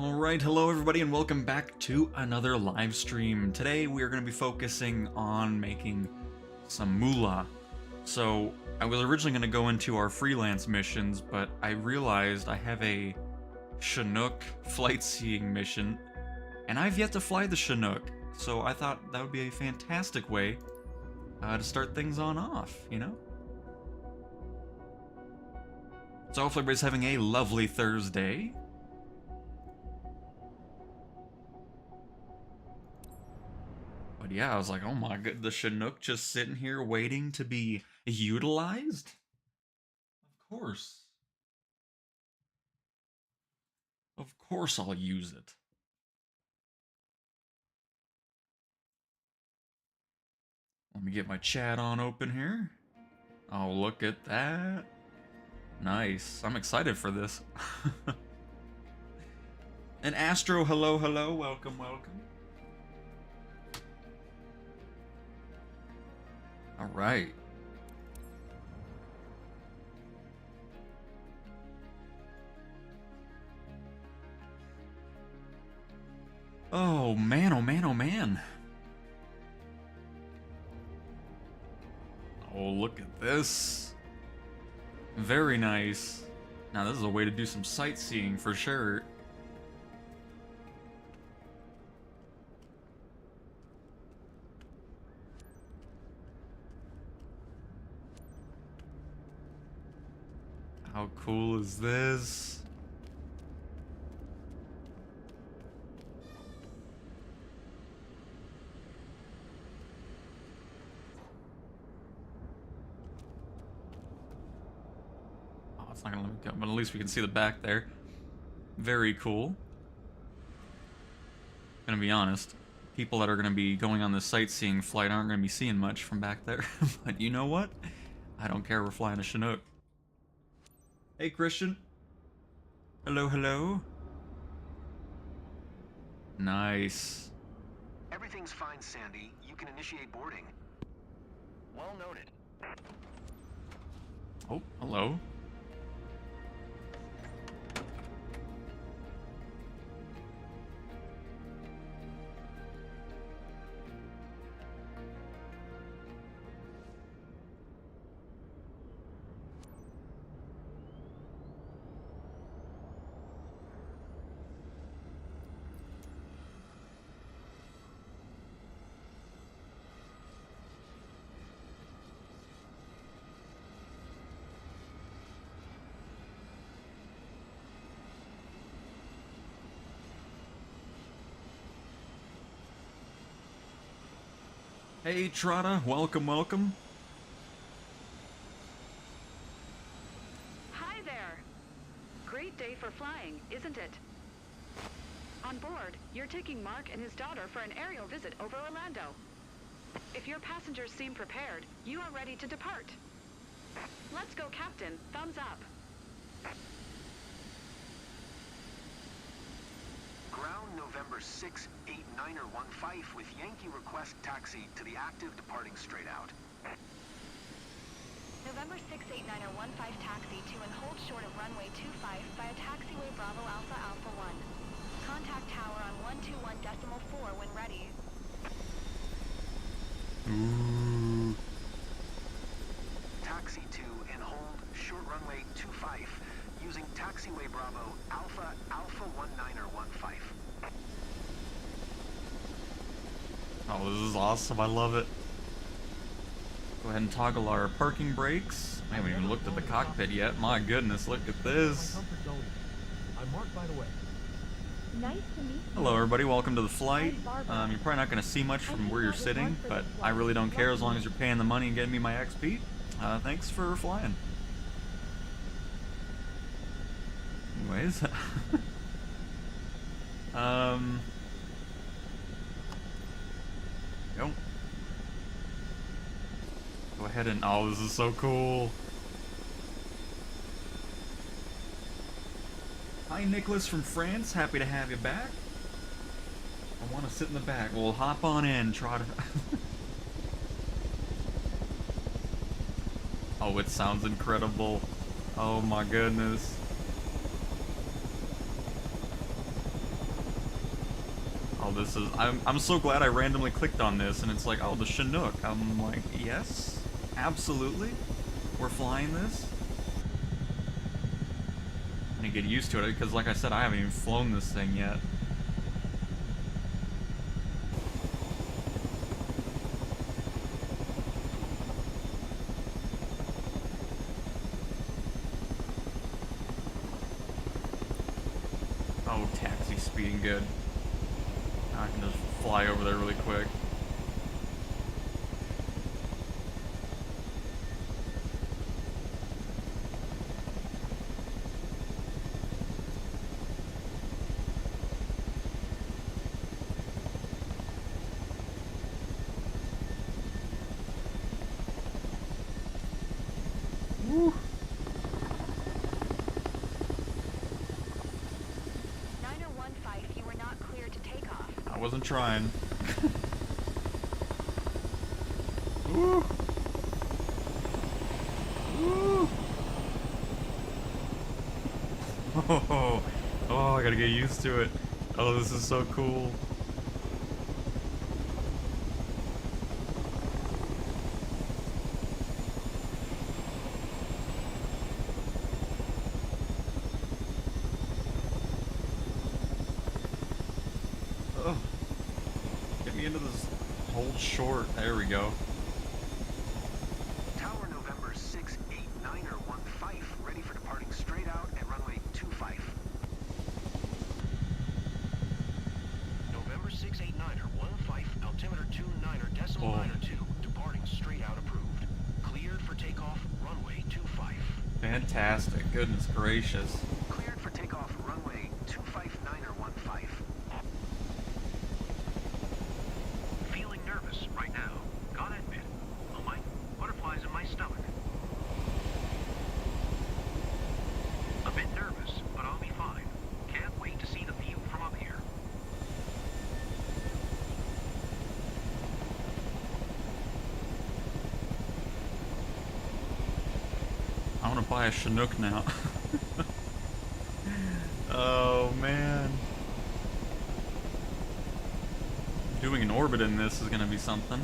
Alright, hello everybody and welcome back to another live stream. Today we are going to be focusing on making some moolah. So, I was originally going to go into our freelance missions, but I realized I have a Chinook flight seeing mission, and I've yet to fly the Chinook, so I thought that would be a fantastic way to start things on off, you know? So hopefully everybody's having a lovely Thursday. But yeah, I was like, oh my god, the Chinook just sitting here waiting to be utilized? Of course. Of course I'll use it. Let me get my chat on open here. Oh, look at that. Nice. I'm excited for this. And Astro, hello, hello. Welcome, welcome. Alright. Oh man, oh man, oh man. Oh, look at this. Very nice. Now this is a way to do some sightseeing for sure. How cool is this? Oh, it's not gonna let me go, but at least we can see the back there. Very cool. Gonna be honest, people that are gonna be going on this sightseeing flight aren't gonna be seeing much from back there. But you know what? I don't care, we're flying a Chinook. Hey Christian. Hello, hello. Nice. Everything's fine, Sandy. You can initiate boarding. Well noted. Oh, hello. Hey Trotta, welcome, welcome. Hi there. Great day for flying, isn't it? On board, you're taking Mark and his daughter for an aerial visit over Orlando. If your passengers seem prepared, you are ready to depart. Let's go, Captain. Thumbs up. Ground November 689er15 with Yankee request taxi to the active departing straight out. November 689er15 taxi to and hold short of runway 25 via taxiway Bravo Alpha Alpha 1. Contact tower on 121.4 when ready. Ooh. Taxi to and hold short runway 25 using taxiway Bravo Alpha Alpha 19er15. Oh, this is awesome. I love it. Go ahead and toggle our parking brakes. I haven't even looked at the cockpit yet. My goodness, look at this. I'm Mark, by the way. Nice to meet you. Hello everybody, welcome to the flight. You're probably not going to see much from where you're sitting, but I really don't care as long as you're paying the money and getting me my XP. Thanks for flying. Anyways. Go. Go ahead and, oh, this is so cool. Hi Nicholas from France, happy to have you back. I want to sit in the back. Well, hop on in, try to... Oh, it sounds incredible. Oh my goodness. Oh, this is... I'm so glad I randomly clicked on this, and it's like, oh, the Chinook. I'm like, yes, absolutely. We're flying this. I need to get used to it, because like I said, I haven't even flown this thing yet. Oh, taxi speeding good. I can just fly over there really quick. Woo. 9015, you were not cleared to take off. I wasn't trying. Woo. Woo. Oh, I gotta get used to it. Oh, this is so cool. Oh, get me into this hold short. There we go. Tower November 689er 15, ready for departing straight out at runway 25. November 689er 15, altimeter 29er decimal Oh. 92, departing straight out approved. Cleared for takeoff, runway 25. Fantastic. Goodness gracious. Cleared for takeoff, runway 259er 15. Feeling nervous right now. Gotta admit. Oh my, butterflies in my stomach. A bit nervous, but I'll be fine. Can't wait to see the view from up here. I want to buy a Chinook now. Oh man. Doing an orbit in this is gonna be something.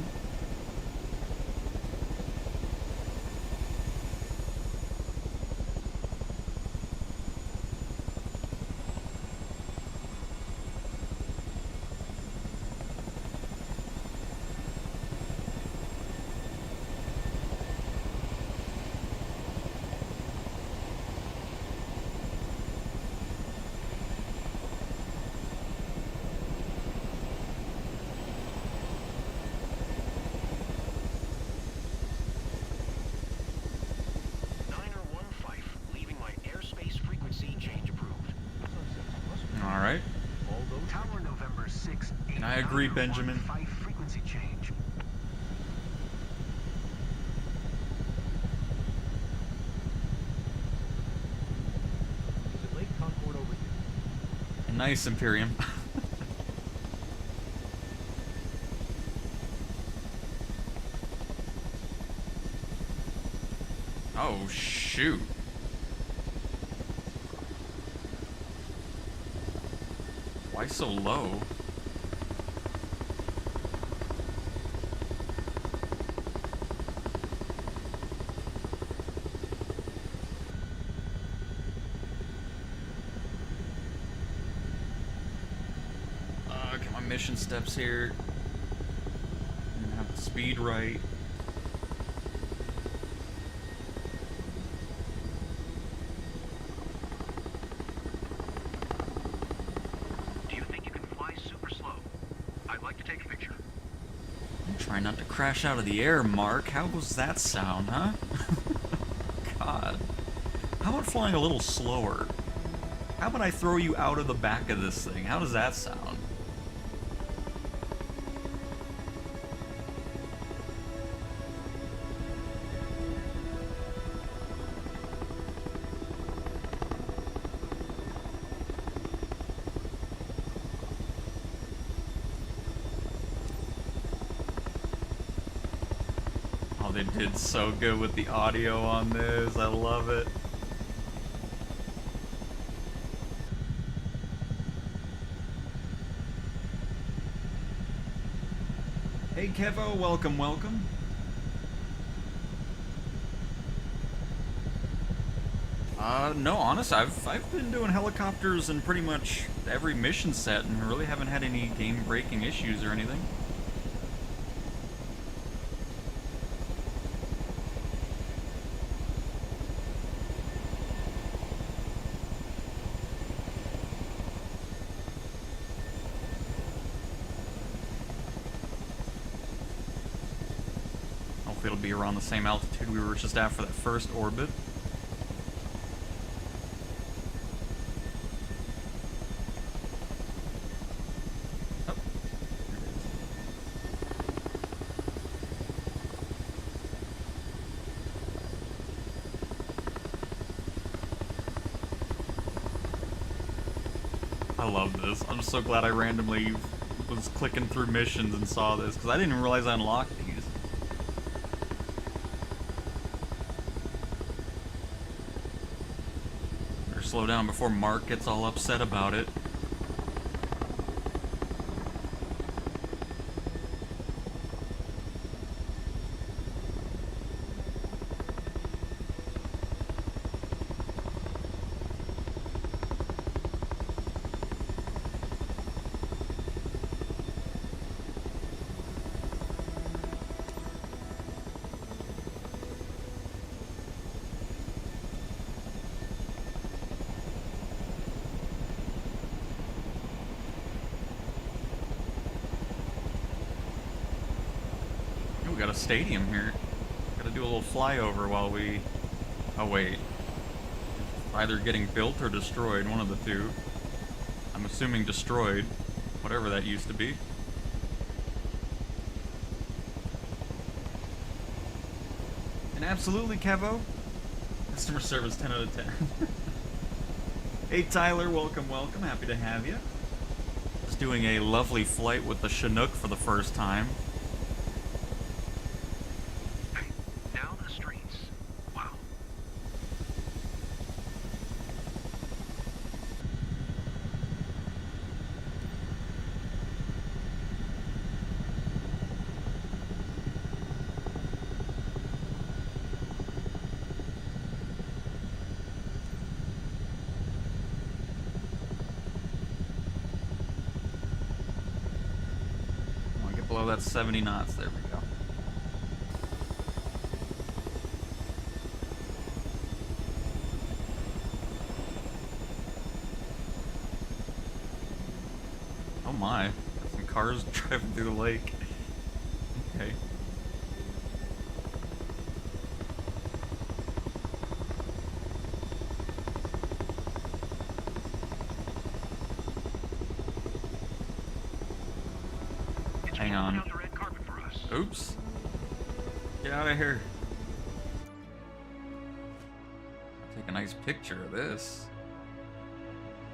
Alright. Tower November 6 And I agree, Benjamin. Frequency change. Is it Lake Concord over here? Nice, Imperium. Oh, shoot. Why so low? Get my mission steps here. And have the speed right. Do you think you can fly super slow? I'd like to take a picture. Try not to crash out of the air, Mark. How was that sound, huh? God. How about flying a little slower? How about I throw you out of the back of this thing? How does that sound? Oh, they did so good with the audio on this. I love it. Hey Kevo, welcome, welcome. No, honest, I've been doing helicopters in pretty much every mission set and really haven't had any game-breaking issues or anything. Hopefully it'll be around the same altitude we were just at for that first orbit. I love this. I'm so glad I randomly was clicking through missions and saw this, because I didn't even realize I unlocked these. Better slow down before Mark gets all upset about it. Got a stadium here. Gotta do a little flyover while we... Oh wait. Either getting built or destroyed, one of the two. I'm assuming destroyed. Whatever that used to be. And absolutely, Kevo. Customer service 10 out of 10. Hey Tyler, welcome, welcome. Happy to have you. Just doing a lovely flight with the Chinook for the first time. Below that 70 knots, there we go. Oh my, got some cars driving through the lake. Okay. Hang on. Oops. Get out of here. Take a nice picture of this.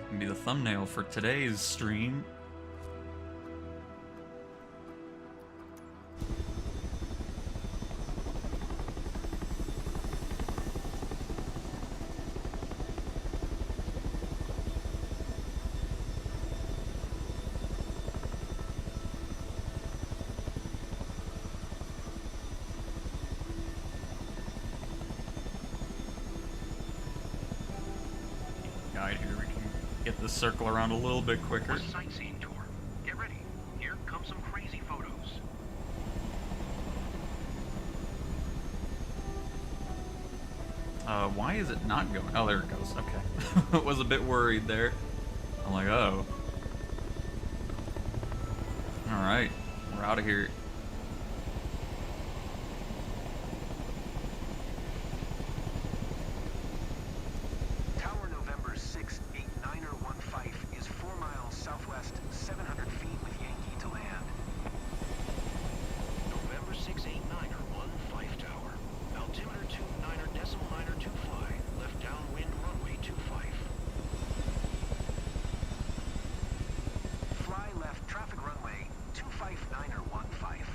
It's gonna be the thumbnail for today's stream. Guide here, we can get this circle around a little bit quicker. A sightseeing tour. Get ready. Here come some crazy photos. Why is it not going? Oh, there it goes. Okay. I was a bit worried there. I'm like, oh. Alright, we're out of here. Tower November 689er15 is 4 miles southwest, 700 feet with Yankee to land. November 689er15 tower. Altimeter 29er decimal 9er 25. Left downwind runway 25. Fly left traffic runway 259er15.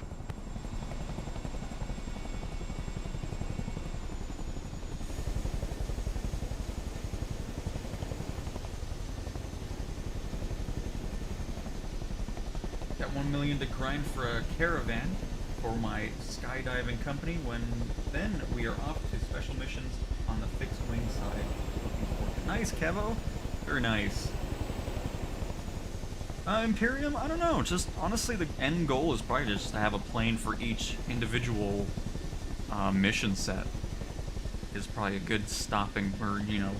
got 1 million to grind for a caravan for my skydiving company. Then we are off to special missions on the fixed wing side. Looking forward to it. Nice, Kevo. Very nice. Imperium, I don't know. Just honestly, the end goal is probably just to have a plane for each individual mission set. Is probably a good stopping, or you know,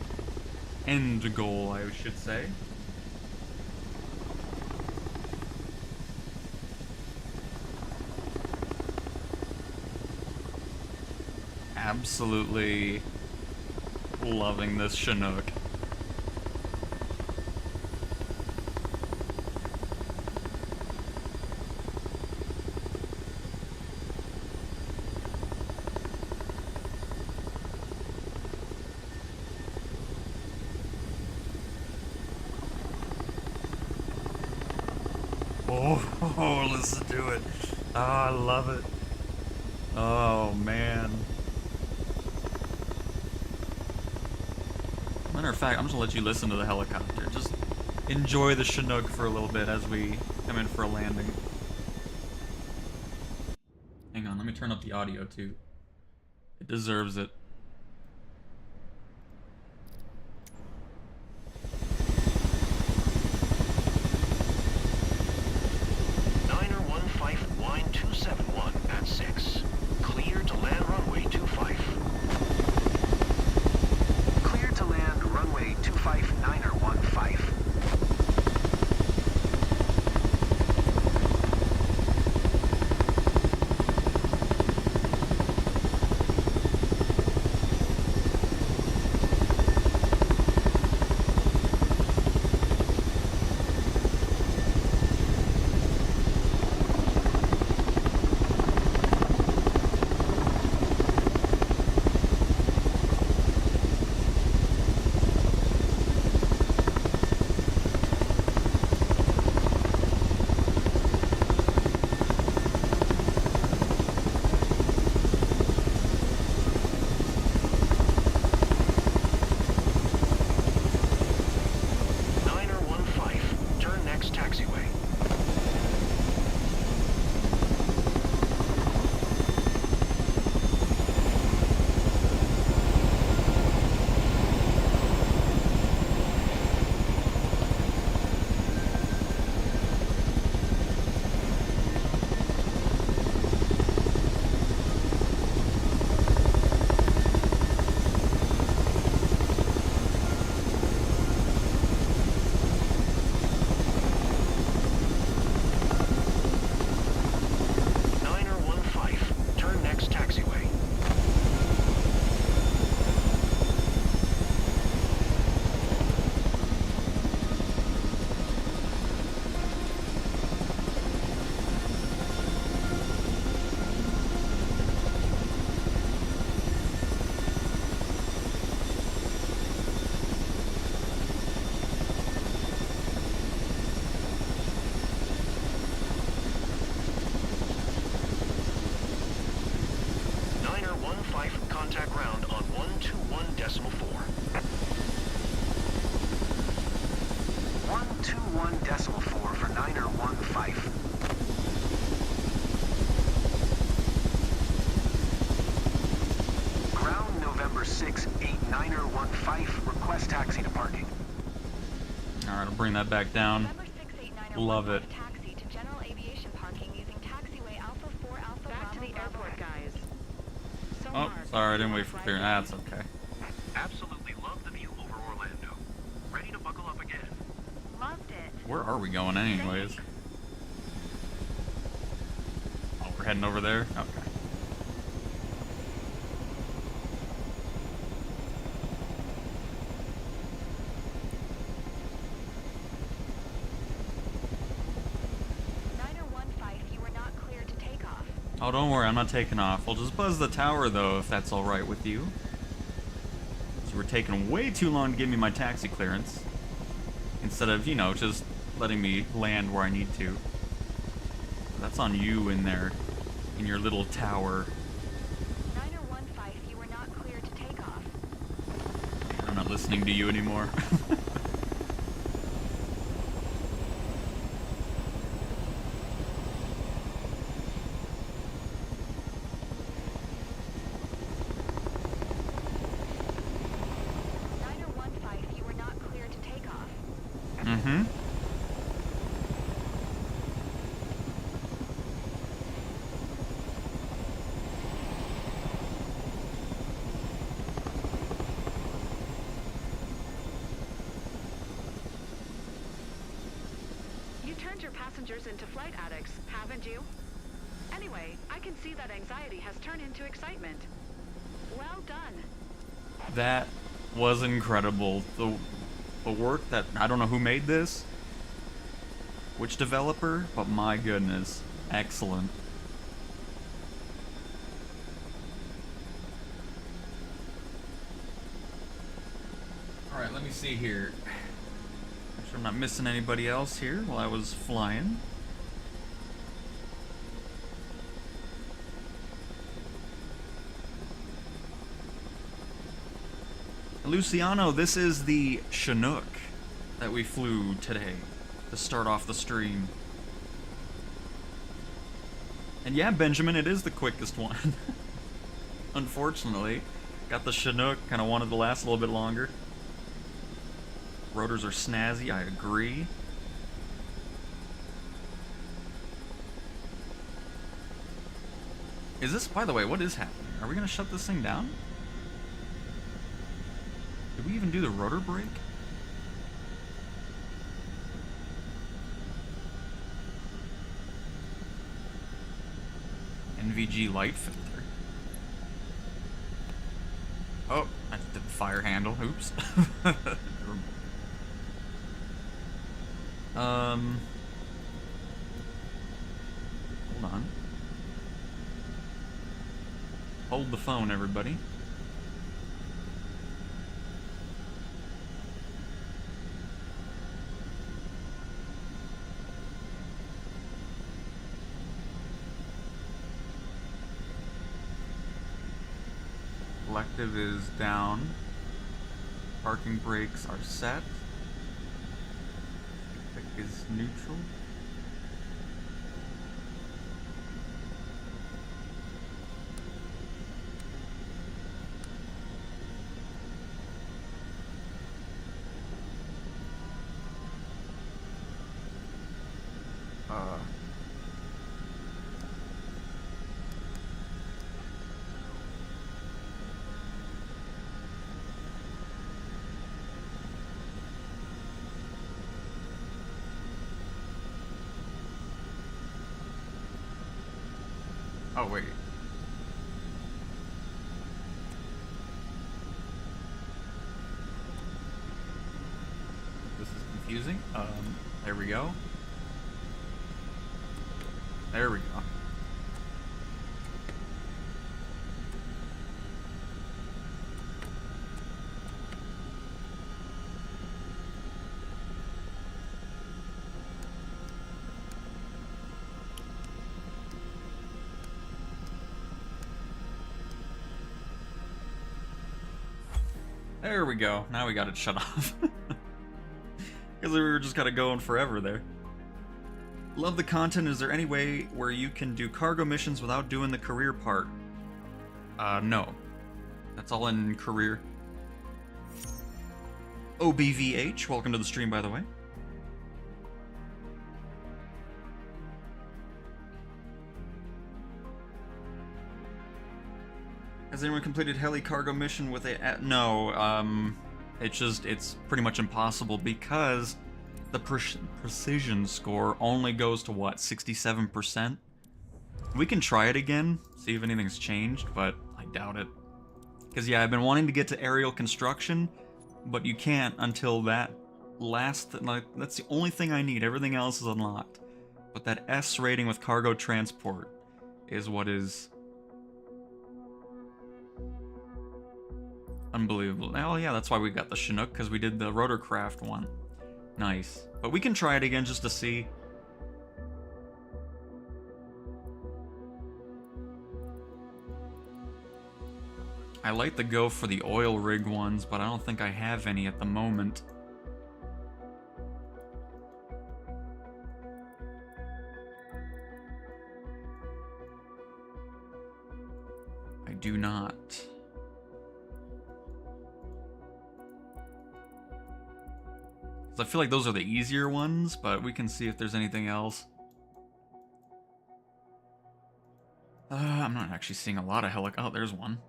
end goal, I should say. Absolutely loving this Chinook. Oh, listen to it. Oh, I love it. Oh, man. Matter of fact, I'm just gonna let you listen to the helicopter. Just enjoy the Chinook for a little bit as we come in for a landing. Hang on, let me turn up the audio too. It deserves it. Line 271 at 6. Clear to land runway 25. Clear to land runway 25 Niner 15. Contact ground on 121.4. 121.4 for Niner 15. Ground November 6, 8 Niner 15. Request taxi to parking. Alright, I'll bring that back down. Love it. Taxi to general aviation parking using taxiway Alpha 4 Alpha Back to the airport, guys. Oh, sorry, I didn't wait for clearance. That's okay. Absolutely love the view over Orlando. Ready to buckle up again. Loved it. Where are we going anyways? Oh, we're heading over there? Okay. Niner 15, you were not cleared to take off. Oh, don't worry, I'm not taking off. We'll just buzz the tower, though, if that's alright with you. So we're taking way too long to give me my taxi clearance. Instead of, you know, just letting me land where I need to. That's on you in there, in your little tower. Niner 15, you were not cleared to take off. I'm not listening to you anymore. Mm-hmm. You turned your passengers into flight addicts, haven't you? Anyway, I can see that anxiety has turned into excitement. Well done. That was incredible. The work that, I don't know who made this, which developer, but my goodness, excellent. Alright, let me see here. Make sure I'm not missing anybody else here while I was flying. Luciano, this is the Chinook that we flew today to start off the stream. And yeah, Benjamin, it is the quickest one. Unfortunately. Got the Chinook, kind of wanted to last a little bit longer. Rotors are snazzy, I agree. Is this, by the way, what is happening? Are we going to shut this thing down? Did we even do the rotor brake? NVG light filter. Oh, I just did the fire handle. Oops. Hold on. Hold the phone, everybody. Collective is down. Parking brakes are set. Pick is neutral. Oh, wait. This is confusing. There we go. There we go. There we go. Now we got it shut off. Because we were just kind of going forever there. Love the content. Is there any way where you can do cargo missions without doing the career part? No. That's all in career. OBVH, welcome to the stream, by the way. Has anyone completed heli cargo mission with a... No, it's pretty much impossible because the precision score only goes to, what, 67%? We can try it again, see if anything's changed, but I doubt it. Because, yeah, I've been wanting to get to aerial construction, but you can't until that last... Like, that's the only thing I need. Everything else is unlocked. But that S rating with cargo transport is what is... unbelievable. Oh yeah, that's why we got the Chinook, because we did the rotorcraft one. Nice. But we can try it again just to see. I like to go for the oil rig ones, but I don't think I have any at the moment. I do not. So I feel like those are the easier ones, but we can see if there's anything else. I'm not actually seeing a lot of oh, there's one.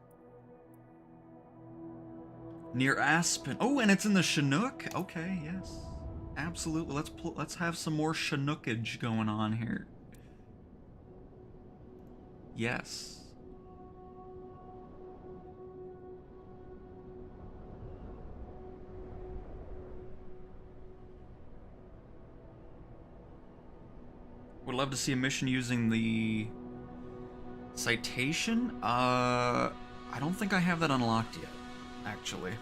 Near Aspen. Oh, and it's in the Chinook? Okay, yes. Absolutely. Let's have some more Chinookage going on here. Yes. Would love to see a mission using the citation. I don't think I have that unlocked yet, actually.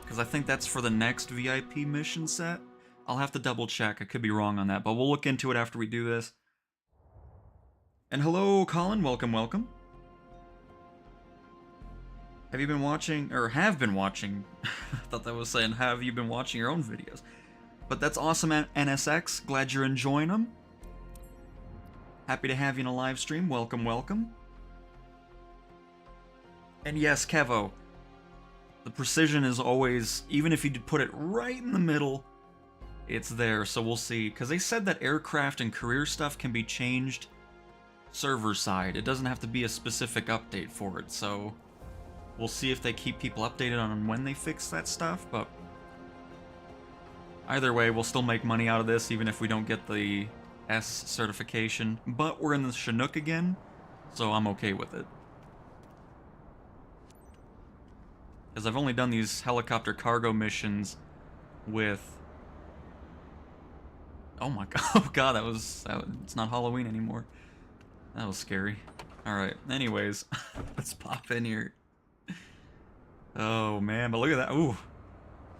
Because I think that's for the next VIP mission set. I'll have to double check. I could be wrong on that, but we'll look into it after we do this. And hello, Colin. Welcome, welcome. Have you been watching, or have been watching? I thought that was saying, have you been watching your own videos? But that's awesome, NSX. Glad you're enjoying them. Happy to have you in a live stream. Welcome, welcome. And yes, Kevo, the precision is always, even if you put it right in the middle, it's there, so we'll see. Because they said that aircraft and career stuff can be changed server side. It doesn't have to be a specific update for it, so we'll see if they keep people updated on when they fix that stuff, but either way, we'll still make money out of this, even if we don't get the S certification. But we're in the Chinook again, so I'm okay with it. Because I've only done these helicopter cargo missions with... Oh my god, oh god, it's not Halloween anymore. That was scary. Alright, anyways, let's pop in here. Oh man, but look at that, ooh.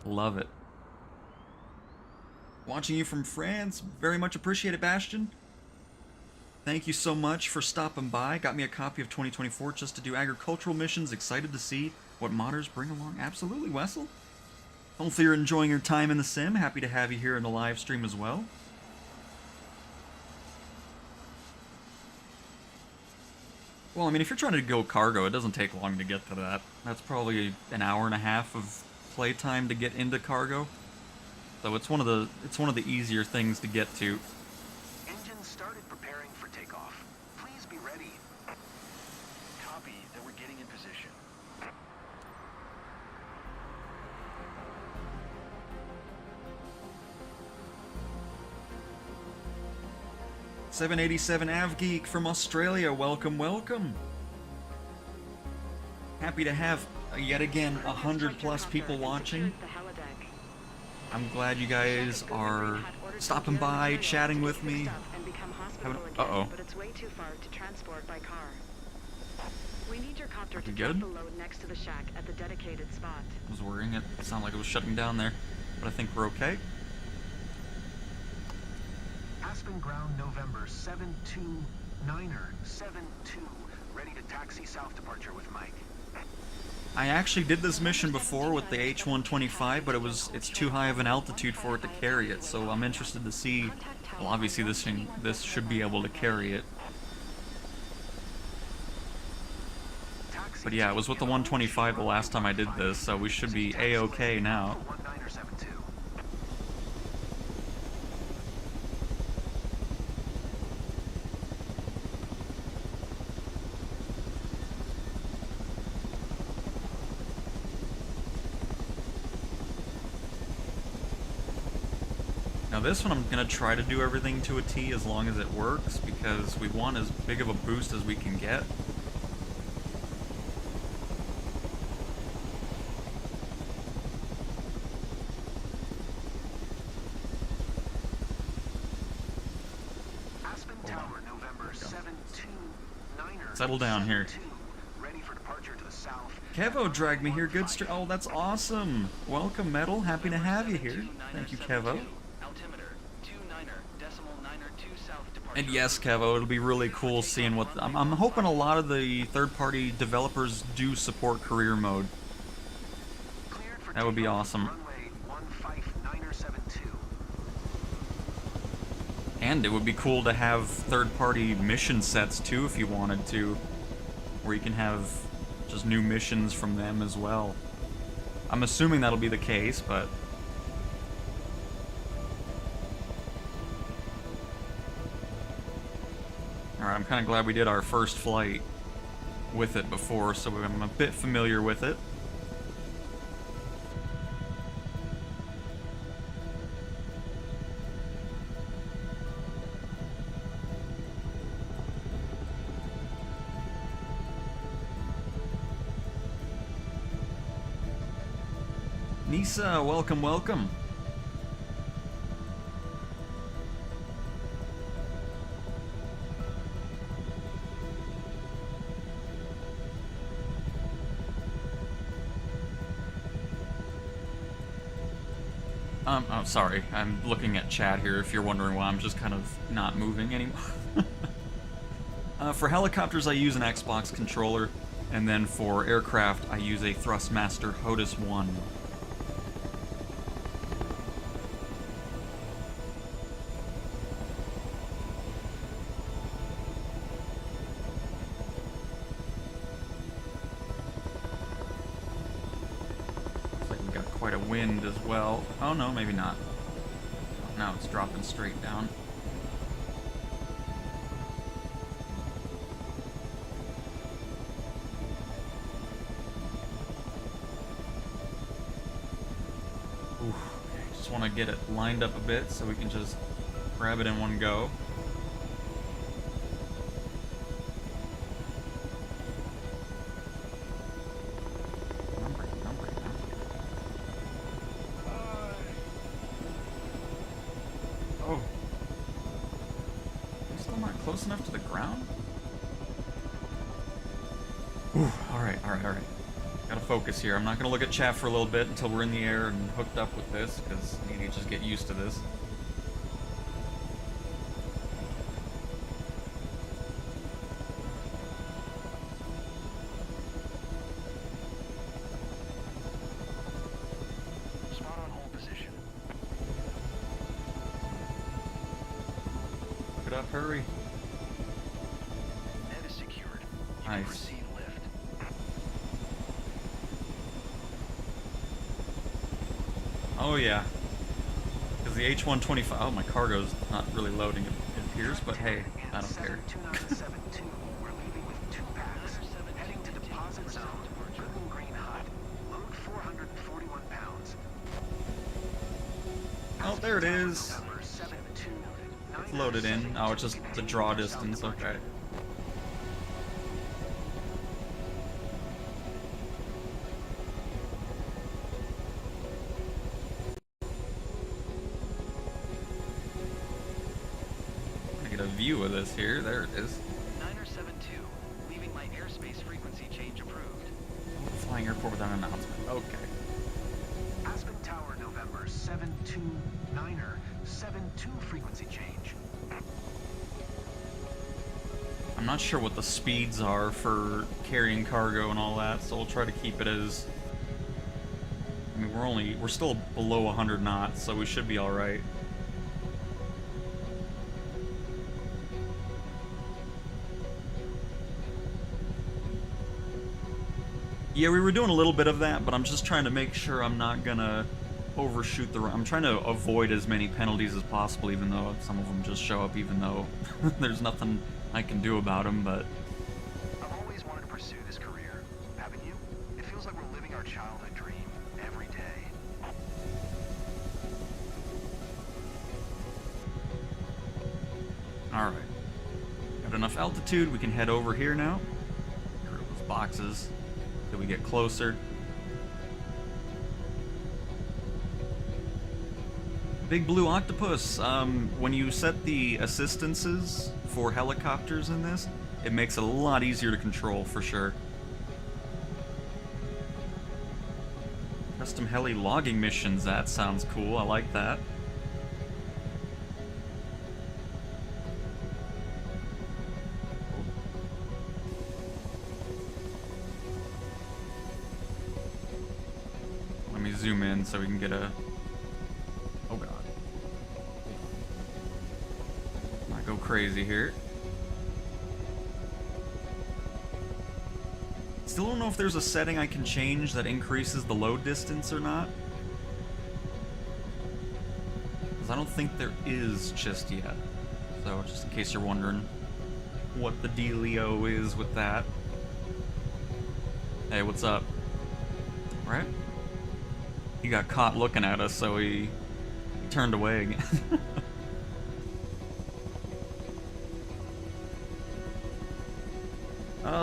Love it. Watching you from France, very much appreciated, Bastion. Thank you so much for stopping by. Got me a copy of 2024 just to do agricultural missions. Excited to see what modders bring along. Absolutely, Wessel. Hopefully you're enjoying your time in the sim. Happy to have you here in the live stream as well. Well, I mean, if you're trying to go cargo, it doesn't take long to get to that. That's probably an hour and a half of playtime to get into cargo. So it's one of the easier things to get to. Engines started preparing for takeoff. Please be ready. Copy that we're getting in position. 787 AvGeek from Australia, welcome, welcome. Happy to have, yet again, 100+ people watching. I'm glad you guys are stopping by, chatting with me. Uh-oh. But it's way too far to transport by car. We need your copter to good? drop the load next to the shack at the dedicated spot. I was worrying it sounded like it was shutting down there, but I think we're okay. Aspen ground November 729er 72, ready to taxi south departure with Mike. I actually did this mission before with the H-125, but it's too high of an altitude for it to carry it, so I'm interested to see. Well, obviously this should be able to carry it. But yeah, it was with the 125 the last time I did this, so we should be A-okay now. Now this one I'm going to try to do everything to a T as long as it works, because we want as big of a boost as we can get. Aspen Tower, November 729er. Settle down here. Ready for departure to the south. Kevo dragged me here, good oh, that's awesome! Welcome, Metal, happy to have you here. Thank you, Kevo. And yes, Kevo, it'll be really cool seeing what... I'm hoping a lot of the third-party developers do support career mode. That would be awesome. And it would be cool to have third-party mission sets, too, if you wanted to. Where you can have just new missions from them as well. I'm assuming that'll be the case, but... Alright, I'm kind of glad we did our first flight with it before, so I'm a bit familiar with it. Nisa, welcome, welcome. Oh, sorry. I'm looking at chat here if you're wondering why I'm just kind of not moving anymore. For helicopters, I use an Xbox controller, and then for aircraft, I use a Thrustmaster HOTAS 1. Quite a wind as well. Oh no, maybe not. Now it's dropping straight down. Oof. Just want to get it lined up a bit so we can just grab it in one go. Close enough to the ground? Ooh, alright. Gotta focus here. I'm not gonna look at chat for a little bit until we're in the air and hooked up with this, because I need to just get used to this. Spot on hold position. Look it up, hurry. Net is secured. You can Nice. proceed lift. Oh yeah. Because the H-125... Oh, my cargo's not really loading, it appears, but hey, I don't care. 72972. We're leaving with 2 packs. Heading to deposit zone. Purple green hut. Load 441 pounds. Oh, there it is. Number 729. It's loaded in. Oh, it's just the draw distance, okay. Get a view of this here. There it is. 972. Leaving my airspace frequency change approved. Flying airport without an announcement. Okay. Aspen Tower, November 729er 72 frequency change. I'm not sure what the speeds are for carrying cargo and all that, so we'll try to keep it as... I mean, we're still below 100 knots, so we should be alright. Yeah, we were doing a little bit of that, but I'm just trying to make sure I'm not gonna overshoot the... I'm trying to avoid as many penalties as possible, even though some of them just show up, even though there's nothing I can do about them, but... I've always wanted to pursue this career. Haven't you? It feels like we're living our childhood dream every day. Alright. Got enough altitude, we can head over here now. Get rid of those boxes. Till we get closer. Big Blue Octopus, when you set the assistances for helicopters in this, it makes it a lot easier to control, for sure. Custom heli logging missions, that sounds cool, I like that. Let me zoom in so we can get a... Oh god. Not go crazy here. Still don't know if there's a setting I can change that increases the load distance or not. Because I don't think there is just yet. So, just in case you're wondering. what the dealio is with that. Hey, what's up? Right? He got caught looking at us, so he turned away again.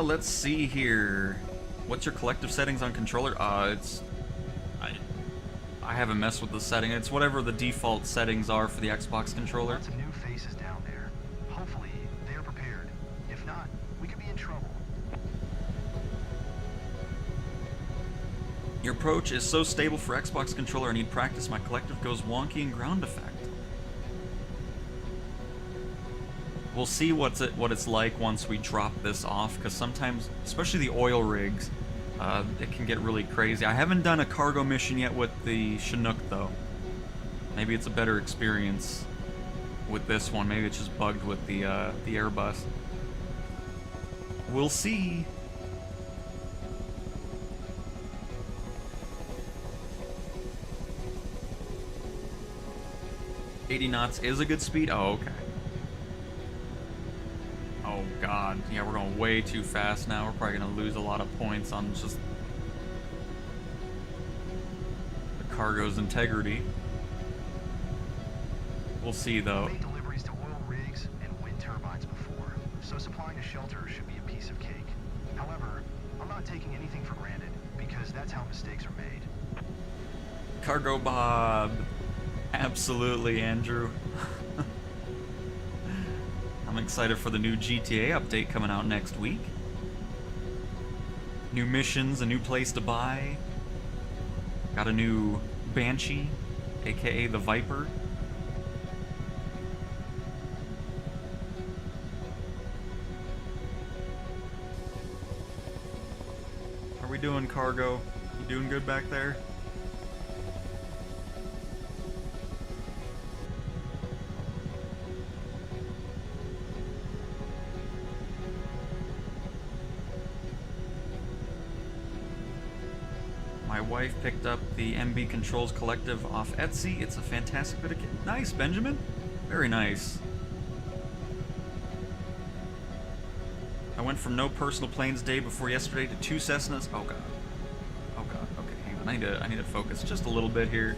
Let's see here. What's your collective settings on controller? I haven't messed with the setting. It's whatever the default settings are for the Xbox controller. Lots of new faces down there. Hopefully, they're prepared. If not, we could be in trouble. Your approach is so stable for Xbox controller, I need practice. My collective goes wonky and ground effect. We'll see what it's like once we drop this off, because sometimes, especially the oil rigs, it can get really crazy. I haven't done a cargo mission yet with the Chinook, though. Maybe it's a better experience with this one. Maybe it's just bugged with the Airbus. We'll see. $80 knots is a good speed? Oh, okay. Oh god, yeah, we're going way too fast now. We're probably going to lose a lot of points on just the cargo's integrity. We'll see, though. We made deliveries to oil rigs and wind turbines before, so supplying a shelter should be a piece of cake. However, I'm not taking anything for granted, because that's how mistakes are made. Cargo Bob. Absolutely, Andrew. I'm excited for the new GTA update coming out next week. New missions, a new place to buy. Got a new Banshee, aka the Viper. How are we doing, Cargo? You doing good back there? My wife picked up the MB Controls Collective off Etsy. It's a fantastic bit of kit. Nice, Benjamin. Very nice. I went from no personal planes day before yesterday to 2 Cessnas. Oh god. Oh god. Okay, hang on. I need to focus just a little bit here.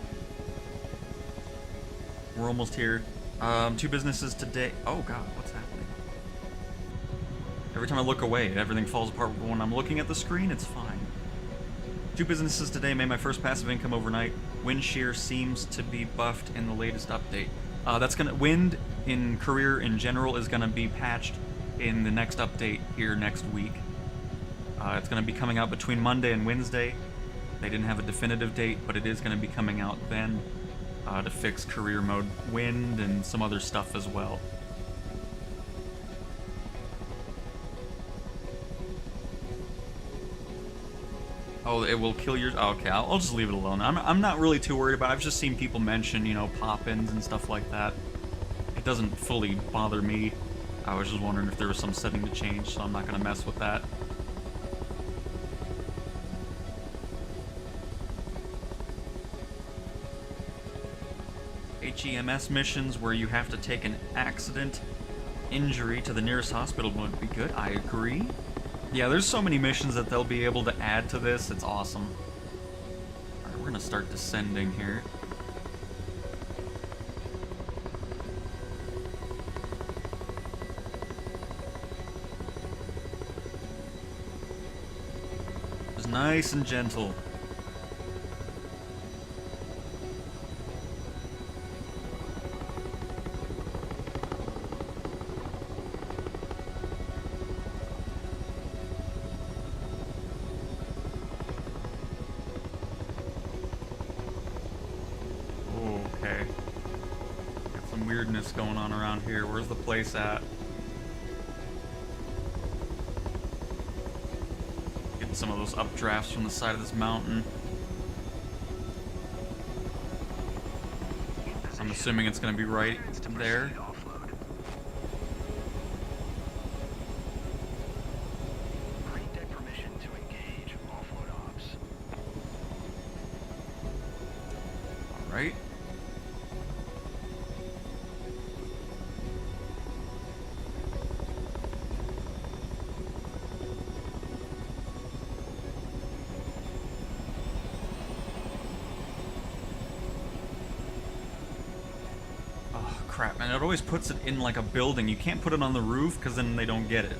We're almost here. 2 businesses today. Oh god, what's happening? Every time I look away, everything falls apart. But when I'm looking at the screen, it's fine. 2 businesses today made my first passive income overnight. Wind shear seems to be buffed in the latest update. Wind in career in general is gonna be patched in the next update here next week. It's gonna be coming out between Monday and Wednesday. They didn't have a definitive date, but it is gonna be coming out then to fix career mode wind and some other stuff as well. Oh, it will kill your... Oh, okay, I'll just leave it alone. I'm not really too worried about it. I've just seen people mention, you know, pop-ins and stuff like that. It doesn't fully bother me. I was just wondering if there was some setting to change, so I'm not going to mess with that. HEMS missions where you have to take an accident injury to the nearest hospital would be good. I agree. Yeah, there's so many missions that they'll be able to add to this. It's awesome. Alright, we're gonna start descending here. Just nice and gentle. Weirdness going on around here. Where's the place at? Getting some of those updrafts from the side of this mountain. I'm assuming it's going to be right there. Alright. crap, man. It always puts it in like a building. You can't put it on the roof because then they don't get it.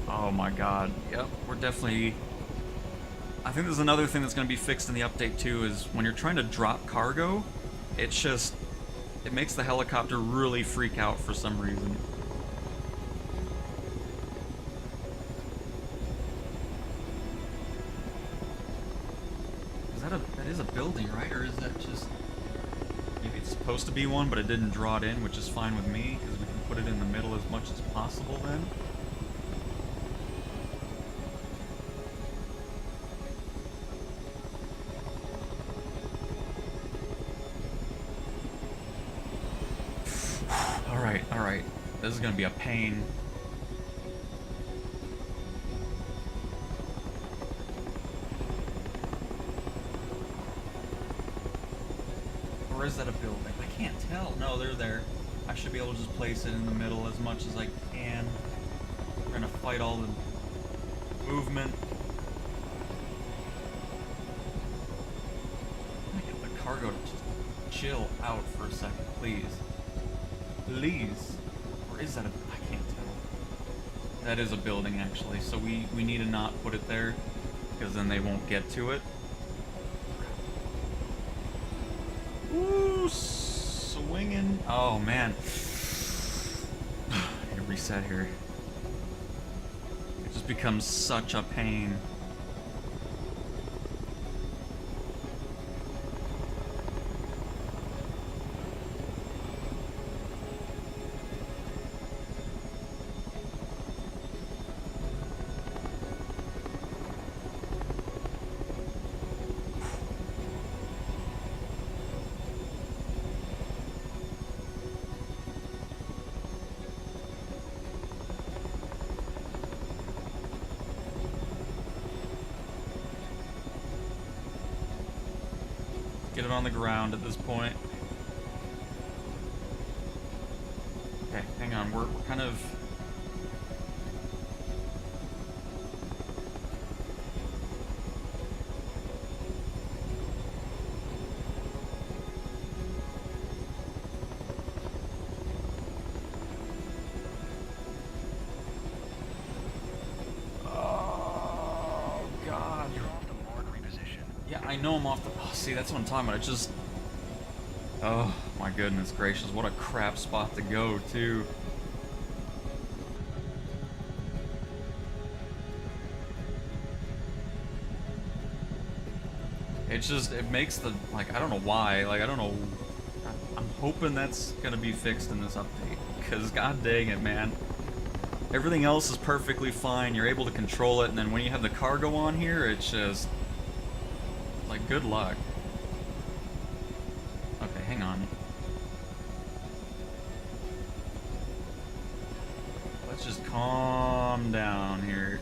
Oh my god. Yep, we're definitely... I think there's another thing that's going to be fixed in the update too, is when you're trying to drop cargo, it's just... it makes the helicopter really freak out for some reason. That is a building, right? Or is that just... maybe it's supposed to be one, but it didn't draw it in, which is fine with me, because we can put it in the middle as much as possible then. Alright. This is gonna be a pain. Or is that a building? I can't tell. No, they're there. I should be able to just place it in the middle as much as I can. We're gonna fight all the movement. I'm gonna get the cargo to just chill out for a second, please. Please. Or is that a... I can't tell. That is a building, actually. So we need to not put it there, because then they won't get to it. Woo! Swinging. Oh, man. I need to reset here. It just becomes such a pain. Get it on the ground at this point. Okay, hang on. We're kind of... oh, God. You're off the mark reposition. Yeah, I know I'm off the... oh, see, that's what I'm talking about. It just... oh, my goodness gracious. What a crap spot to go, too. It's just... it makes the... like, I don't know why. Like, I don't know... I'm hoping that's gonna be fixed in this update. Because, god dang it, man. Everything else is perfectly fine. You're able to control it. And then when you have the cargo on here, it's just... like, good luck. Okay, hang on. Let's just calm down here.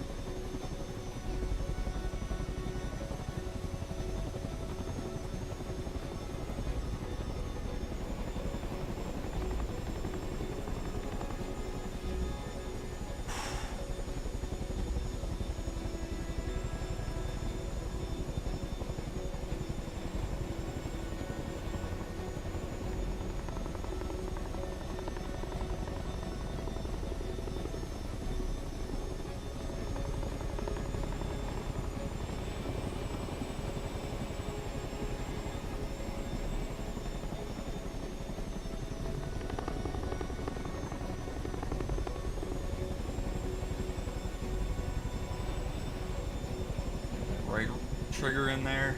Right trigger in there.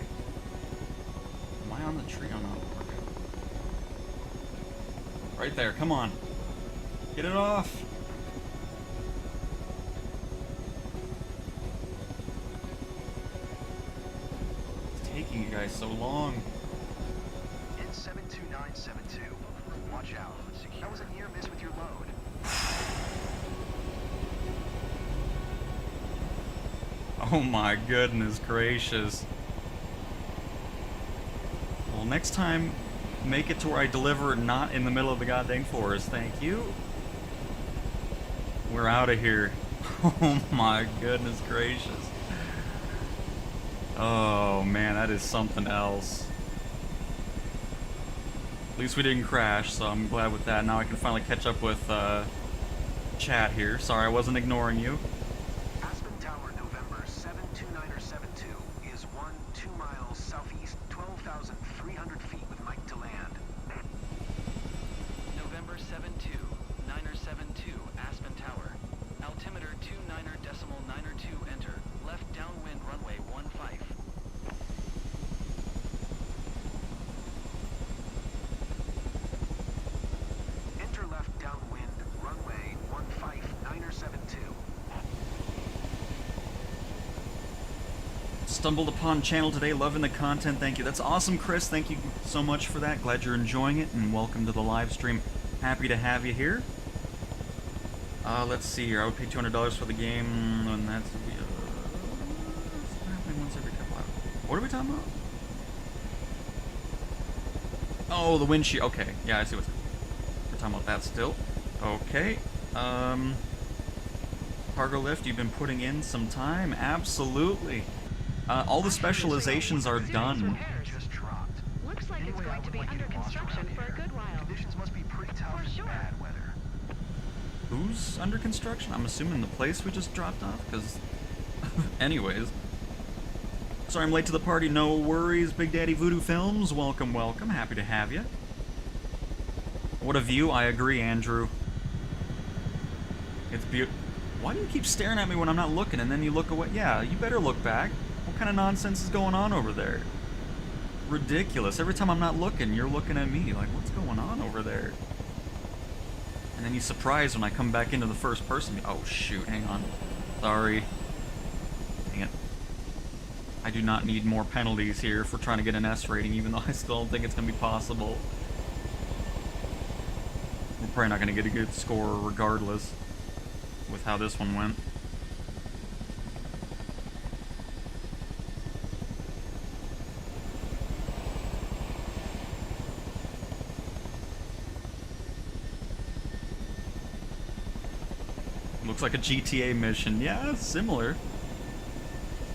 Am I on the tree? Oh no. Okay. Right there, come on. Get it off. It's taking you guys so long. In 72972. Watch out. That was a near miss with your load. Oh my goodness gracious. Well, next time, make it to where I deliver not in the middle of the goddamn forest. Thank you. We're out of here. Oh my goodness gracious. Oh man, that is something else. At least we didn't crash, so I'm glad with that. Now I can finally catch up with chat here. Sorry, I wasn't ignoring you. Aspen Tower, November 729er72 is 2 miles southeast, 12,300 feet with Mike to land. November 729er72, Aspen Tower. Altimeter 29er.92, enter. Left downwind runway 15. Enter left downwind, runway 15, 9er72. Stumbled upon channel today, loving the content, thank you. That's awesome, Chris, thank you so much for that. Glad you're enjoying it, and welcome to the live stream. Happy to have you here. Let's see here, I would pay $200 for the game, and that's happening once every couple hours. What are we talking about? Oh, the windshield, okay, yeah, I see what's we're talking about that still. Okay, cargo lift, you've been putting in some time, absolutely. All the specializations are done. Just dropped. Looks like it's Anyway, I going to wouldn't be like under you to lost construction around for a here. good while. Conditions must be pretty tough For in sure. bad weather. Who's under construction? I'm assuming the place we just dropped off, because... anyways. Sorry I'm late to the party, no worries. Big Daddy Voodoo Films, welcome, welcome. Happy to have you. What a view, I agree, Andrew. It's beautiful. Why do you keep staring at me when I'm not looking and then you look away? Yeah, you better look back. What kind of nonsense is going on over there? Ridiculous. Every time I'm not looking, you're looking at me. Like, what's going on over there? And then you're surprised when I come back into the first person. Oh, shoot. Hang on. Sorry. Dang it. I do not need more penalties here for trying to get an S rating, even though I still don't think it's going to be possible. We're probably not going to get a good score regardless with how this one went. Looks like a GTA mission. Yeah, it's similar.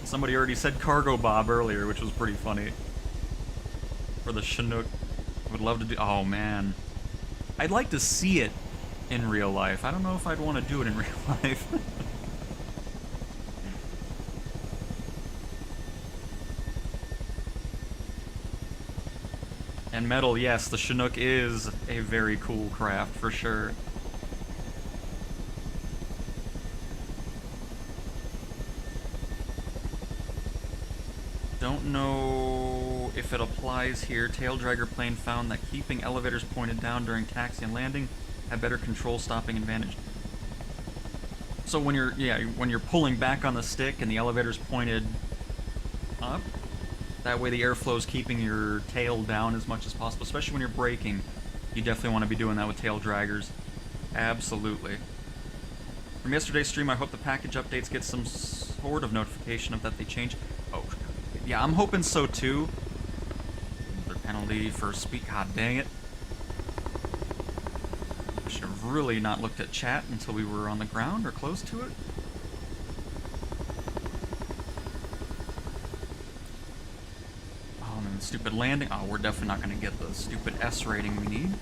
Somebody already said Cargo Bob earlier, which was pretty funny. For the Chinook. I would love to do... Oh, man. I'd like to see it in real life. I don't know if I'd want to do it in real life. And metal, yes, the Chinook is a very cool craft, for sure. Don't know if it applies here. Tail dragger plane found that keeping elevators pointed down during taxi and landing had better control stopping advantage. So when you're pulling back on the stick and the elevator's pointed up, that way the airflow's keeping your tail down as much as possible, especially when you're braking. You definitely want to be doing that with tail draggers. Absolutely. From yesterday's stream, I hope the package updates get some sort of notification of that they change. Oh, yeah, I'm hoping so too. Another penalty for speed. God dang it. I should have really not looked at chat until we were on the ground or close to it. Oh, and then the stupid landing. Oh, we're definitely not going to get the stupid S rating we need.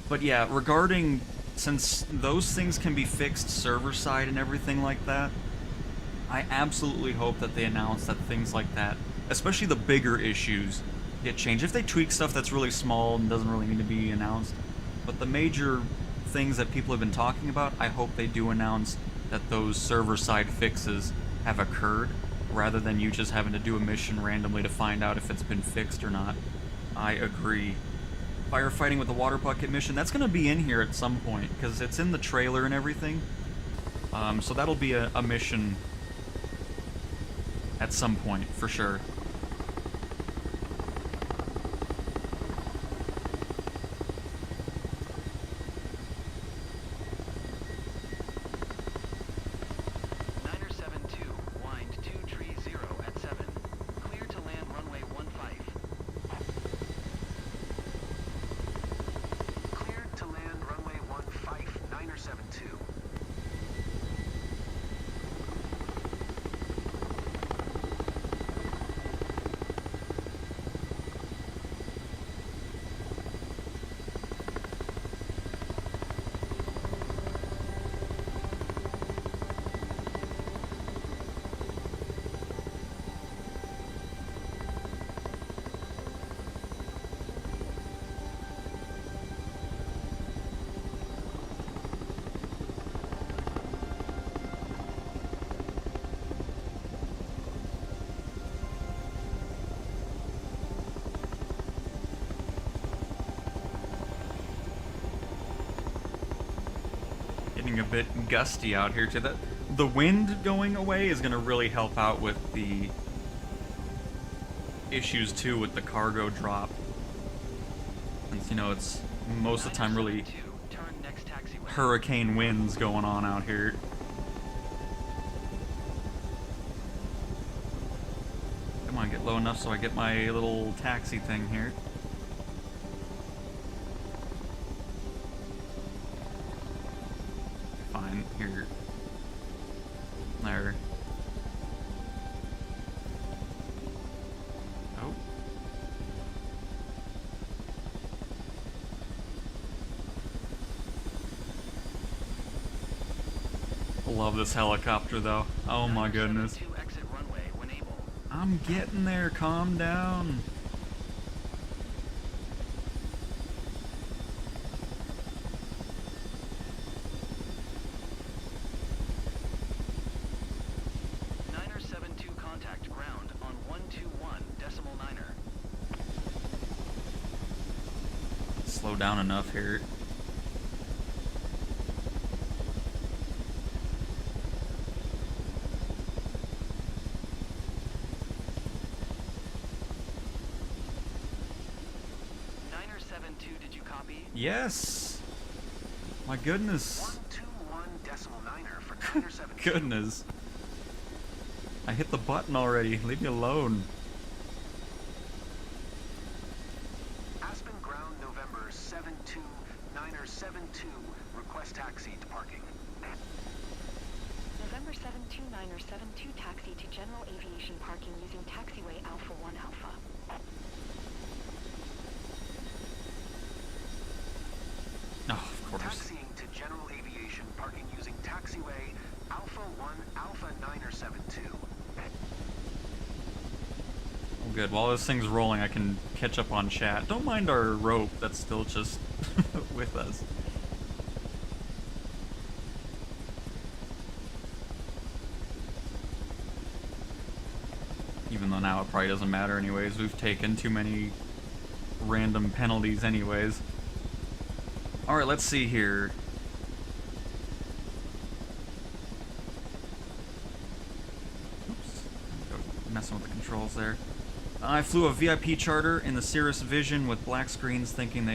But yeah, regarding, since those things can be fixed server side and everything like that, I absolutely hope that they announce that things like that, especially the bigger issues, get changed. If they tweak stuff that's really small and doesn't really need to be announced, but the major things that people have been talking about, I hope they do announce that those server-side fixes have occurred, rather than you just having to do a mission randomly to find out if it's been fixed or not. I agree. Firefighting with the water bucket mission, that's going to be in here at some point, because it's in the trailer and everything. So that'll be a mission at some point, for sure. getting a bit gusty out here too. The wind going away is going to really help out with the issues too with the cargo drop. Since, you know, it's most of the time really turn next taxiway. hurricane winds going on out here. Come on, get low enough so I get my little taxi thing here. Fine, here. There. Oh. Love this helicopter though. Oh my goodness. 972 exit runway when able. I'm getting there, calm down. Niner 72 contact ground on 121.9er. Slow down enough here. Niner 72, did you copy? Yes. My goodness. 121.9er for Niner 72. Goodness. I hit the button already. Leave me alone. Aspen ground November 72, Niner 72, request taxi to parking. November 729er 72 taxi to general aviation parking using taxiway Alpha 1 Alpha. Oh, of course. Taxiing to general aviation parking using taxiway Alpha 1 Alpha Niner 72. Oh, good. While this thing's rolling, I can catch up on chat. Don't mind our rope that's still just with us. Even though now it probably doesn't matter anyways. We've taken too many random penalties anyways. Alright, let's see here. Oops. Messing with the controls there. I flew a VIP charter in the Cirrus Vision with black screens thinking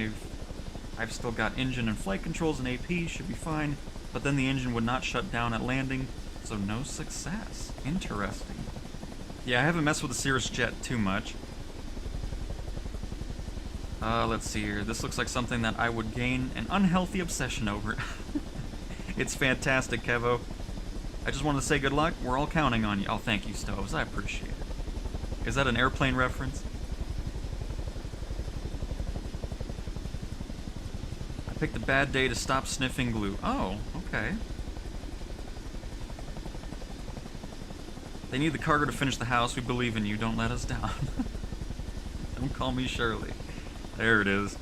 I've still got engine and flight controls and AP, should be fine. But then the engine would not shut down at landing, so no success. Interesting. Yeah, I haven't messed with the Cirrus Jet too much. Let's see here. This looks like something that I would gain an unhealthy obsession over. It's fantastic, Kevo. I just wanted to say good luck. We're all counting on you. Oh, thank you, Stoves. I appreciate it. Is that an airplane reference? I picked a bad day to stop sniffing glue. Oh, okay. They need the cargo to finish the house. We believe in you. Don't let us down. Don't call me Shirley. There it is.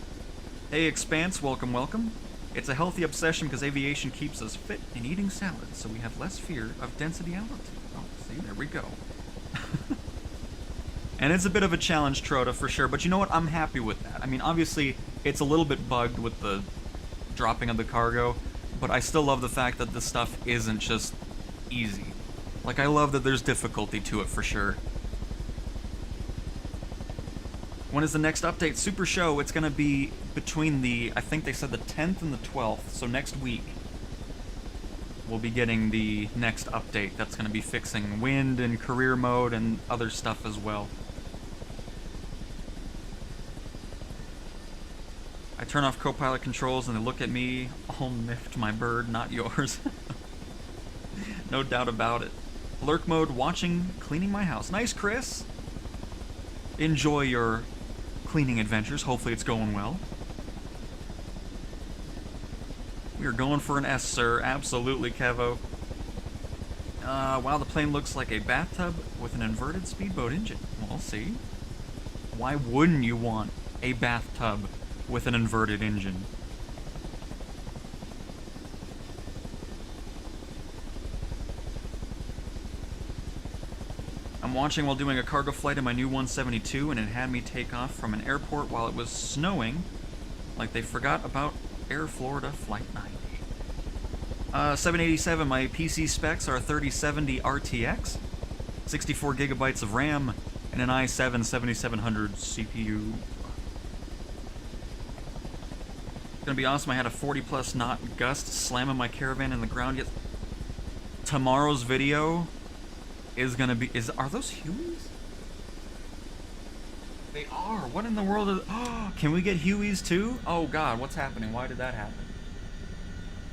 Hey, Expanse. Welcome, welcome. It's a healthy obsession because aviation keeps us fit and eating salads, so we have less fear of density altitude. Oh, see, there we go. And it's a bit of a challenge, Trotta, for sure, but you know what? I'm happy with that. I mean, obviously, it's a little bit bugged with the dropping of the cargo, but I still love the fact that this stuff isn't just easy. Like, I love that there's difficulty to it, for sure. When is the next update? Super Show, it's going to be between the, I think they said the 10th and the 12th, so next week we'll be getting the next update that's going to be fixing wind and career mode and other stuff as well. I turn off co-pilot controls and they look at me, all miffed, my bird, not yours. No doubt about it. Lurk mode, watching, cleaning my house. Nice, Chris! Enjoy your cleaning adventures. Hopefully it's going well. We are going for an S, sir. Absolutely, Kevo. Wow, the plane looks like a bathtub with an inverted speedboat engine. Well, see. Why wouldn't you want a bathtub with an inverted engine? I'm watching while doing a cargo flight in my new 172, and it had me take off from an airport while it was snowing, like they forgot about Air Florida Flight 90. 787, my PC specs are a 3070 RTX, 64 gigabytes of RAM, and an i7 7700 CPU. It's gonna be awesome. I had a 40 plus knot gust slamming my caravan in the ground. Yet tomorrow's video is gonna be, are those Hueys? They are. What in the world is, oh, can we get Hueys too? Oh god, what's happening? Why did that happen?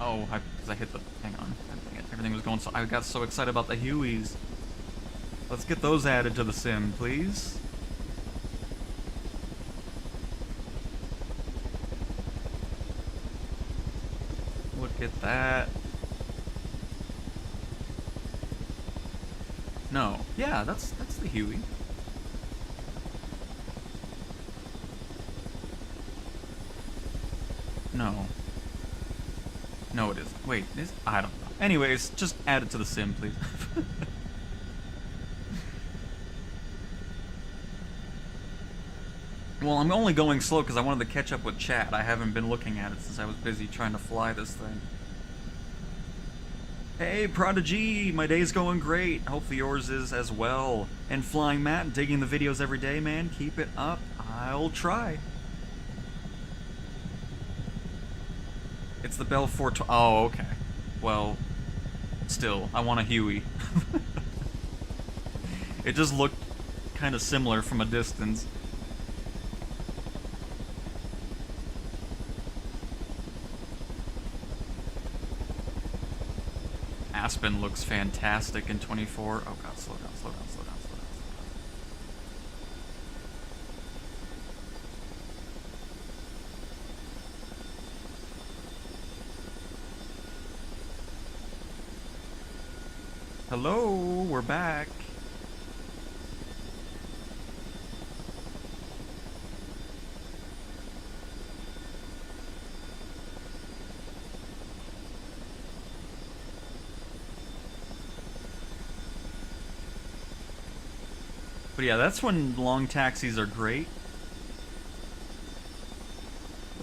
Oh, because I hit the, hang on. Everything was going so, I got so excited about the Hueys. Let's get those added to the sim, please. Look at that. No. Yeah, that's the Huey. No. No, it isn't. Wait, I don't know. Anyways, just add it to the sim, please. Well, I'm only going slow because I wanted to catch up with chat. I haven't been looking at it since I was busy trying to fly this thing. Hey, Prodigy! My day's going great. Hopefully yours is as well. And Flying Matt, digging the videos every day, man. Keep it up. I'll try. It's the Bell 412. Oh, okay. Well, still, I want a Huey. It just looked kind of similar from a distance. Aspen looks fantastic in 24. Oh god, slow down, slow down, slow down, slow down, slow down. Hello, we're back. But yeah, that's when long taxis are great.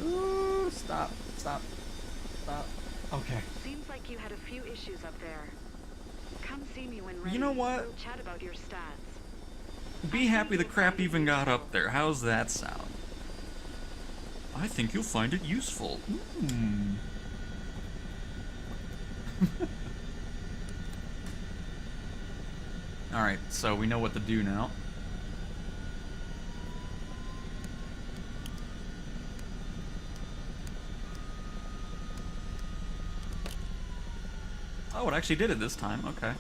Ooh, stop, stop, stop. Okay. Seems like you had a few issues up there. Come see me when ready. You know what? We'll chat about your stats. Be happy the crap even got up there. How's that sound? I think you'll find it useful. Alright, so we know what to do now. Oh, it actually did it this time. Okay.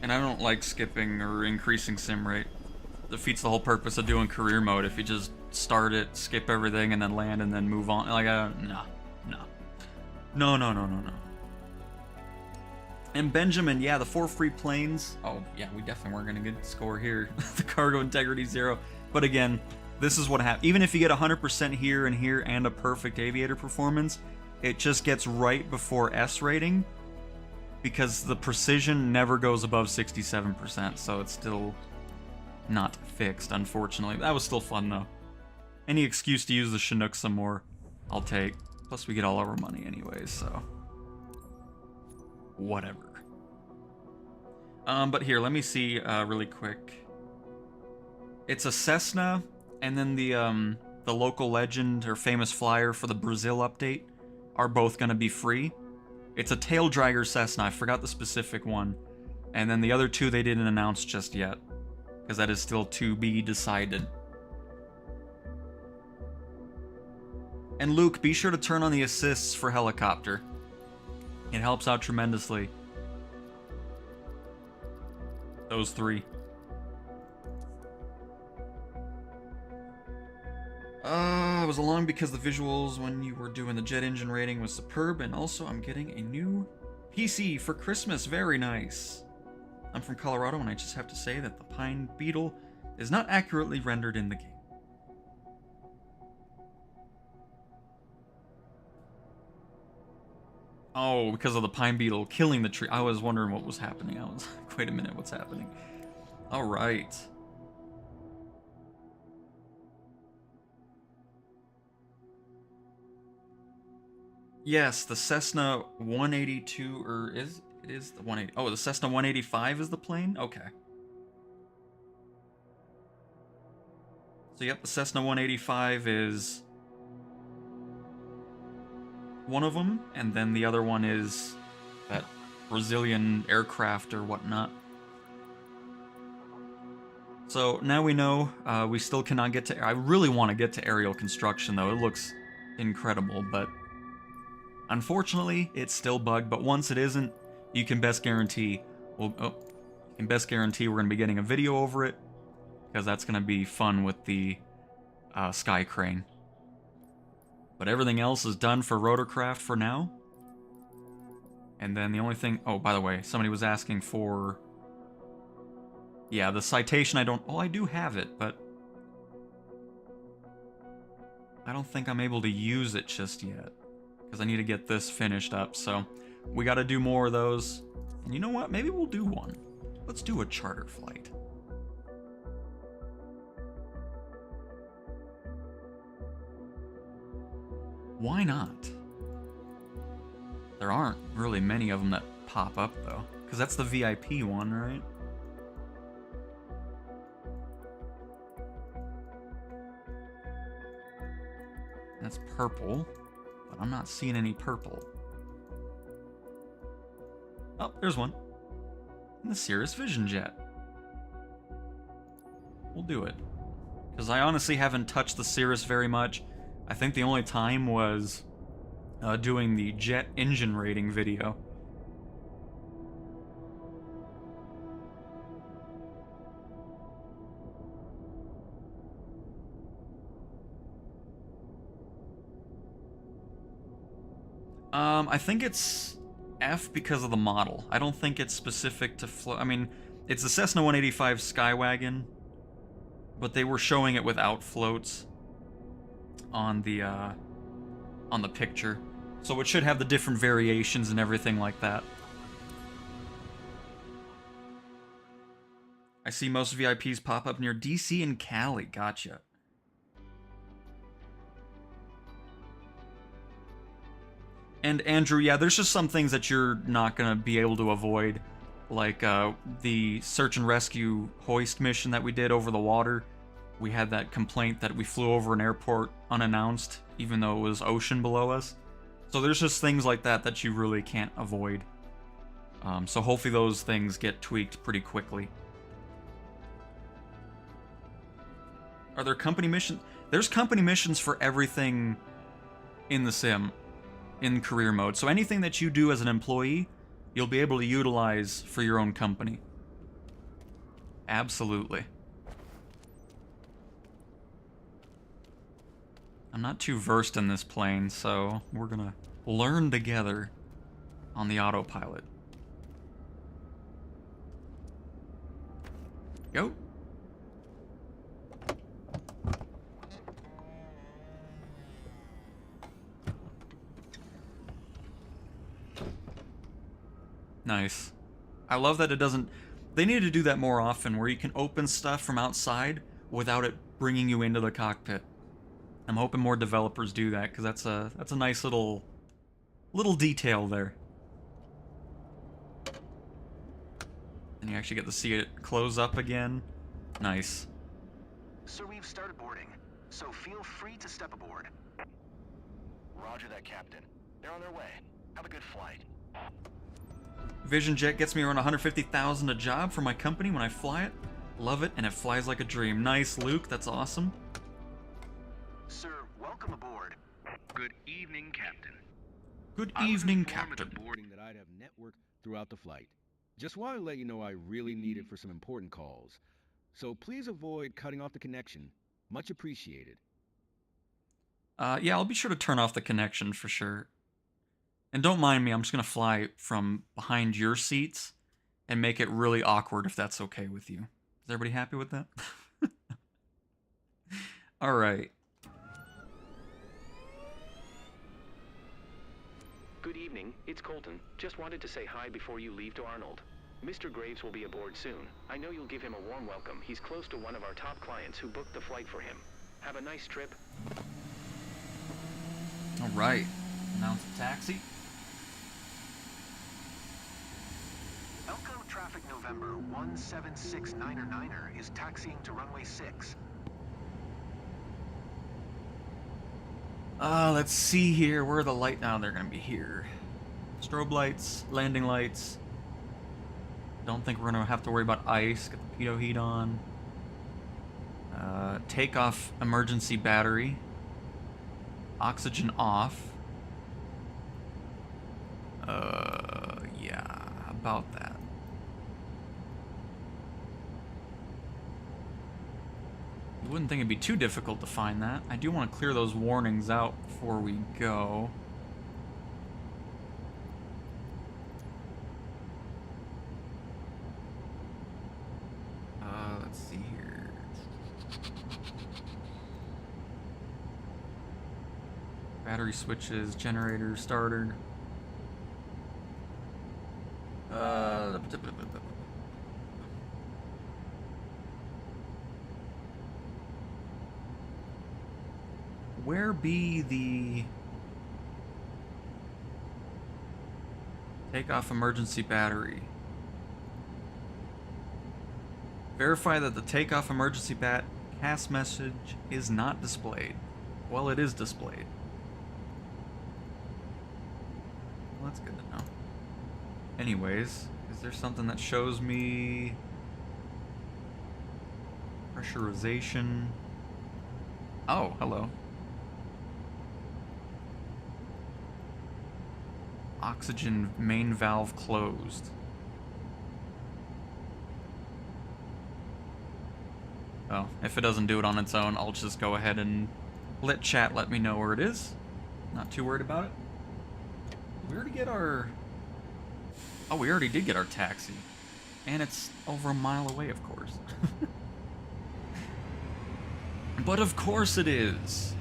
And I don't like skipping or increasing sim rate. Defeats the whole purpose of doing career mode if you just start it, skip everything, and then land and then move on. Like, no. No, no, no, no, no. And Benjamin, yeah, the 4 free planes. Oh, yeah, we definitely weren't going to get a score here. The cargo integrity 0. But again, this is what happens. Even if you get 100% here and a perfect aviator performance, it just gets right before S rating. Because the precision never goes above 67%, so it's still not fixed, unfortunately. That was still fun, though. Any excuse to use the Chinook some more, I'll take. Plus, we get all our money anyways, so... whatever. But here, let me see really quick. It's a Cessna, and then the local legend or famous flyer for the Brazil update are both going to be free. It's a tail dragger Cessna, I forgot the specific one. And then the other two they didn't announce just yet, because that is still to be decided. And Luke, be sure to turn on the assists for helicopter. It helps out tremendously. Those 3. It was along because the visuals when you were doing the jet engine rating was superb, and also I'm getting a new PC for Christmas. Very nice. I'm from Colorado, and I just have to say that the pine beetle is not accurately rendered in the game. Oh, because of the pine beetle killing the tree. I was wondering what was happening. I was like, wait a minute, what's happening? All right. Yes, the Cessna 182, or it is the 180. Oh, the Cessna 185 is the plane? Okay. So yep, the Cessna 185 is one of them, and then the other one is that Brazilian aircraft or whatnot. So now we know we still cannot get to... I really want to get to aerial construction, though. It looks incredible, but unfortunately, it's still bugged. But once it isn't, you can best guarantee... we're going to be getting a video over it, because that's going to be fun with the sky crane. But everything else is done for rotorcraft for now. And then the only thing... Oh, by the way, somebody was asking for... Yeah, the citation I don't... Oh, I do have it, but... I don't think I'm able to use it just yet. Because I need to get this finished up, so... We gotta do more of those. And you know what? Maybe we'll do one. Let's do a charter flight. Why not? There aren't really many of them that pop up, though. Because that's the VIP one, right? That's purple, but I'm not seeing any purple. Oh, there's one. The Cirrus Vision Jet. We'll do it. Because I honestly haven't touched the Cirrus very much. I think the only time was doing the jet engine rating video. I think it's F because of the model. I don't think it's specific to I mean, it's the Cessna 185 Skywagon, but they were showing it without floats on the picture. So it should have the different variations and everything like that. I see most VIPs pop up near DC and Cali. Gotcha. And Andrew, yeah, there's just some things that you're not going to be able to avoid. Like the search and rescue hoist mission that we did over the water. We had that complaint that we flew over an airport unannounced, even though it was ocean below us. So there's just things like that that you really can't avoid. So hopefully those things get tweaked pretty quickly. Are there company missions? There's company missions for everything in the sim, in career mode. So anything that you do as an employee, you'll be able to utilize for your own company. Absolutely. I'm not too versed in this plane, so we're gonna learn together on the autopilot. Go. Nice. I love that it doesn't... They need to do that more often, where you can open stuff from outside without it bringing you into the cockpit. I'm hoping more developers do that, because that's a nice little detail there. And you actually get to see it close up again. Nice. Sir, we've started boarding, so feel free to step aboard. Roger that, Captain. They're on their way. Have a good flight. Vision Jet gets me around 150,000 a job for my company when I fly it. Love it, and it flies like a dream. Nice, Luke. That's awesome. Sir, welcome aboard. Good evening, Captain. Good I was evening, informed at Captain. the boarding that I'd have network throughout the flight. Just wanted to let you know I really need it for some important calls. So please avoid cutting off the connection. Much appreciated. Yeah, I'll be sure to turn off the connection for sure. And don't mind me, I'm just gonna fly from behind your seats and make it really awkward if that's okay with you. Is everybody happy with that? Alright. Good evening, it's Colton. Just wanted to say hi before you leave to Arnold. Mr. Graves will be aboard soon. I know you'll give him a warm welcome. He's close to one of our top clients who booked the flight for him. Have a nice trip. Alright. Announce a taxi. Elko Traffic November 17699er is taxiing to runway 6. Let's see here. Where are the light now? They're gonna be here. Strobe lights, landing lights. Don't think we're gonna have to worry about ice. Get the pitot heat on. Takeoff emergency battery. Oxygen off. Yeah, about that. You wouldn't think it'd be too difficult to find that. I do want to clear those warnings out before we go. Let's see here. Battery switches, generator, starter. Where be the takeoff emergency battery? Verify that the takeoff emergency CAS message is not displayed. Well, it is displayed. Well, that's good to know. Anyways, is there something that shows me pressurization? Oh, hello. Oxygen main valve closed. Well, if it doesn't do it on its own, I'll just go ahead and let chat let me know where it is. Not too worried about it. Did we already get our... Oh, we already did get our taxi. And it's over a mile away, of course. But of course it is.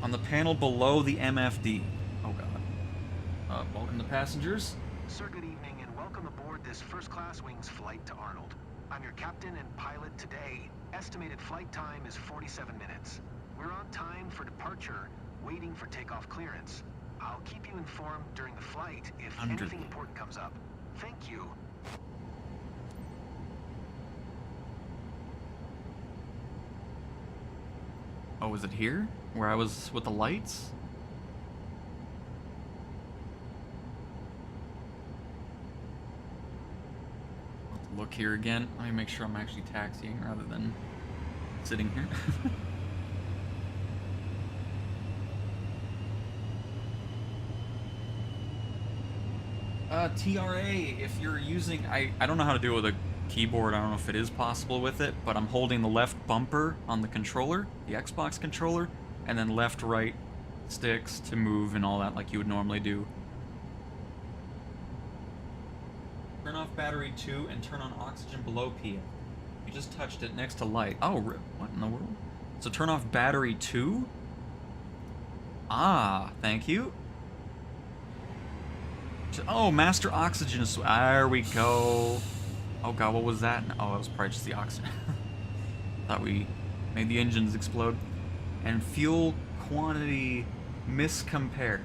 On the panel below the MFD. Oh god. Welcome to passengers. Sir, good evening and welcome aboard this first-class wings flight to Arnold. I'm your captain and pilot today. Estimated flight time is 47 minutes. We're on time for departure, waiting for takeoff clearance. I'll keep you informed during the flight if anything important comes up. Thank you. Oh, is it here? Where I was with the lights? I'll have to look here again. Let me make sure I'm actually taxiing rather than sitting here. TRA, if you're using... I don't know how to do it with a keyboard. I don't know if it is possible with it, but I'm holding the left bumper on the controller, the Xbox controller, and then left-right sticks to move and all that like you would normally do. Turn off battery 2 and turn on oxygen below PM. You just touched it next to light. Oh, what in the world? So turn off battery 2? Ah, thank you. Oh, master oxygen is... There we go. Oh god, what was that? Oh, it was probably just the oxygen. Thought we made the engines explode. And fuel quantity miscompared.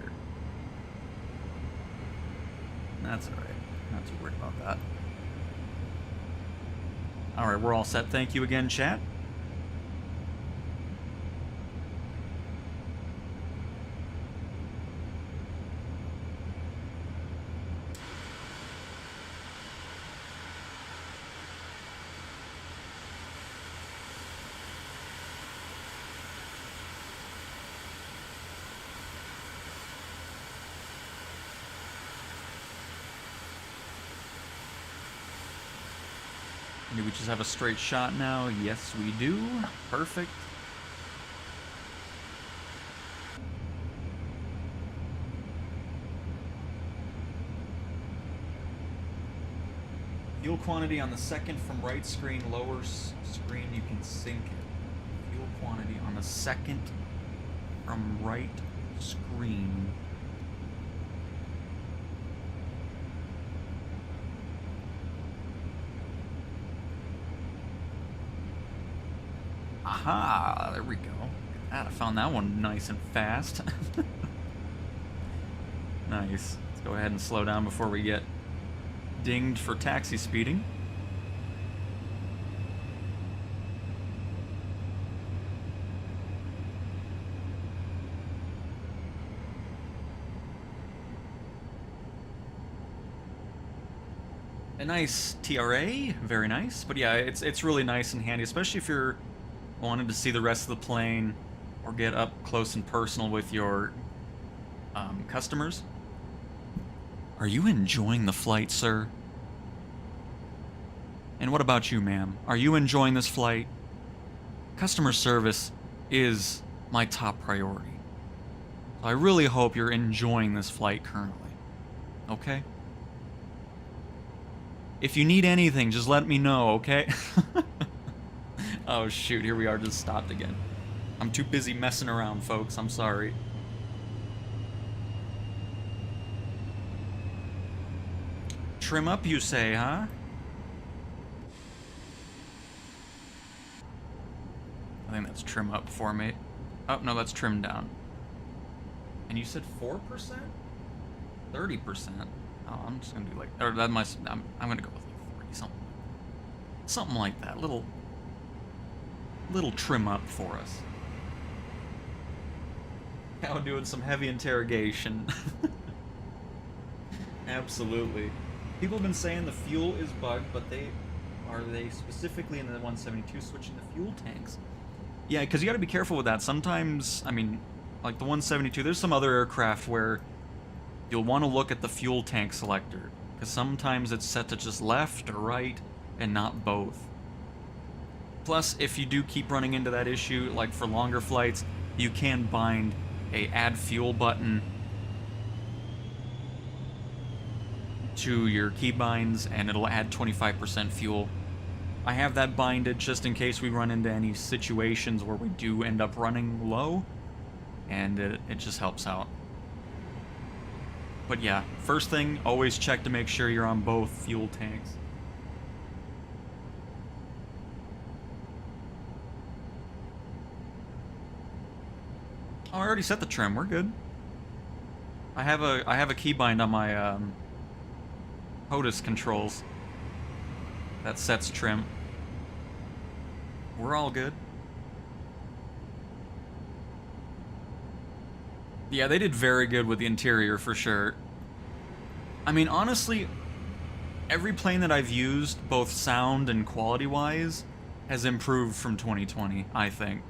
That's alright. Not too worried about that. Alright, we're all set. Thank you again, chat. Do we just have a straight shot now? Yes, we do. Perfect. Fuel quantity on the second from right screen, lower screen, you can sync it. Fuel quantity on the second from right screen. Aha, there we go. God, I found that one nice and fast. Nice. Let's go ahead and slow down before we get dinged for taxi speeding. A nice TRA, very nice. But yeah, it's really nice and handy, especially if you're wanting to see the rest of the plane or get up close and personal with your customers. Are you enjoying the flight, sir? And what about you, ma'am? Are you enjoying this flight? Customer service is my top priority. So I really hope you're enjoying this flight currently. Okay? If you need anything, just let me know, okay? Oh shoot, here we are, just stopped again. I'm too busy messing around, folks. I'm sorry. Trim up, you say, huh? I think that's trim up for me. Oh, no, that's trim down. And you said 4%? 30%? Oh, I'm just gonna do like, or that must, I'm gonna go with like 40, something like that. Little trim up for us. Now doing some heavy interrogation. Absolutely. People have been saying the fuel is bugged, but are they specifically in the 172 switching the fuel tanks? Yeah, because you got to be careful with that. Sometimes, I mean, like the 172, there's some other aircraft where you'll want to look at the fuel tank selector, because sometimes it's set to just left or right and not both. Plus, if you do keep running into that issue, like for longer flights, you can bind a add fuel button to your keybinds and it'll add 25% fuel. I have that binded just in case we run into any situations where we do end up running low, and it just helps out. But yeah, first thing, always check to make sure you're on both fuel tanks. Oh, I already set the trim. We're good. I have a keybind on my POTUS controls that sets trim. We're all good. Yeah, they did very good with the interior for sure. I mean, honestly, every plane that I've used, both sound and quality-wise, has improved from 2020, I think.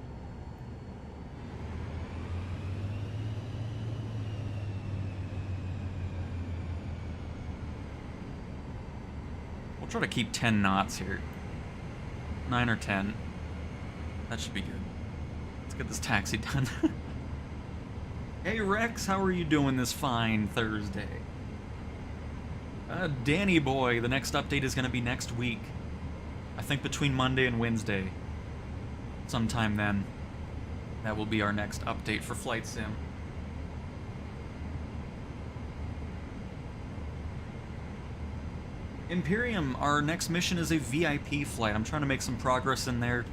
We'll try to keep 10 knots here. 9 or 10. That should be good. Let's get this taxi done. Hey Rex, how are you doing this fine Thursday? Danny boy, the next update is going to be next week. I think between Monday and Wednesday. Sometime then. That will be our next update for Flight Sim. Imperium, our next mission is a VIP flight. I'm trying to make some progress in there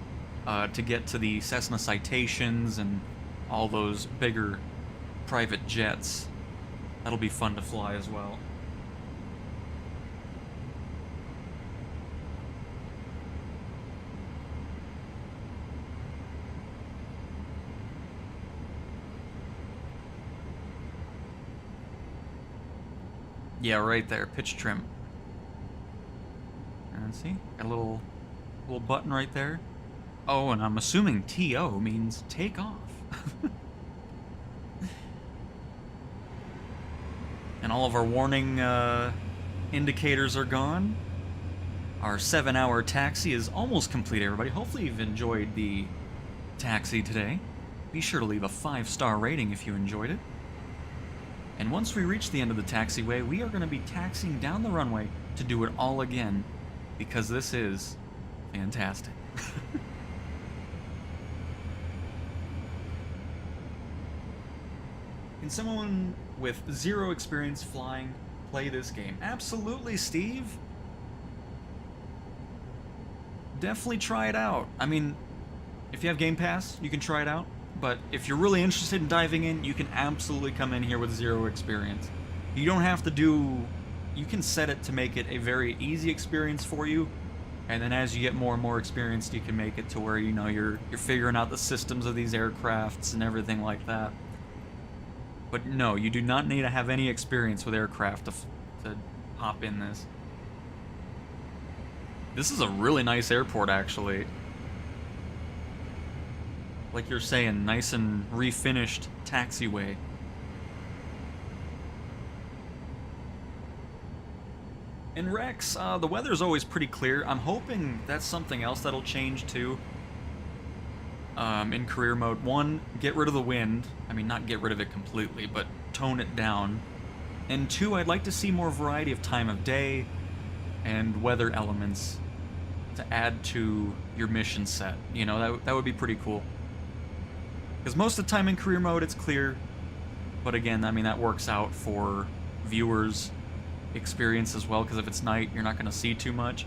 to get to the Cessna Citations and all those bigger private jets. That'll be fun to fly as well. Yeah, right there, pitch trim. And see, got a little button right there. Oh, and I'm assuming TO means take off. And all of our warning indicators are gone. Our 7-hour taxi is almost complete, everybody. Hopefully you've enjoyed the taxi today. Be sure to leave a 5-star rating if you enjoyed it. And once we reach the end of the taxiway, we are going to be taxiing down the runway to do it all again, because this is fantastic. Can someone with zero experience flying play this game? Absolutely, Steve. Definitely try it out. I mean, if you have Game Pass, you can try it out. but if you're really interested in diving in, you can absolutely come in here with 0 experience. You don't have to do... You can set it to make it a very easy experience for you, and then as you get more and more experienced, you can make it to where, you know, you're figuring out the systems of these aircrafts and everything like that. But no, you do not need to have any experience with aircraft to hop in this. This is a really nice airport, actually. Like you're saying, nice and refinished taxiway. In Rex, the weather's always pretty clear. I'm hoping that's something else that'll change too. In career mode. 1, get rid of the wind. I mean, not get rid of it completely, but tone it down. And 2, I'd like to see more variety of time of day and weather elements to add to your mission set. You know, that would be pretty cool. Because most of the time in career mode, it's clear. But again, I mean, that works out for viewers' experience as well, because if it's night, you're not going to see too much.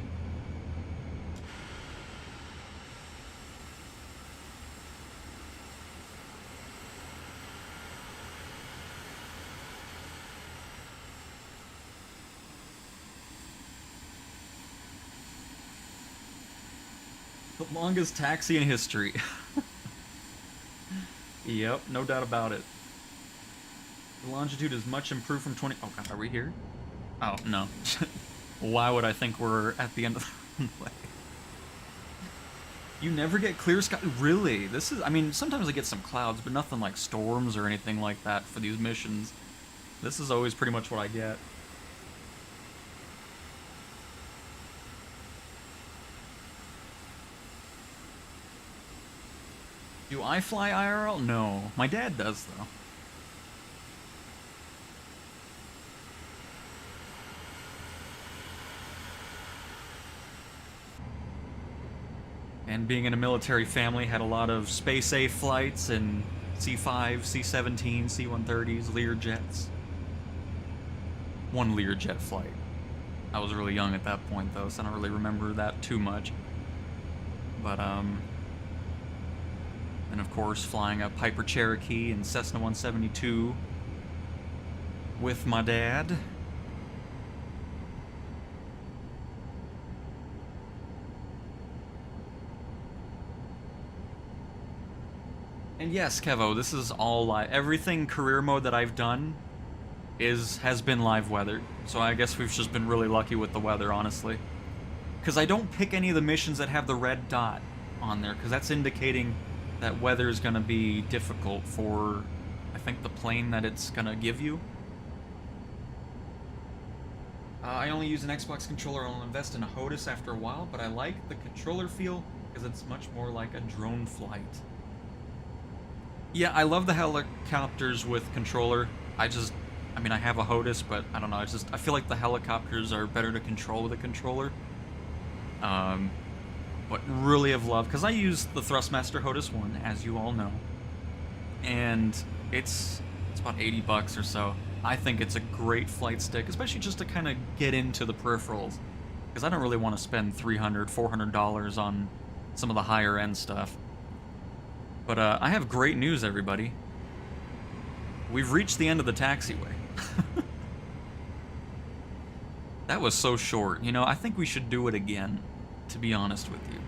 The longest taxi in history. Yep, no doubt about it. The longitude is much improved from 20... Oh god, are we here? Oh, no. Why would I think we're at the end of the runway? You never get clear sky? Really? This is... I mean, sometimes I get some clouds, but nothing like storms or anything like that for these missions. This is always pretty much what I get. Do I fly IRL? No. My dad does, though. And being in a military family, had a lot of Space A flights and C-5, C-17, C-130s, Learjets. One Learjet flight. I was really young at that point, though, so I don't really remember that too much. But, and of course, flying a Piper Cherokee and Cessna 172 with my dad. And yes, Kevo, this is all live. Everything career mode that I've done has been live weather. So I guess we've just been really lucky with the weather, honestly. Because I don't pick any of the missions that have the red dot on there, because that's indicating that weather is going to be difficult for, I think, the plane that it's going to give you. I only use an Xbox controller. I'll invest in a HOTAS after a while, but I like the controller feel because it's much more like a drone flight. Yeah, I love the helicopters with controller. I mean, I have a HOTAS, but I don't know. I feel like the helicopters are better to control with a controller. But really have loved, because I use the Thrustmaster HOTAS 1, as you all know, and it's about 80 bucks or so. I think it's a great flight stick, especially just to kind of get into the peripherals, because I don't really want to spend $300, $400 on some of the higher end stuff. But I have great news, everybody. We've reached the end of the taxiway. That was so short. You know, I think we should do it again, to be honest with you.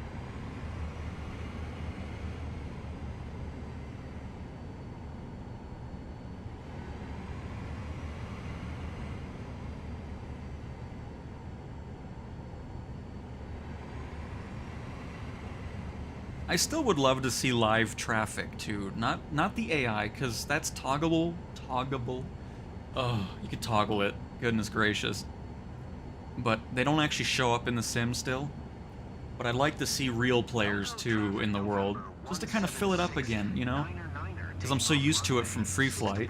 I still would love to see live traffic too, not the AI, because that's toggleable. Oh, you could toggle it. Goodness gracious. But they don't actually show up in the sim still. But I'd like to see real players too in the world, just to kind of fill it up again, you know? Because I'm so used to it from Free Flight.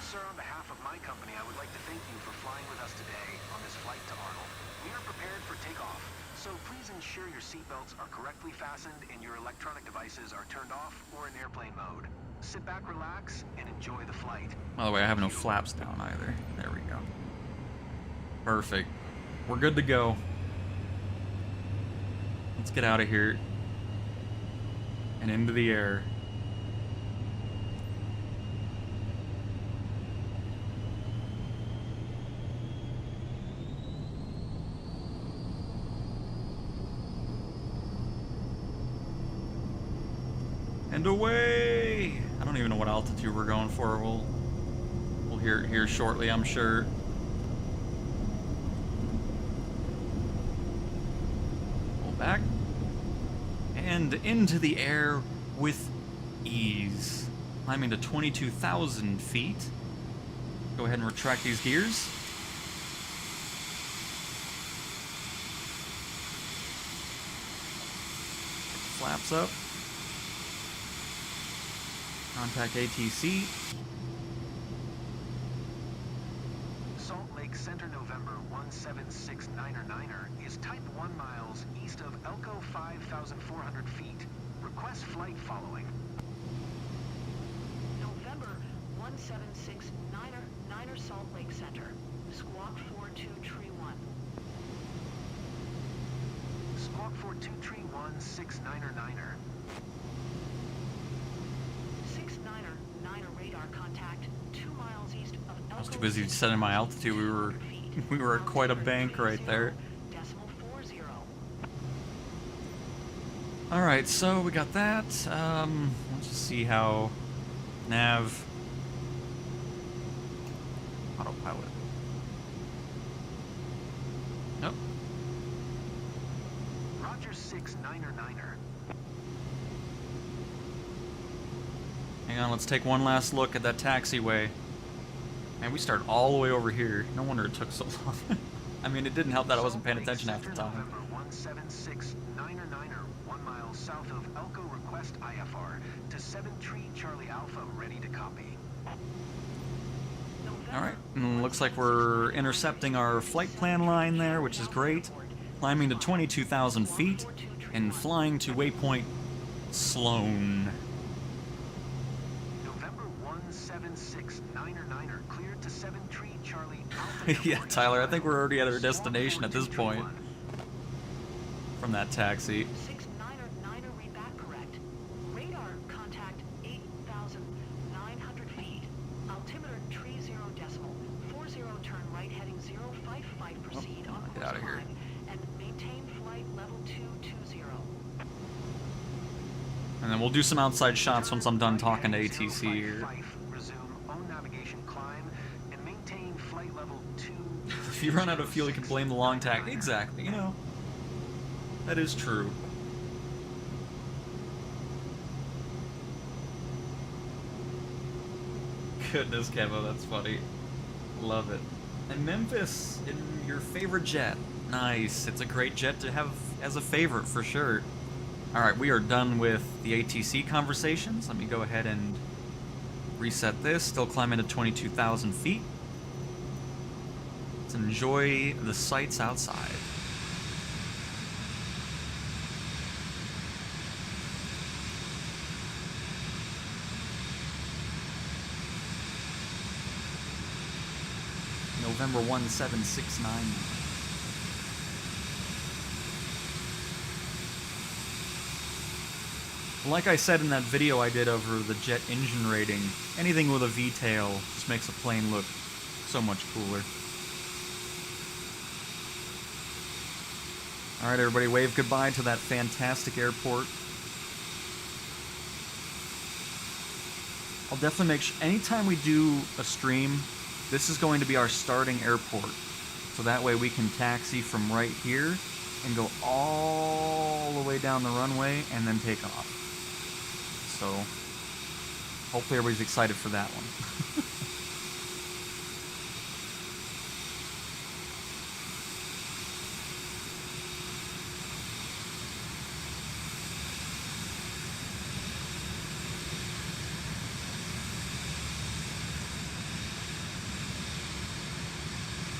Sir, on behalf of my company, I would like to thank you for flying with us today on this flight to Arnold. We are prepared for takeoff, so please ensure your seatbelts are correctly fastened and your electronic devices are turned off or in airplane mode. Sit back, relax, and enjoy the flight. By the way, I have no flaps down either. There we go. Perfect. We're good to go. Let's get out of here. And into the air. And away! I don't even know what altitude we're going for. We'll hear it here shortly, I'm sure. Pull back. And into the air with ease. Climbing to 22,000 feet. Go ahead and retract these gears. Flaps up. Contact ATC. Salt Lake Center, November 17699er is type 1 miles east of Elko 5,400 feet. Request flight following. November 17699er Salt Lake Center. Squawk 42 Tree 1. Squawk 42 Tree 1 69er. 699er radar contact 2 miles east of Elko. I was too busy setting my altitude. We were at quite a bank right there. Decimal 40. Alright, so we got that. Let's just see how nav autopilot. Nope. Roger 699er. Hang on, let's take one last look at that taxiway. Man, we started all the way over here. No wonder it took so long. I mean, it didn't help that I wasn't paying attention half the time. November 17699er, 1 mile south of Elko. Request IFR to 7 Tree Charlie Alpha, ready to copy. Alright, looks like we're intercepting our flight plan line there, which is great. Climbing to 22,000 feet and flying to waypoint Sloan. November 17699er, cleared to 7 Tree Charlie Alpha. Yeah, Tyler, I think we're already at our destination at this point. From that taxi. 699er read back correct. Radar contact 8,900 feet. Altimeter tree 0 decimal 40 turn right heading 055 proceed on get course out of here. climb and maintain flight level 220. And then we'll do some outside shots once I'm done talking to ATC here. Resume own navigation climb and maintain flight level 2. If you run out of fuel, you can blame the long tack. Exactly, you know. That is true. Goodness, Kevo, that's funny. Love it. And Memphis, in your favorite jet. Nice. It's a great jet to have as a favorite, for sure. Alright, we are done with the ATC conversations. Let me go ahead and reset this. Still climbing to 22,000 feet. Let's enjoy the sights outside. November 1769. Like I said in that video I did over the jet engine rating, anything with a V-tail just makes a plane look so much cooler. Alright everybody, wave goodbye to that fantastic airport. I'll definitely make sure, anytime we do a stream, this is going to be our starting airport. So that way we can taxi from right here and go all the way down the runway and then take off. So hopefully everybody's excited for that one.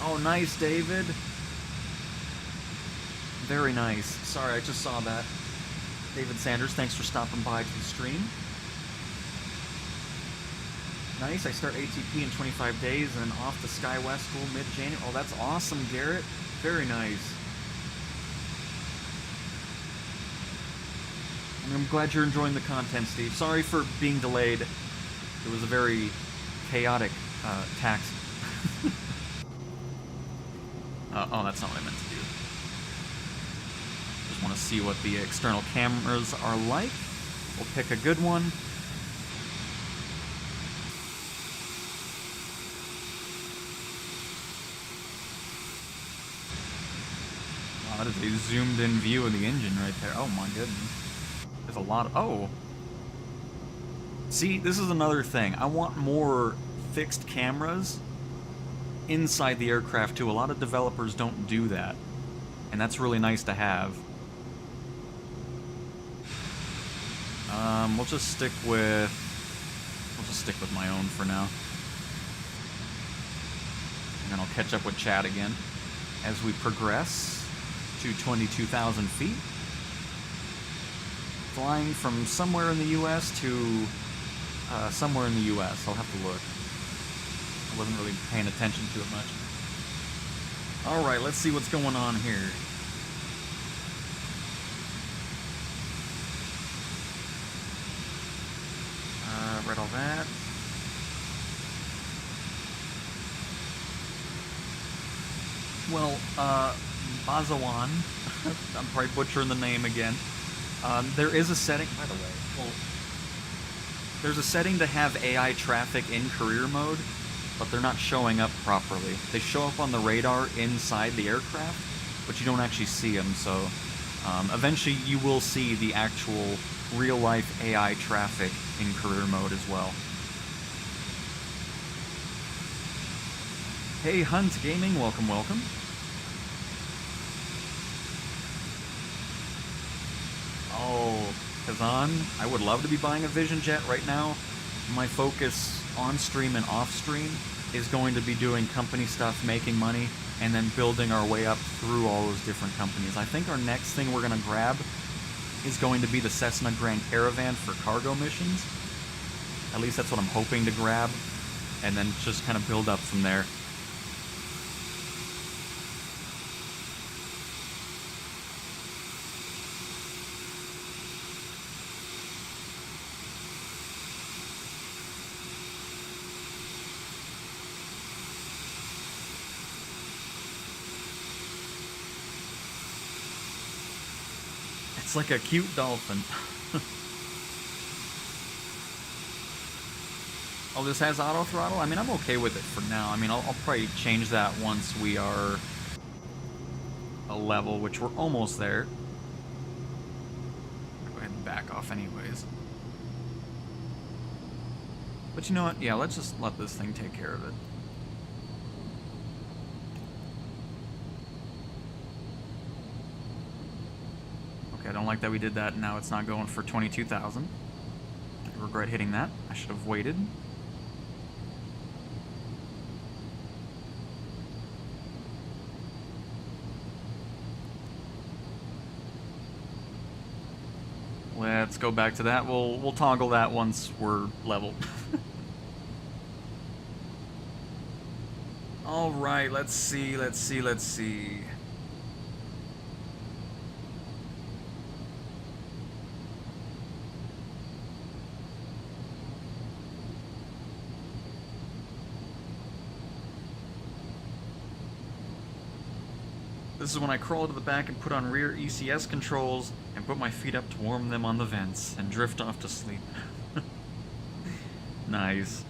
Oh, nice, David. Very nice. Sorry, I just saw that. David Sanders, thanks for stopping by to the stream. Nice, I start ATP in 25 days and then off to SkyWest School mid-January. Oh, that's awesome, Garrett. Very nice. I'm glad you're enjoying the content, Steve. Sorry for being delayed. It was a very chaotic taxi. Oh, that's not what I meant to do. Just want to see what the external cameras are like. We'll pick a good one. Wow, that is a zoomed in view of the engine right there. Oh my goodness. There's a lot of... Oh! See, this is another thing. I want more fixed cameras inside the aircraft too. A lot of developers don't do that. And that's really nice to have. We'll just stick with my own for now. And then I'll catch up with Chad again as we progress to 22,000 feet. Flying from somewhere in the US to somewhere in the US. I'll have to look. I wasn't really paying attention to it much. Alright, let's see what's going on here. Read all that. Well, Bazawan, I'm probably butchering the name again. There is a setting, by the way, well, there's a setting to have AI traffic in career mode, but they're not showing up properly. They show up on the radar inside the aircraft, but you don't actually see them, so eventually you will see the actual real-life AI traffic in career mode as well. Hey, Hunt Gaming, welcome, welcome. Oh, Kazan, I would love to be buying a Vision Jet right now. My focus on stream and off stream is going to be doing company stuff, making money, and then building our way up through all those different companies. I think our next thing we're going to grab is going to be the Cessna Grand Caravan for cargo missions. At least that's what I'm hoping to grab, and then just kind of build up from there. It's like a cute dolphin. Oh, this has auto throttle? I mean, I'm okay with it for now. I mean, I'll probably change that once we are a level, which we're almost there. I'll go ahead and back off anyways. But you know what? Yeah, let's just let this thing take care of it. Okay, I don't like that we did that. Now it's not going for 22,000. I regret hitting that. I should have waited. Let's go back to that. We'll toggle that once we're level. All right, let's see. This is when I crawl to the back and put on rear ECS controls and put my feet up to warm them on the vents and drift off to sleep. Nice.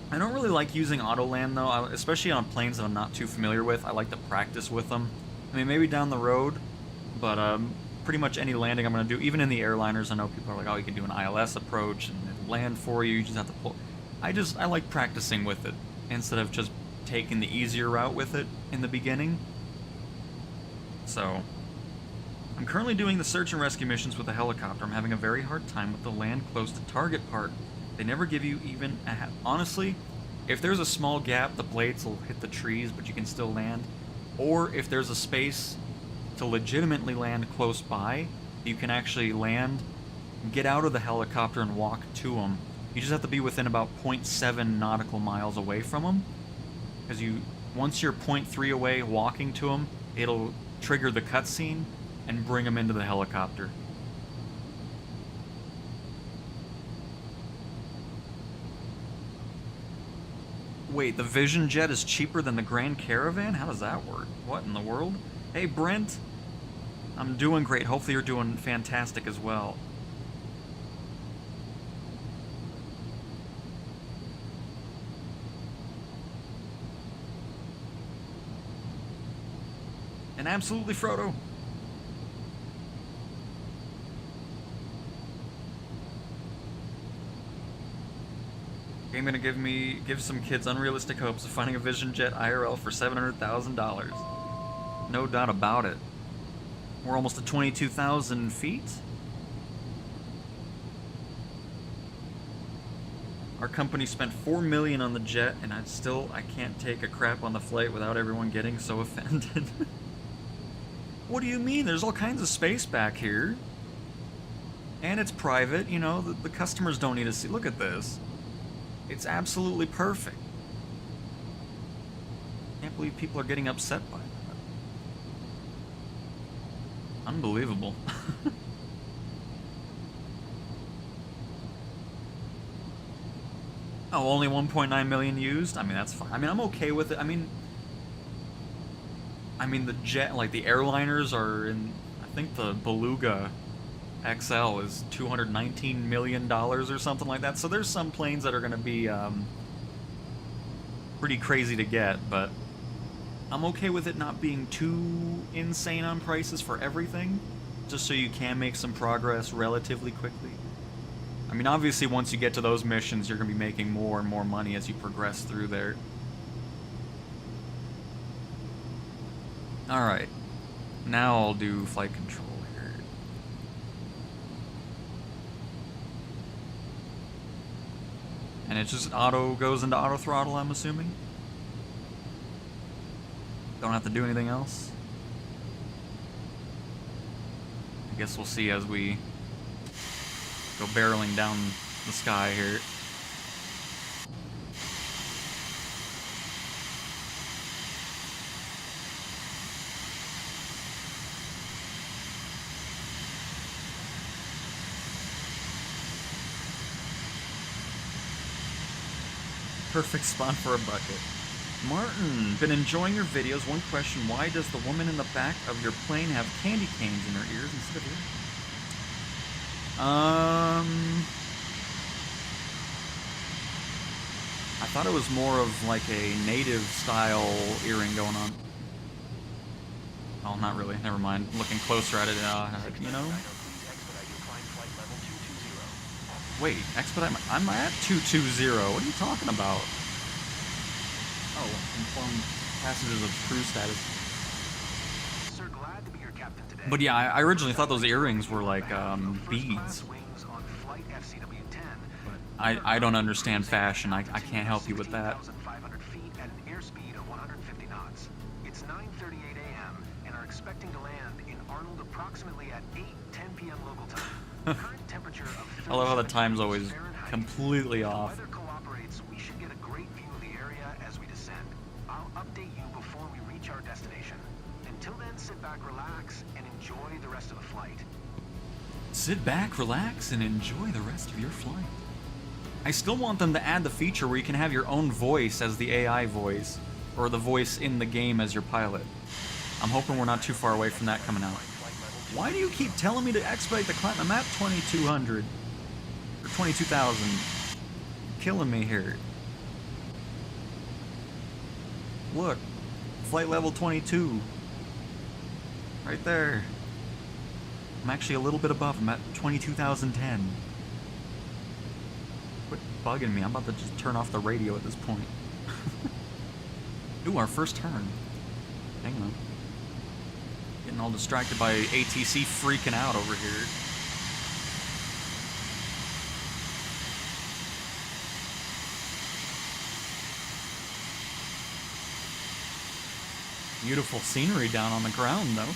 I don't really like using auto land though, especially on planes that I'm not too familiar with. I like to practice with them. I mean, maybe down the road, but pretty much any landing I'm going to do, even in the airliners, I know people are like, oh, you can do an ILS approach and it'll land for you, you just have to pull. I like practicing with it instead of just taking the easier route with it in the beginning. So, I'm currently doing the search and rescue missions with a helicopter. I'm having a very hard time with the land close to target part. They never give you even a honestly, if there's a small gap, the blades will hit the trees, but you can still land. Or if there's a space to legitimately land close by, you can actually land, get out of the helicopter and walk to them. You just have to be within about 0.7 nautical miles away from them. Because once you're 0.3 away walking to them, it'll trigger the cutscene, and bring them into the helicopter. Wait, the Vision Jet is cheaper than the Grand Caravan? How does that work? What in the world? Hey, Brent. I'm doing great. Hopefully you're doing fantastic as well. And absolutely, Frodo. Game gonna give some kids unrealistic hopes of finding a Vision Jet IRL for $700,000. No doubt about it. We're almost at 22,000 feet. Our company spent $4 million on the jet, and I can't take a crap on the flight without everyone getting so offended. What do you mean? There's all kinds of space back here. And it's private, you know, the customers don't need to see. Look at this. It's absolutely perfect. Can't believe people are getting upset by that. Unbelievable. Oh, only 1.9 million used? I mean, that's fine. I mean, I'm okay with it. I mean, the jet, like the airliners are in, I think the Beluga XL is $219 million or something like that. So there's some planes that are going to be pretty crazy to get, but I'm okay with it not being too insane on prices for everything, just so you can make some progress relatively quickly. I mean, obviously once you get to those missions, you're going to be making more and more money as you progress through there. Alright, now I'll do flight control here. And it just goes into auto throttle, I'm assuming? Don't have to do anything else? I guess we'll see as we go barreling down the sky here. Perfect spot for a bucket. Martin, been enjoying your videos. One question, why does the woman in the back of your plane have candy canes in her ears instead of ears? I thought it was more of like a native style earring going on. Oh, not really. Never mind. Looking closer at it, you know? Wait, expedite my... I'm at 220. What are you talking about? Oh, inform passengers of crew status. Sir, glad to be your captain today. But yeah, I originally thought those earrings were like beads. I don't understand fashion. I can't help you with that. 16,500 feet at an airspeed of 150 knots. It's 9:38 a.m. and are expecting to land in Arnold approximately at 8:10 p.m. local time. Current temperature of I love how the time's 37 always Fahrenheit. completely If the off. weather cooperates, we should get a great view of the area as we descend. I'll update you before we reach our destination. Until then, sit back, relax, and enjoy the rest of the flight. Sit back, relax, and enjoy the rest of your flight. I still want them to add the feature where you can have your own voice as the AI voice, or the voice in the game as your pilot. I'm hoping we're not too far away from that coming out. Why do you keep telling me to expedite the climb? I'm at 2,200. Or 22,000. Killing me here. Look. Flight level 22. Right there. I'm actually a little bit above. I'm at 22,010. Quit bugging me. I'm about to just turn off the radio at this point. Ooh, our first turn. Hang on. Getting all distracted by ATC freaking out over here. Beautiful scenery down on the ground, though.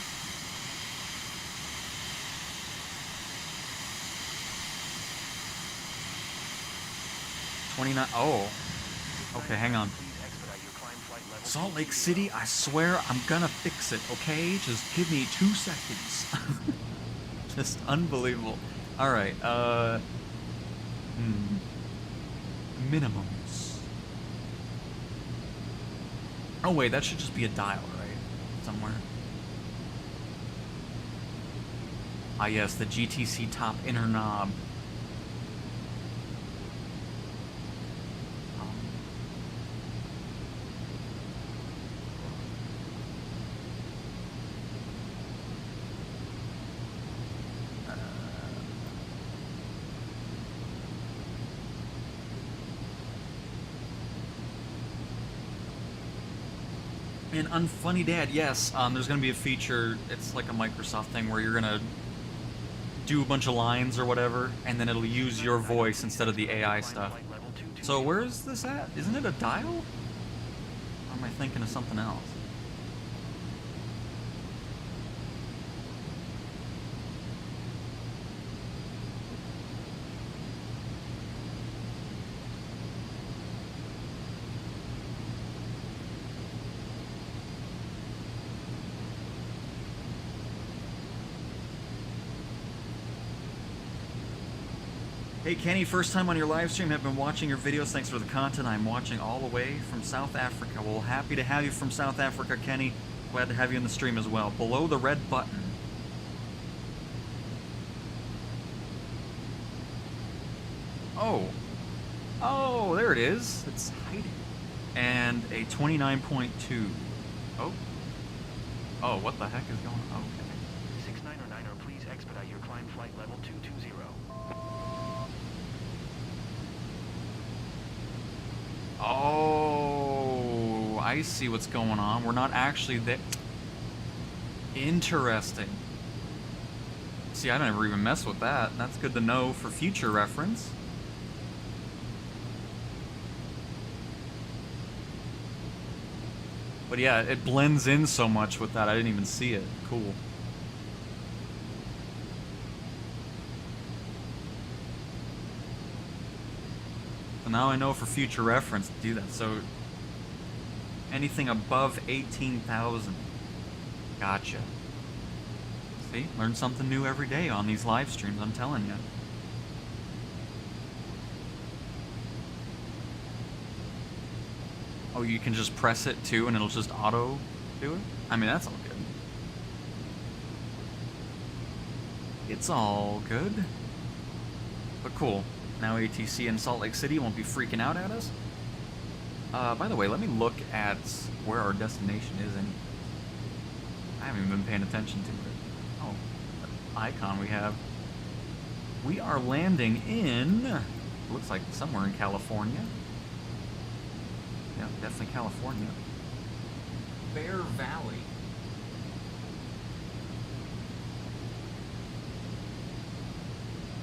Oh. Okay, hang on. Salt Lake City, I swear I'm gonna fix it, okay? Just give me 2 seconds. Just unbelievable. Alright, minimums. Oh wait, that should just be a dial, right? Somewhere. Ah yes, the GTC top inner knob. And Unfunny Dad, yes, there's going to be a feature, it's like a Microsoft thing where you're going to do a bunch of lines or whatever, and then it'll use your voice instead of the AI stuff. So where is this at? Isn't it a dial? Or am I thinking of something else? Hey Kenny, first time on your live stream. I've been watching your videos. Thanks for the content. I'm watching all the way from South Africa. Well, happy to have you from South Africa, Kenny. Glad to have you in the stream as well. Below the red button. Oh. Oh, there it is. It's hiding. And a 29.2. Oh. Oh, what the heck is going on? Okay. 6909er, please expedite your climb flight level 220. Oh, I see what's going on. We're not actually there. Interesting. See, I never even mess with that. That's good to know for future reference. But yeah, it blends in so much with that. I didn't even see it. Cool. So now I know for future reference to do that. So anything above 18,000. Gotcha. See? Learn something new every day on these live streams, I'm telling you. Oh, you can just press it too and it'll just auto do it? I mean, that's all good. It's all good. But cool. Now ATC in Salt Lake City won't be freaking out at us. By the way, let me look at where our destination is. I haven't even been paying attention to it. Oh, the icon we have. We are landing in, looks like somewhere in California. Yeah, definitely California. Bear Valley.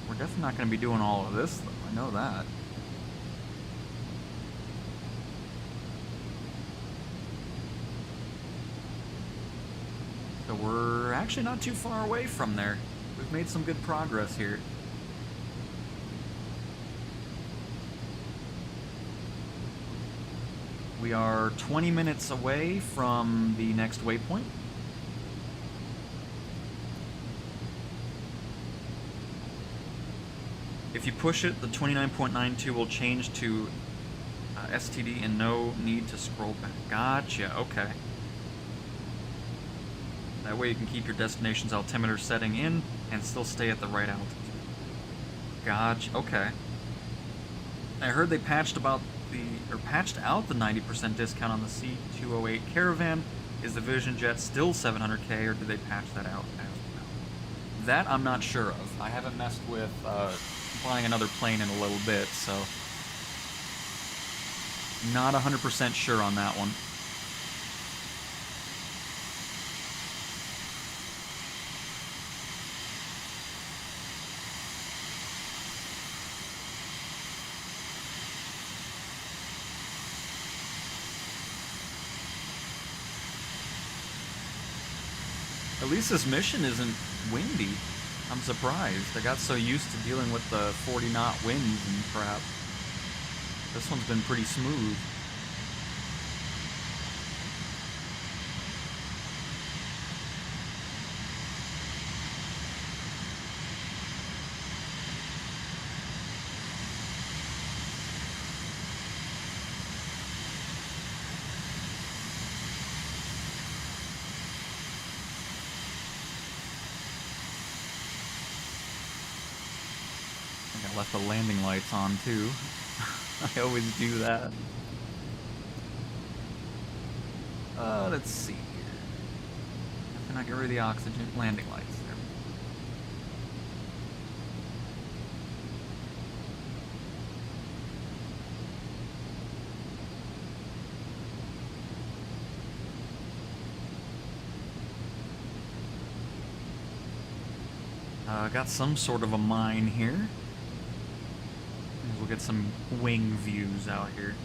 We're definitely not going to be doing all of this, though. I know that. So we're actually not too far away from there. We've made some good progress here. We are 20 minutes away from the next waypoint. If you push it, the 29.92 will change to STD and no need to scroll back. Gotcha, okay. That way you can keep your destination's altimeter setting in and still stay at the right altitude. Gotcha, okay. I heard they patched out the 90% discount on the C208 Caravan. Is the Vision Jet still 700K, or did they patch that out? That I'm not sure of. I haven't messed with flying another plane in a little bit, so not 100% sure on that one. At least this mission isn't windy. I'm surprised. I got so used to dealing with the 40-knot winds and crap. This one's been pretty smooth. I left the landing lights on too. I always do that. Let's see here. Can I get rid of the oxygen? Landing lights. There we go. Got some sort of a mine here. We'll get some wing views out here.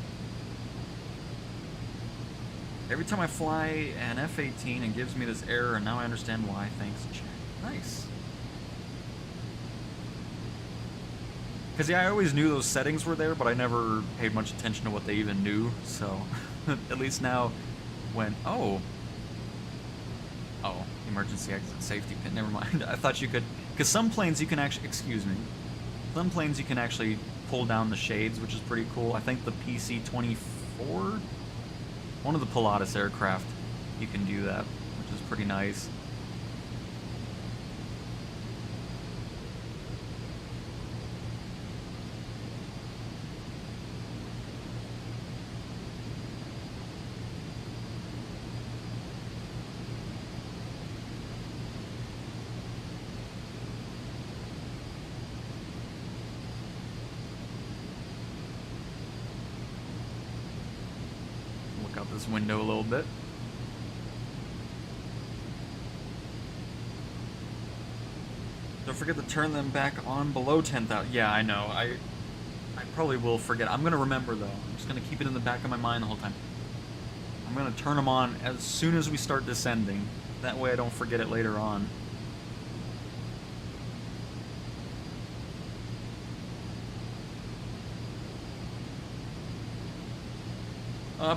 Every time I fly an F-18, it gives me this error, and now I understand why. Thanks, chat. Nice. Because, yeah, I always knew those settings were there, but I never paid much attention to what they even knew, so at least now when... Oh, emergency exit safety pin, never mind. I thought you could... Because some planes you can actually... Excuse me. Some planes you can actually pull down the shades, which is pretty cool. I think the PC-24... One of the Pilatus aircraft, you can do that, which is pretty nice. Out this window a little bit. Don't forget to turn them back on below 10,000. Yeah, I know. I probably will forget. I'm gonna remember though. I'm just gonna keep it in the back of my mind the whole time. I'm gonna turn them on as soon as we start descending. That way I don't forget it later on.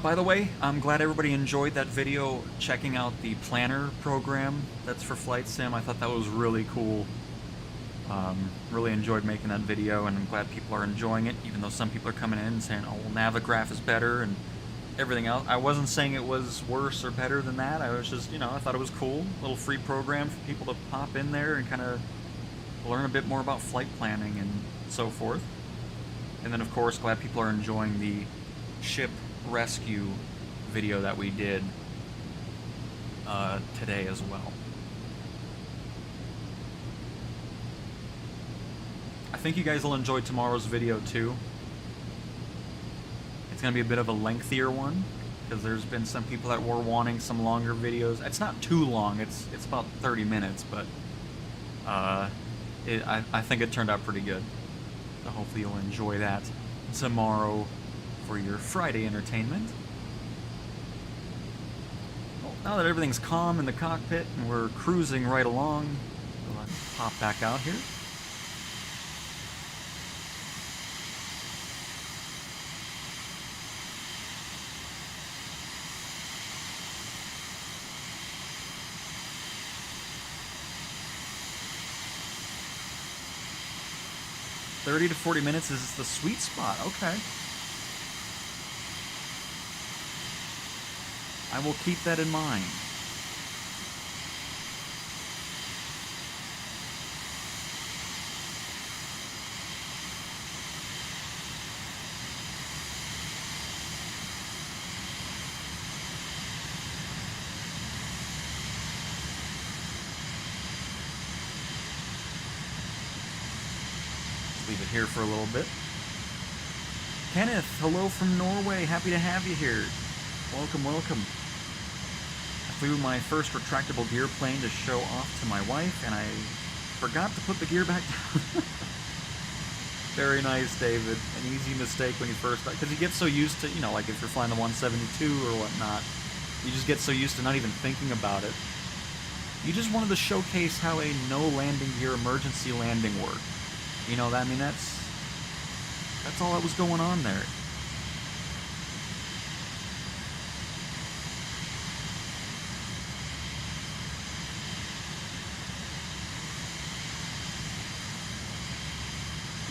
By the way, I'm glad everybody enjoyed that video checking out the planner program that's for Flight Sim. I thought that was really cool. Really enjoyed making that video, and I'm glad people are enjoying it, even though some people are coming in and saying, oh, well, Navigraph is better and everything else. I wasn't saying it was worse or better than that. I was just, I thought it was cool. A little free program for people to pop in there and kind of learn a bit more about flight planning and so forth. And then, of course, glad people are enjoying the ship rescue video that we did today as well. I think you guys will enjoy tomorrow's video too. It's going to be a bit of a lengthier one, because there's been some people that were wanting some longer videos. It's not too long, it's about 30 minutes, but I think it turned out pretty good. So hopefully you'll enjoy that tomorrow for your Friday entertainment. Well, now that everything's calm in the cockpit and we're cruising right along, we'll pop back out here. "30 to 40 minutes is the sweet spot." Okay. I will keep that in mind. Leave it here for a little bit. Kenneth, hello from Norway. Happy to have you here. Welcome, welcome. I flew my first retractable gear plane to show off to my wife, and I forgot to put the gear back down. Very nice, David. An easy mistake when you first start, because you get so used to, like if you're flying the 172 or whatnot, you just get so used to not even thinking about it. You just wanted to showcase how a no landing gear emergency landing worked. I mean, that's all that was going on there.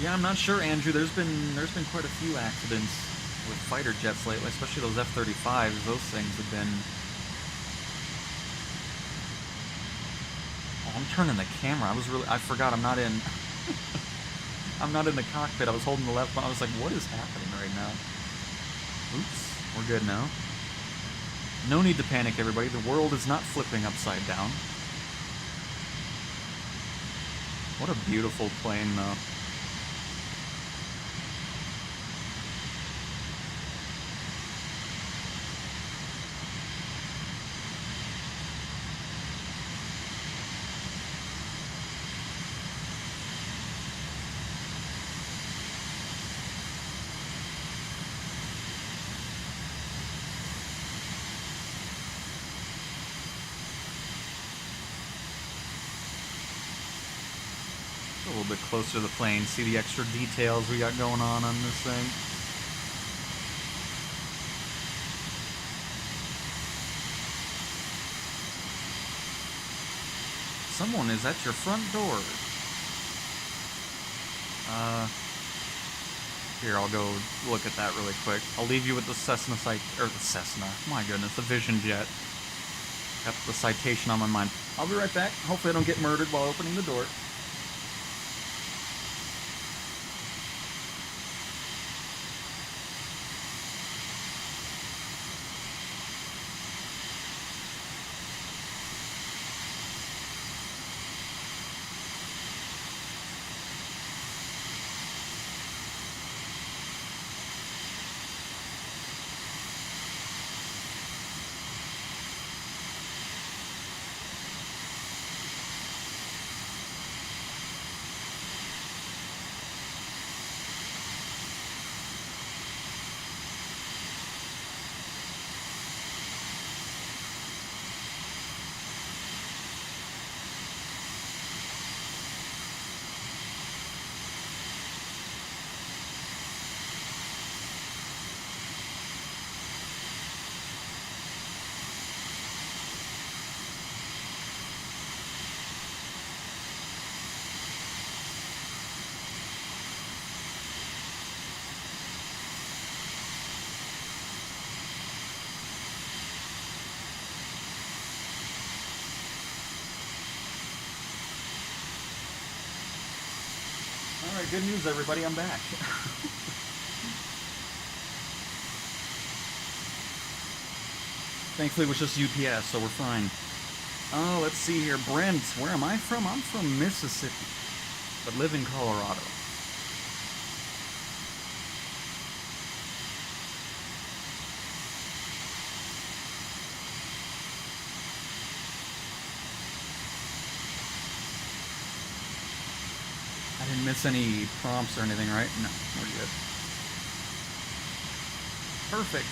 Yeah, I'm not sure, Andrew. There's been quite a few accidents with fighter jets lately, especially those F-35s. Those things have been... Oh, I'm turning the camera. I forgot I'm not in... I'm not in the cockpit. I was holding the left button. I was like, what is happening right now? Oops. We're good now. No need to panic, everybody. The world is not flipping upside down. What a beautiful plane, though. A little bit closer to the plane, see the extra details we got going on this thing. Someone is at your front door. Here, I'll go look at that really quick. I'll leave you with the Cessna my goodness, the Vision Jet. Got the citation on my mind. I'll be right back. Hopefully I don't get murdered while opening the door. Alright, good news everybody, I'm back. Thankfully it was just UPS, so we're fine. Oh, let's see here. Brent, where am I from? I'm from Mississippi, but live in Colorado. I didn't miss any prompts or anything, right? No, we're good. Perfect.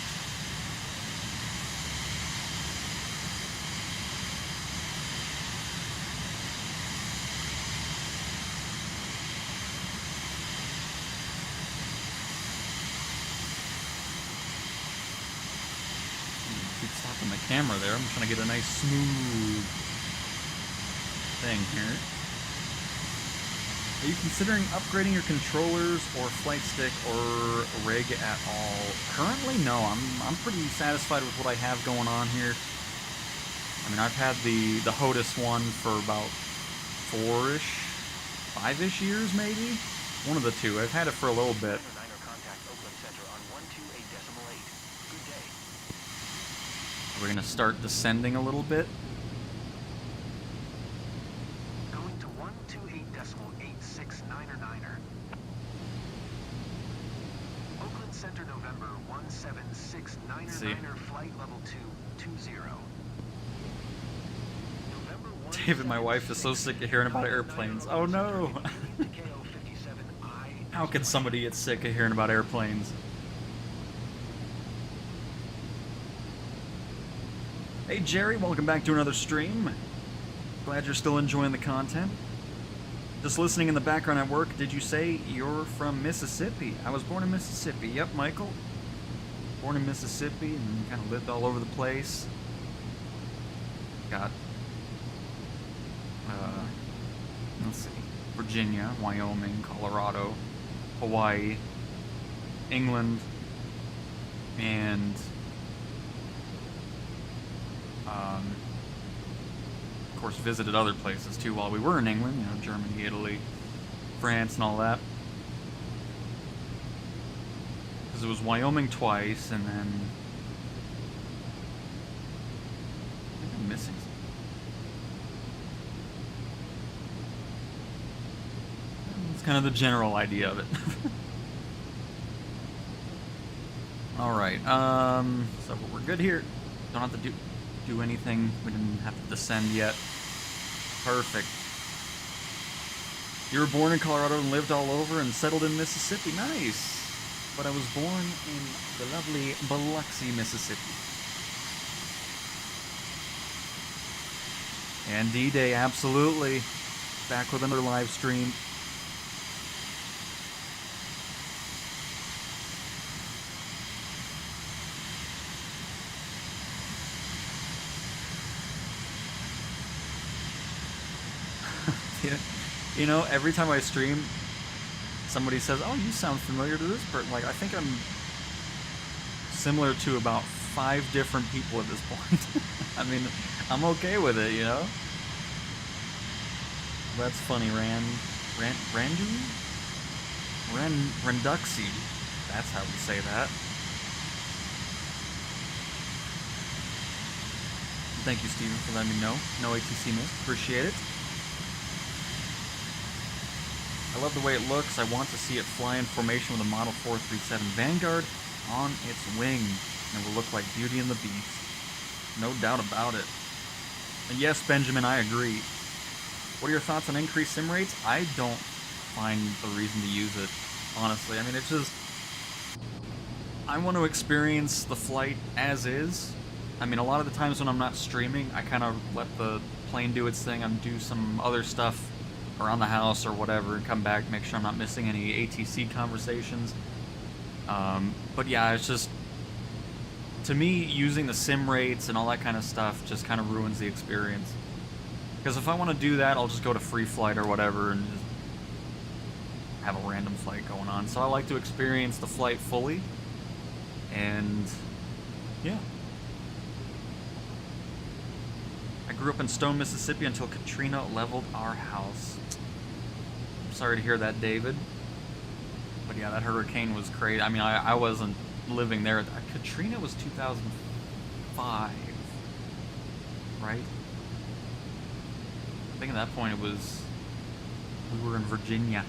Keep stopping the camera there. I'm trying to get a nice smooth thing here. Are you considering upgrading your controllers or flight stick or rig at all? Currently, no. I'm pretty satisfied with what I have going on here. I mean, I've had the HOTUS one for about 4-ish, 5-ish years maybe? One of the two. I've had it for a little bit. We're going to start descending a little bit. Going to 128.8699er. Oakland Center, November 17699er, flight level 220. David, my wife is so sick of hearing about airplanes. Oh no! How can somebody get sick of hearing about airplanes? Hey Jerry, welcome back to another stream. Glad you're still enjoying the content. Just listening in the background at work, did you say you're from Mississippi? I was born in Mississippi. Yep, Michael. Born in Mississippi and kind of lived all over the place. Got, let's see, Virginia, Wyoming, Colorado, Hawaii, England, and of course visited other places too while we were in England, you know, Germany, Italy, France, and all that. Because it was Wyoming twice, and then... I think I'm missing something. It's kind of the general idea of it. Alright, so we're good here. Don't have to do anything. We didn't have to descend yet. Perfect. You were born in Colorado and lived all over and settled in Mississippi. Nice. But I was born in the lovely Biloxi, Mississippi. And D-Day, absolutely. Back with another live stream. You know, every time I stream, somebody says, "Oh, you sound familiar to this person." Like, I think I'm similar to about 5 different people at this point. I mean, I'm okay with it, you know? That's funny, Randuxi. That's how we say that. Thank you, Steven, for letting me know. No ATC missed. Appreciate it. I love the way it looks. I want to see it fly in formation with a Model 437 Vanguard on its wing. And it will look like Beauty and the Beast. No doubt about it. And yes, Benjamin, I agree. What are your thoughts on increased sim rates? I don't find the reason to use it, honestly. I mean, it's just... I want to experience the flight as is. I mean, a lot of the times when I'm not streaming, I kind of let the plane do its thing and do some other stuff around the house or whatever, and come back, make sure I'm not missing any ATC conversations. But yeah, it's just, to me, using the sim rates and all that kind of stuff just kind of ruins the experience. Because if I want to do that, I'll just go to free flight or whatever and just have a random flight going on. So I like to experience the flight fully, and yeah. I grew up in Stone, Mississippi until Katrina leveled our house. I'm sorry to hear that, David. But yeah, that hurricane was crazy. I mean, I wasn't living there. Katrina was 2005, right? I think at that point we were in Virginia.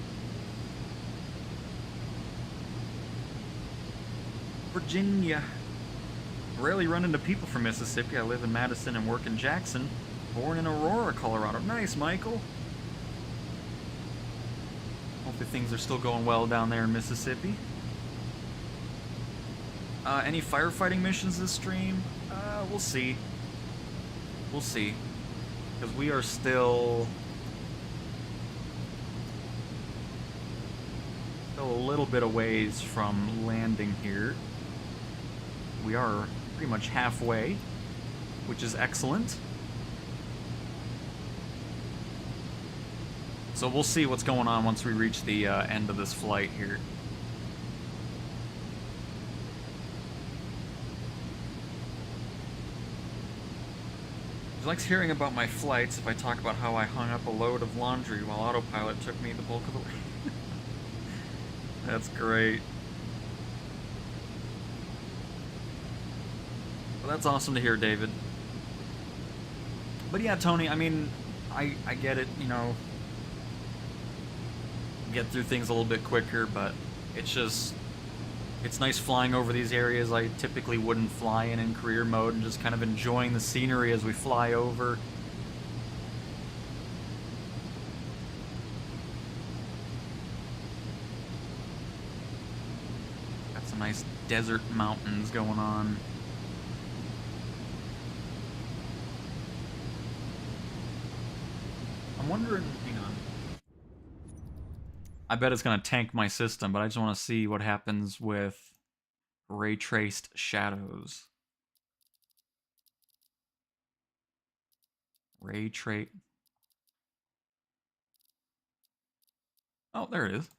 Virginia. Rarely run into people from Mississippi. I live in Madison and work in Jackson. Born in Aurora, Colorado. Nice, Michael. Hopefully things are still going well down there in Mississippi. Any firefighting missions this stream? We'll see. We'll see. Because we are still a little bit of ways from landing here. We are pretty much halfway, which is excellent. So we'll see what's going on once we reach the end of this flight here. He likes hearing about my flights if I talk about how I hung up a load of laundry while autopilot took me the bulk of the way. That's great. Well, that's awesome to hear, David. But yeah, Tony, I mean, I get it, you know, get through things a little bit quicker, but it's just, it's nice flying over these areas I typically wouldn't fly in career mode, and just kind of enjoying the scenery as we fly over. Got some nice desert mountains going on. I'm wondering, hang on. I bet it's going to tank my system, but I just want to see what happens with ray traced shadows. Ray trace. Oh, there it is.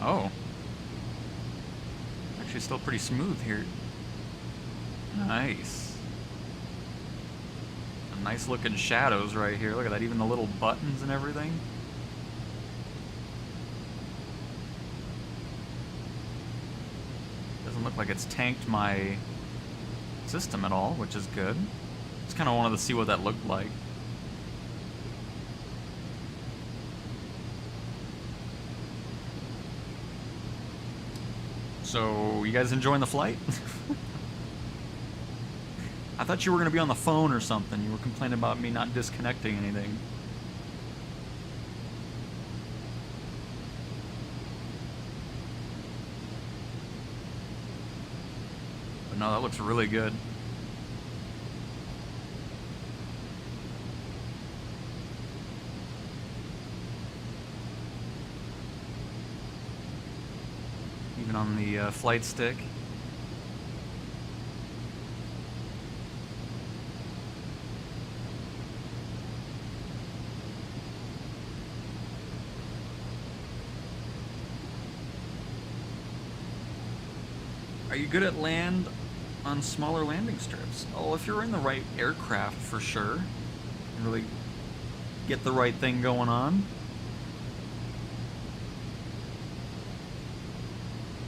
Oh. Actually still pretty smooth here. Nice. Nice looking shadows right here. Look at that, even the little buttons and everything. Doesn't look like it's tanked my system at all, which is good. Just kind of wanted to see what that looked like. So, you guys enjoying the flight? I thought you were going to be on the phone or something. You were complaining about me not disconnecting anything. But no, that looks really good. Even on the flight stick. Are you good at land on smaller landing strips? Oh, if you're in the right aircraft, for sure. And really get the right thing going on.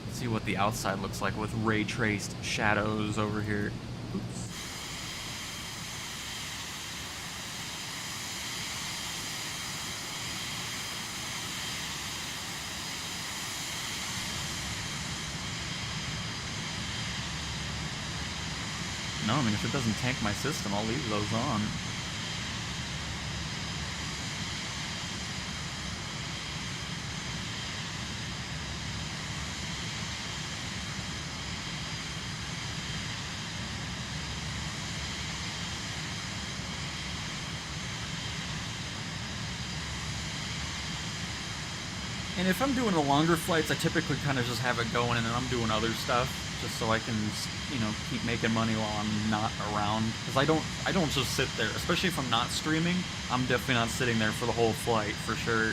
Let's see what the outside looks like with ray traced shadows over here. Oops. No, I mean, if it doesn't tank my system, I'll leave those on. And if I'm doing the longer flights, I typically kind of just have it going and then I'm doing other stuff, just so I can, you know, keep making money while I'm not around. Because I don't just sit there, especially if I'm not streaming. I'm definitely not sitting there for the whole flight, for sure.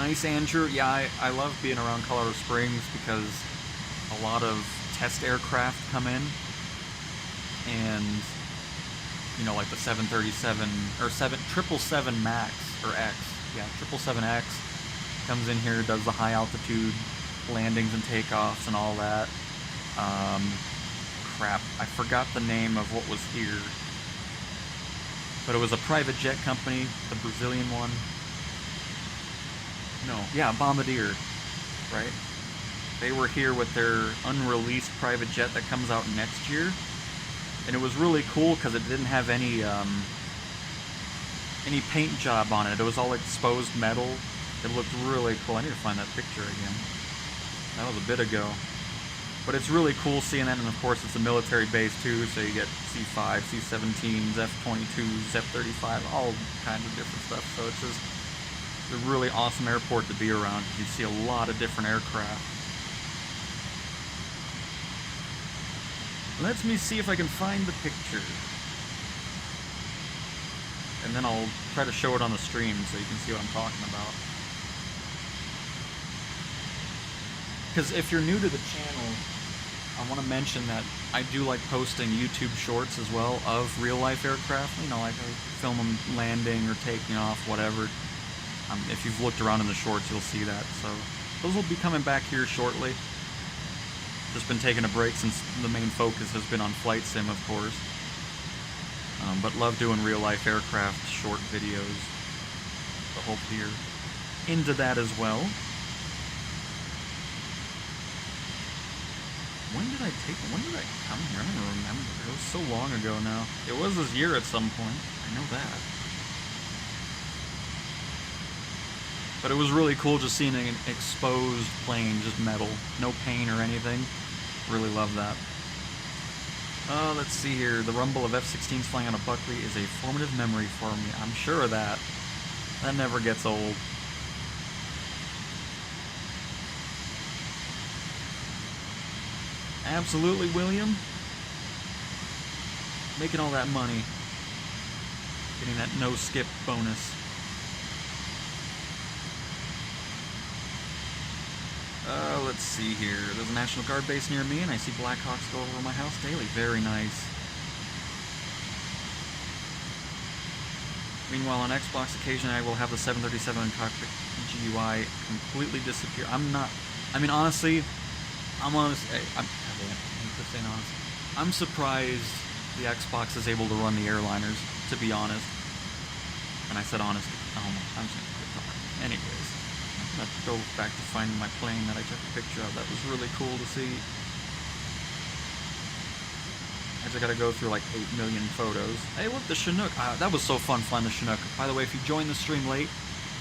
Nice, Andrew. Yeah, I love being around Colorado Springs because a lot of test aircraft come in, and you know, like the 737 or 777 Max or X. Yeah, 777X comes in here, does the high altitude landings and takeoffs and all that. Crap, I forgot the name of what was here, but it was a private jet company, the Brazilian one. No, yeah, Bombardier, right? They were here with their unreleased private jet that comes out next year. And it was really cool because it didn't have any paint job on it. It was all exposed metal. It looked really cool. I need to find that picture again. That was a bit ago. But it's really cool seeing that, and of course it's a military base too, so you get C-5, C-17s, F-22s, F-35, all kinds of different stuff. So it's just a really awesome airport to be around because you see a lot of different aircraft. Let me see if I can find the picture. And then I'll try to show it on the stream so you can see what I'm talking about. Because if you're new to the channel, I want to mention that I do like posting YouTube shorts as well of real-life aircraft. You know, like I film them landing or taking off, whatever. If you've looked around in the shorts, you'll see that. So those will be coming back here shortly. Just been taking a break since the main focus has been on flight sim, of course. But love doing real-life aircraft short videos. So hopefully you're into that as well. When did I come here? I don't remember. It was so long ago now. It was this year at some point. I know that. But it was really cool just seeing an exposed plane, just metal. No paint or anything. Really love that. Let's see here. The rumble of F-16s flying on a Buckley is a formative memory for me. I'm sure of that. That never gets old. Absolutely, William. Making all that money. Getting that no-skip bonus. Let's see here. There's a National Guard base near me, and I see Blackhawks go over my house daily. Very nice. Meanwhile, on Xbox, occasionally I will have the 737 cockpit GUI completely disappear. I mean, honestly, I'm surprised the Xbox is able to run the airliners, to be honest. And I said honest. Oh my, I'm just gonna quit talking. Anyways, I'm gonna go back to finding my plane that I took a picture of. That was really cool to see. I just gotta go through like 8 million photos. Hey, look, the Chinook. That was so fun flying the Chinook. By the way, if you joined the stream late,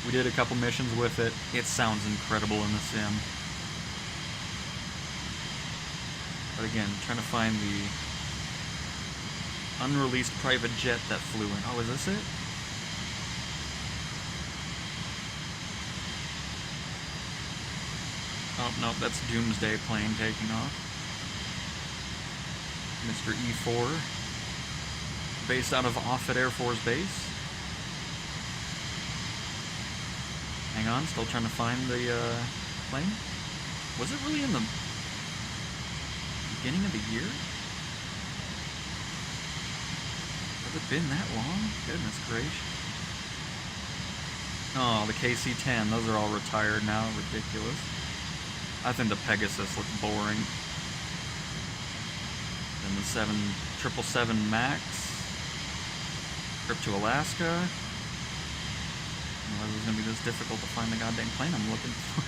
we did a couple missions with it. It sounds incredible in the sim. But again, trying to find the unreleased private jet that flew in. Oh, is this it? Oh, no, that's Doomsday plane taking off. Mr. E4, based out of Offutt Air Force Base. Hang on, still trying to find the plane. Was it really in the beginning of the year? Has it been that long? Goodness gracious. Oh, the KC-10, those are all retired now, ridiculous. I think the Pegasus looks boring. Then the 777 MAX, trip to Alaska. I didn't realize it was going to be this difficult to find the goddamn plane I'm looking for.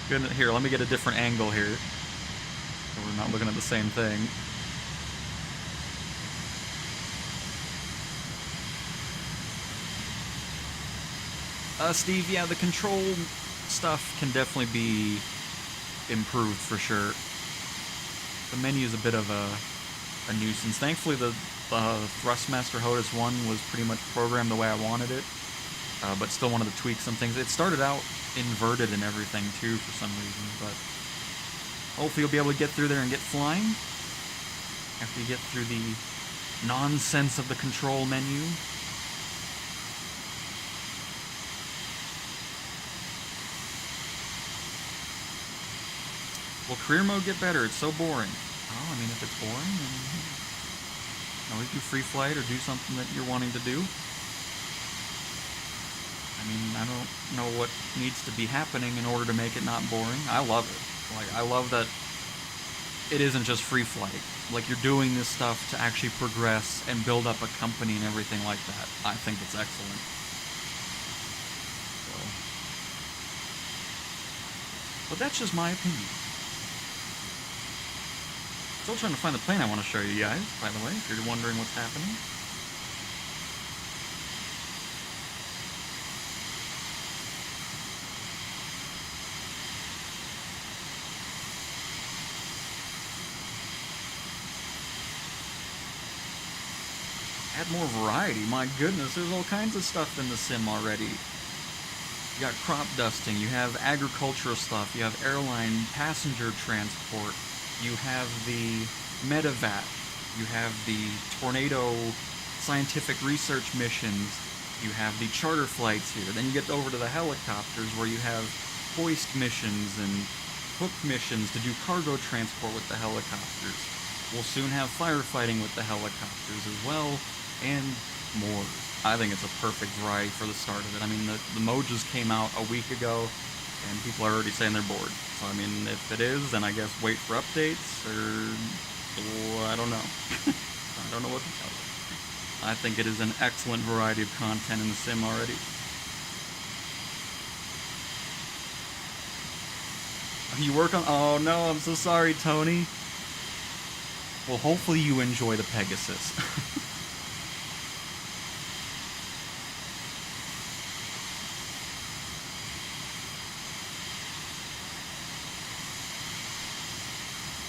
Good. Here, let me get a different angle here, so we're not looking at the same thing. Steve, yeah, the control stuff can definitely be improved for sure. The menu is a bit of a nuisance. Thankfully, the Thrustmaster HOTAS 1 was pretty much programmed the way I wanted it, but still wanted to tweak some things. It started out inverted and everything too for some reason, but hopefully you'll be able to get through there and get flying after you get through the nonsense of the control menu. Will career mode get better? It's so boring. Oh, I mean, if it's boring, then always do free flight or do something that you're wanting to do. I mean, I don't know what needs to be happening in order to make it not boring. I love it. Like, I love that it isn't just free flight. Like, you're doing this stuff to actually progress and build up a company and everything like that. I think it's excellent. So. But that's just my opinion. Still trying to find the plane I want to show you guys, by the way, if you're wondering what's happening. Add more variety, my goodness, there's all kinds of stuff in the sim already. You got crop dusting, you have agricultural stuff, you have airline passenger transport, you have the medevac, you have the tornado scientific research missions, you have the charter flights here, then you get over to the helicopters where you have hoist missions and hook missions to do cargo transport with the helicopters. We'll soon have firefighting with the helicopters as well, and more. I think it's a perfect variety for the start of it. I mean, the mode just came out a week ago, and people are already saying they're bored. So, I mean, if it is, then I guess wait for updates, or I don't know. I don't know what to tell you. I think it is an excellent variety of content in the sim already. You work on... Oh, no, I'm so sorry, Tony. Well, hopefully you enjoy the Pegasus.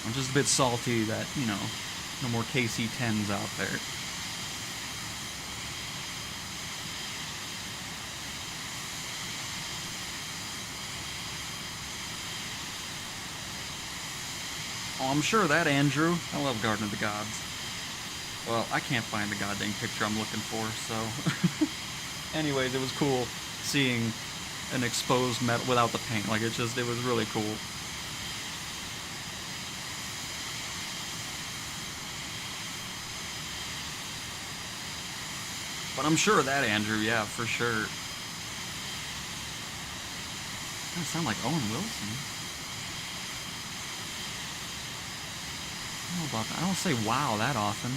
I'm just a bit salty that, you know, no more KC-10s out there. Oh, I'm sure of that, Andrew. I love Garden of the Gods. Well, I can't find the goddamn picture I'm looking for, so... Anyways, it was cool seeing an exposed metal without the paint. Like, it was really cool. But I'm sure of that, Andrew, yeah, for sure. Doesn't sound like Owen Wilson. I don't know about that. I don't say wow that often.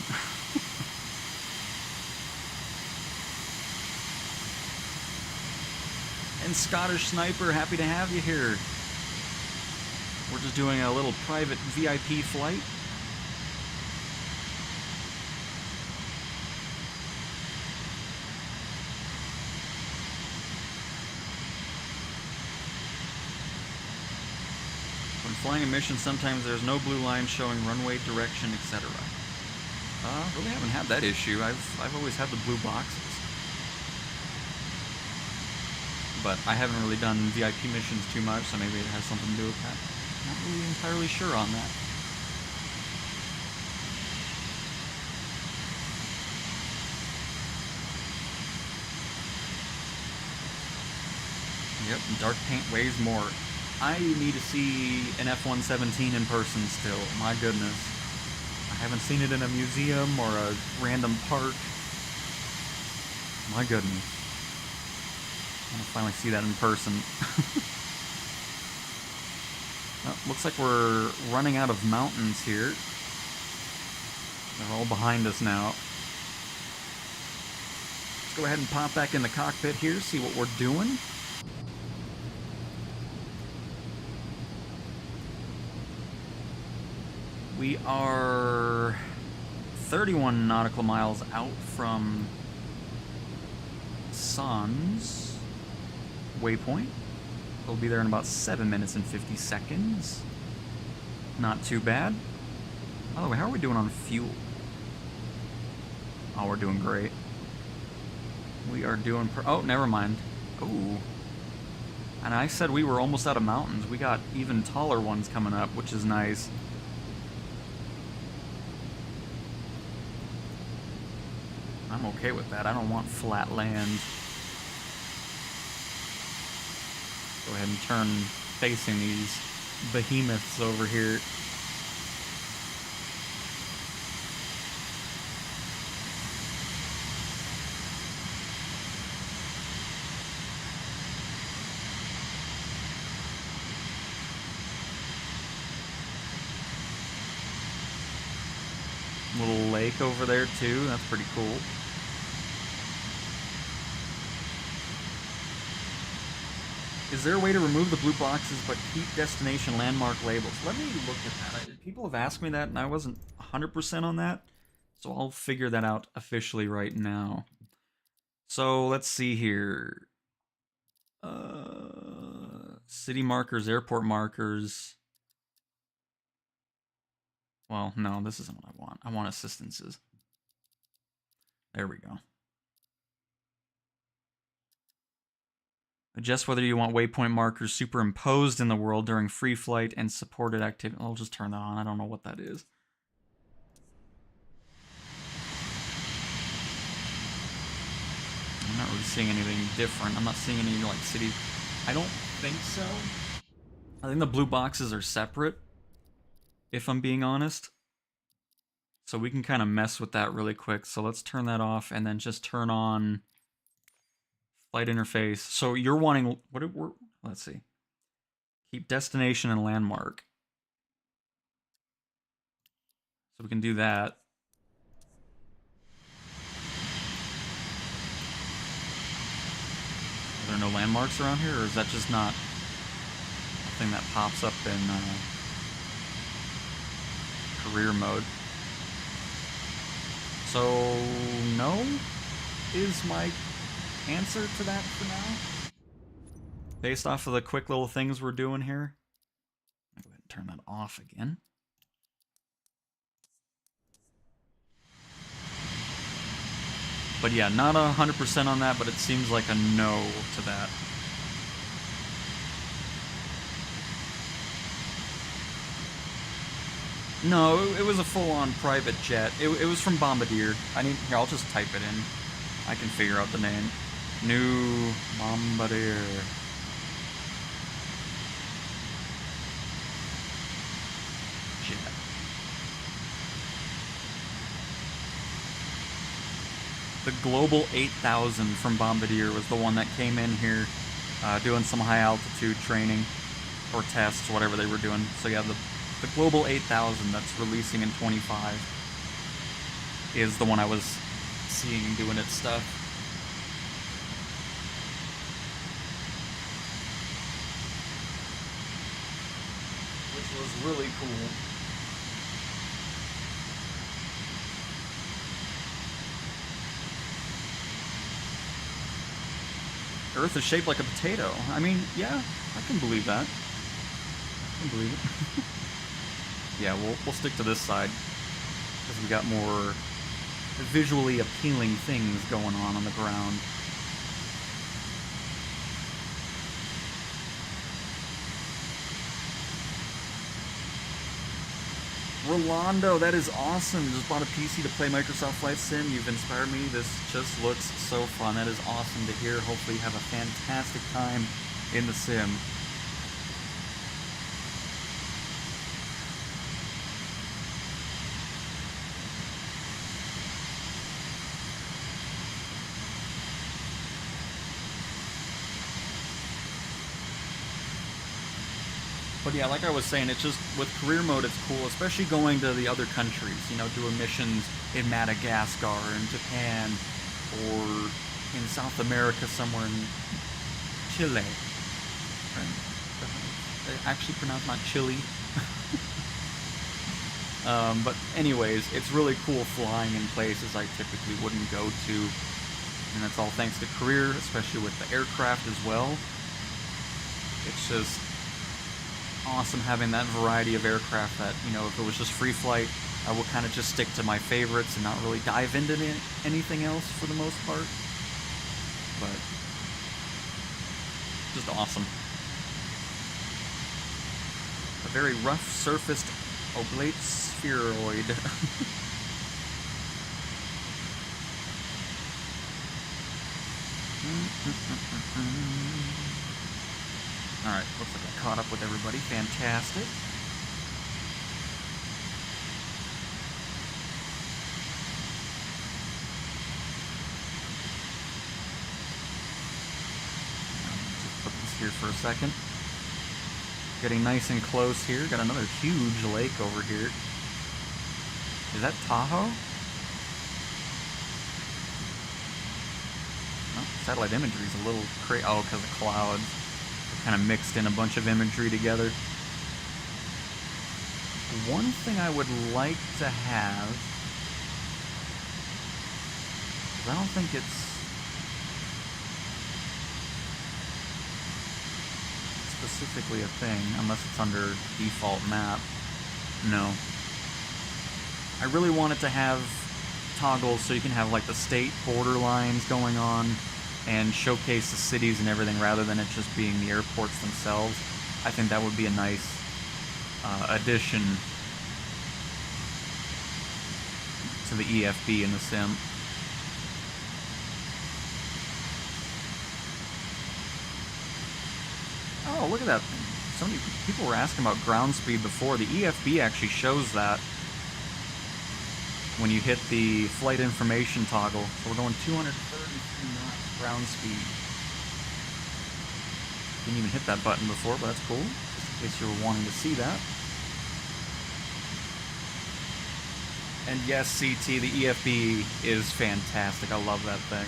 And Scottish Sniper, happy to have you here. We're just doing a little private VIP flight. When flying a mission, sometimes there's no blue line showing runway direction, etc. Really haven't had that issue. I've always had the blue boxes. But I haven't really done VIP missions too much, so maybe it has something to do with that. Not really entirely sure on that. Yep, dark paint weighs more. I need to see an F-117 in person still. My goodness. I haven't seen it in a museum or a random park. My goodness. I want to finally see that in person. Oh, looks like we're running out of mountains here. They're all behind us now. Let's go ahead and pop back in the cockpit here, see what we're doing. We are 31 nautical miles out from Sans waypoint. We'll be there in about 7 minutes and 50 seconds. Not too bad. By the way, how are we doing on fuel? Oh, we're doing great. We are doing... oh, never mind. Oh. And I said we were almost out of mountains. We got even taller ones coming up, which is nice. I'm okay with that. I don't want flat land. Go ahead and turn facing these behemoths over here. Little lake over there too. That's pretty cool. Is there a way to remove the blue boxes but keep destination landmark labels? Let me look at that. People have asked me that and I wasn't 100% on that. So I'll figure that out officially right now. So let's see here. City markers, airport markers. Well, no, this isn't what I want. I want assistances. There we go. Adjust whether you want waypoint markers superimposed in the world during free flight and supported activity. I'll just turn that on. I don't know what that is. I'm not really seeing anything different. I'm not seeing any, like, city... I don't think so. I think the blue boxes are separate, if I'm being honest. So we can kind of mess with that really quick. So let's turn that off and then just turn on... flight interface. So you're wanting... let's see. Keep destination and landmark. So we can do that. Are there no landmarks around here, or is that just not a thing that pops up in career mode? So, no is my answer to that for now. Based off of the quick little things we're doing here. I'll go ahead and turn that off again. But yeah, not 100% on that, but it seems like a no to that. No, it was a full-on private jet. It was from Bombardier. Here, I'll just type it in. I can figure out the name. New Bombardier. The Global 8000 from Bombardier was the one that came in here doing some high altitude training or tests, whatever they were doing. So yeah, the Global 8000 that's releasing in 25 is the one I was seeing doing its stuff. Which was really cool. Earth is shaped like a potato. I mean, yeah, I can believe that. I can believe it. Yeah, we'll stick to this side because we got more visually appealing things going on the ground. Rolando, that is awesome. Just bought a PC to play Microsoft Flight Sim. You've inspired me. This just looks so fun. That is awesome to hear. Hopefully you have a fantastic time in the sim. But yeah, like I was saying, it's just, with career mode, it's cool, especially going to the other countries, you know, doing missions in Madagascar and Japan, or in South America somewhere in Chile. Right? They actually pronounce not Chile. But anyways, it's really cool flying in places I typically wouldn't go to. And that's all thanks to career, especially with the aircraft as well. It's just awesome having that variety of aircraft that, you know, if it was just free flight, I would kind of just stick to my favorites and not really dive into anything else for the most part. But just awesome. A very rough surfaced oblate spheroid. Alright, looks like I caught up with everybody. Fantastic. Just put this here for a second. Getting nice and close here. Got another huge lake over here. Is that Tahoe? Oh, satellite imagery is a little crazy. Oh, because of clouds. Kind of mixed in a bunch of imagery together. One thing I would like to have, I don't think it's specifically a thing, unless it's under default map. No. I really want it to have toggles so you can have like the state border lines going on and showcase the cities and everything rather than it just being the airports themselves. I think that would be a nice addition to the EFB in the sim. Oh, look at that. So many people were asking about ground speed before. The EFB actually shows that when you hit the flight information toggle. So we're going 233 knots ground speed. Didn't even hit that button before, but that's cool. Just in case you were wanting to see that. And yes, CT, the EFB is fantastic. I love that thing.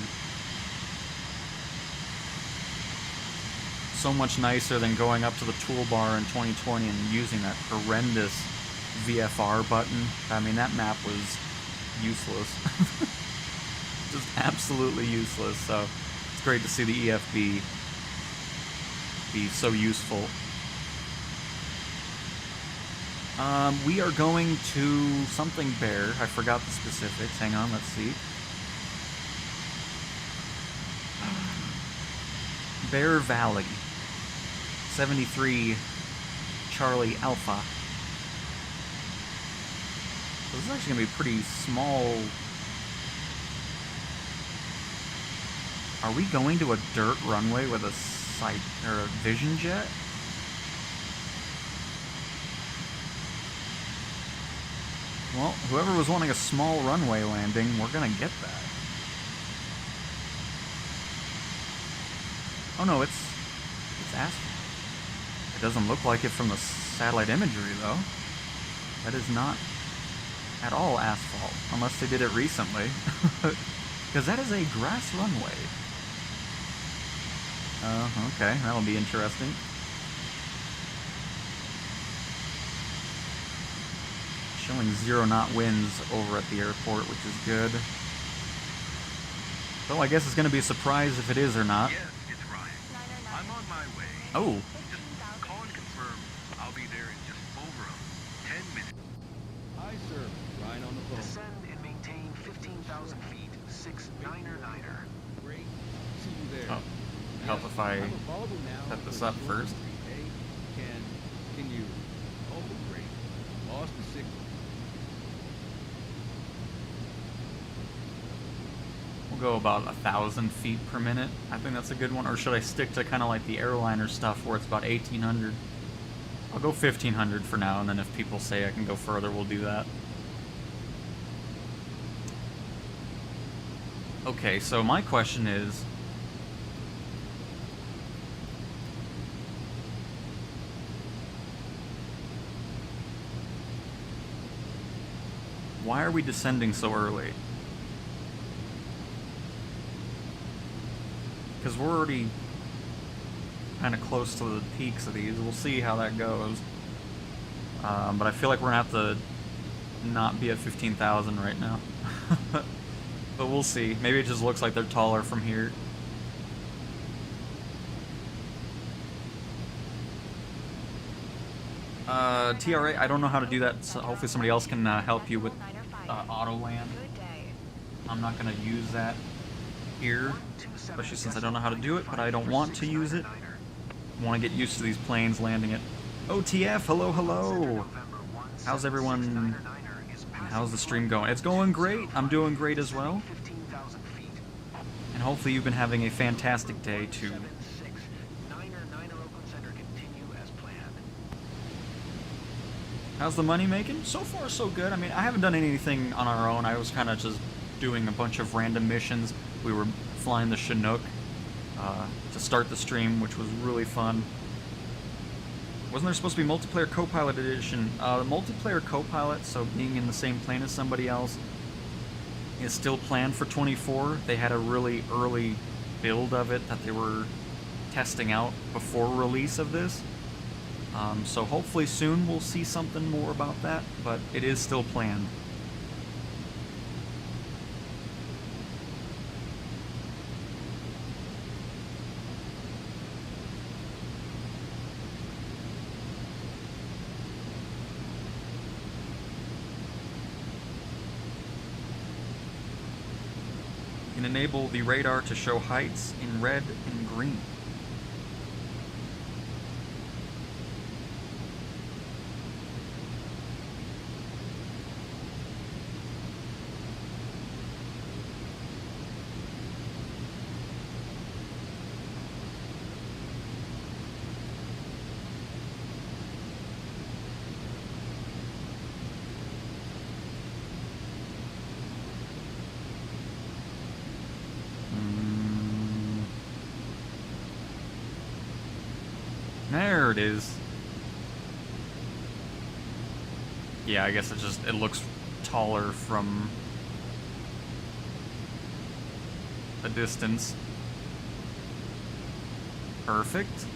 So much nicer than going up to the toolbar in 2020 and using that horrendous VFR button. I mean, that map was useless. Just absolutely useless. So it's great to see the EFB be so useful. We are going to something Bear. I forgot the specifics. Hang on, let's see. Bear Valley. 73 Charlie Alpha. So this is actually going to be pretty small. Are we going to a dirt runway with a sight or a Vision Jet? Well, whoever was wanting a small runway landing, we're gonna get that. Oh no, it's asphalt. It doesn't look like it from the satellite imagery though. That is not at all asphalt, unless they did it recently. Because that is a grass runway. Okay, that'll be interesting. Showing 0 knot winds over at the airport, which is good. So I guess it's going to be a surprise if it is or not. Yes, it's Ryan. I'm on my way. Oh. Just call and confirm. I'll be there in just over 10 minutes. Hi, sir. Ryan on the phone. Descend and maintain 15,000 feet, 6-9er. Great. See you there. Oh, help if I I'm available now set this for up short first. debrief. Hey, can you? Oh, great. Lost the signal. We'll go about 1,000 feet per minute. I think that's a good one. Or should I stick to kind of like the airliner stuff where it's about 1,800? I'll go 1,500 for now, and then if people say I can go further, we'll do that. Okay, so my question is, why are we descending so early? Because we're already kind of close to the peaks of these. We'll see how that goes. But I feel like we're going to have to not be at 15,000 right now. But we'll see. Maybe it just looks like they're taller from here. TRA, I don't know how to do that, so hopefully somebody else can help you with auto land. I'm not going to use that here, especially since I don't know how to do it, but I don't want to use it. I want to get used to these planes landing it. OTF, hello, hello. How's everyone? How's the stream going? It's going great. I'm doing great as well. And hopefully you've been having a fantastic day too. How's the money making? So far, so good. I mean, I haven't done anything on our own. I was kind of just doing a bunch of random missions. We were flying the Chinook to start the stream, which was really fun. Wasn't there supposed to be multiplayer co-pilot edition? The multiplayer co-pilot, so being in the same plane as somebody else, is still planned for 24. They had a really early build of it that they were testing out before release of this. So hopefully soon we'll see something more about that, but it is still planned. You can enable the radar to show heights in red and green. There it is. Yeah, I guess it looks taller from a distance. Perfect.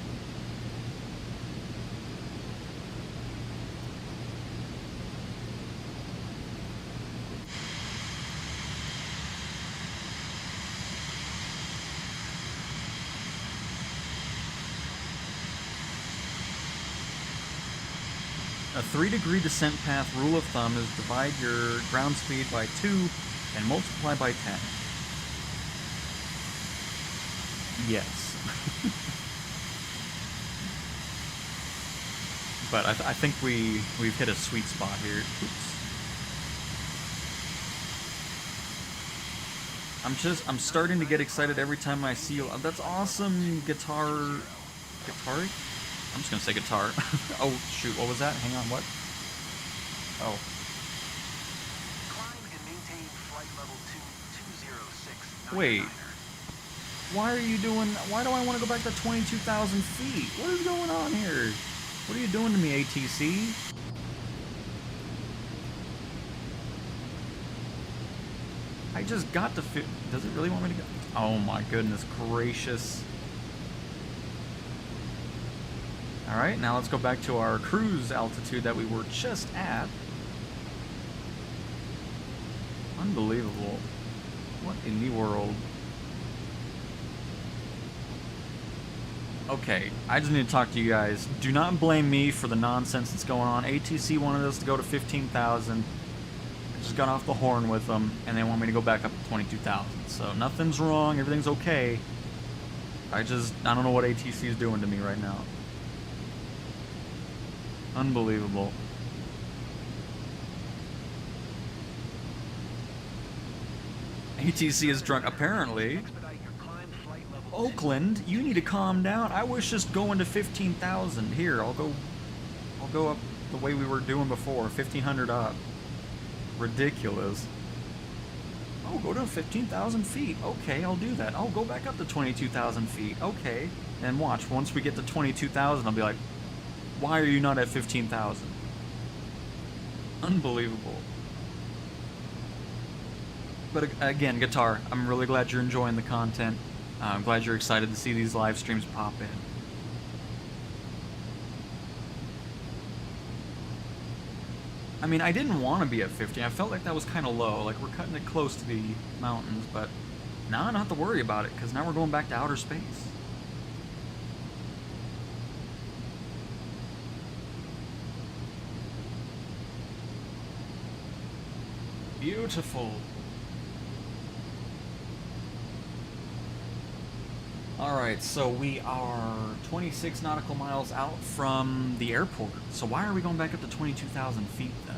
A 3-degree descent path rule of thumb is divide your ground speed by 2 and multiply by 10. Yes. But I think we've hit a sweet spot here. Oops. I'm starting to get excited every time I see you. That's awesome, guitar. I'm just gonna say guitar. Oh shoot, what was that? Hang on, what? Oh. Climb and maintain flight level 206. Wait. Why are you doing... Why do I want to go back to 22,000 feet? What is going on here? What are you doing to me, ATC? I just got to... Does it really want me to go? Oh my goodness gracious. Alright, now let's go back to our cruise altitude that we were just at. Unbelievable. What in the world? Okay, I just need to talk to you guys. Do not blame me for the nonsense that's going on. ATC wanted us to go to 15,000. I just got off the horn with them, and they want me to go back up to 22,000. So nothing's wrong, everything's okay. I don't know what ATC is doing to me right now. Unbelievable. ATC is drunk. Apparently, Oakland, you need to calm down. I was just going to 15,000. Here, I'll go up the way we were doing before, 1,500 up. Ridiculous. Oh, go to 15,000 feet. Okay, I'll do that. I'll go back up to 22,000 feet. Okay. And watch, once we get to 22,000, I'll be like, why are you not at 15,000? Unbelievable. But again, Guitar, I'm really glad you're enjoying the content. I'm glad you're excited to see these live streams pop in. I mean, I didn't want to be at 50. I felt like that was kind of low. Like, we're cutting it close to the mountains, but now I don't have to worry about it, because now we're going back to outer space. Beautiful. Alright, so we are 26 nautical miles out from the airport. So why are we going back up to 22,000 feet then?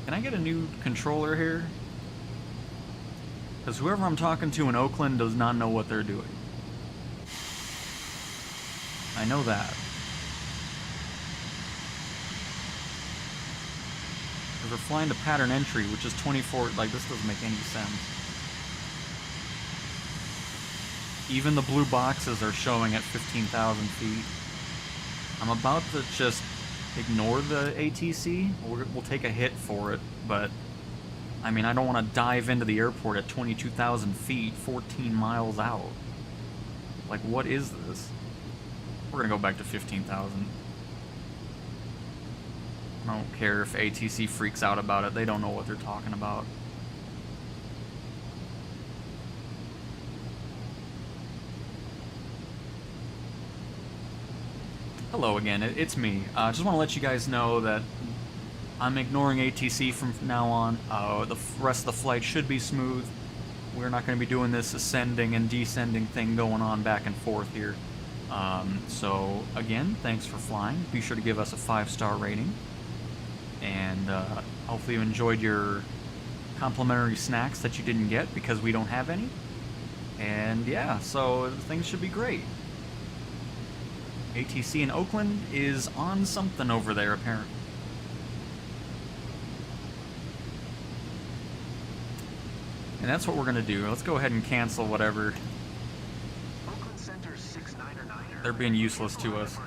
Can I get a new controller here? Because whoever I'm talking to in Oakland does not know what they're doing. I know that. We're flying to pattern entry, which is 24, like, this doesn't make any sense. Even the blue boxes are showing at 15,000 feet. I'm about to just ignore the ATC. We'll take a hit for it, but, I mean, I don't want to dive into the airport at 22,000 feet, 14 miles out. Like, what is this? We're gonna go back to 15,000. I don't care if ATC freaks out about it. They don't know what they're talking about. Hello again, it's me. I just want to let you guys know that I'm ignoring ATC from now on. The rest of the flight should be smooth. We're not going to be doing this ascending and descending thing going on back and forth here. So, again, thanks for flying. Be sure to give us a 5-star rating. And hopefully you enjoyed your complimentary snacks that you didn't get because we don't have any. And yeah, so things should be great. ATC in Oakland is on something over there, apparently. And that's what we're going to do. Let's go ahead and cancel whatever. They're being useless to us.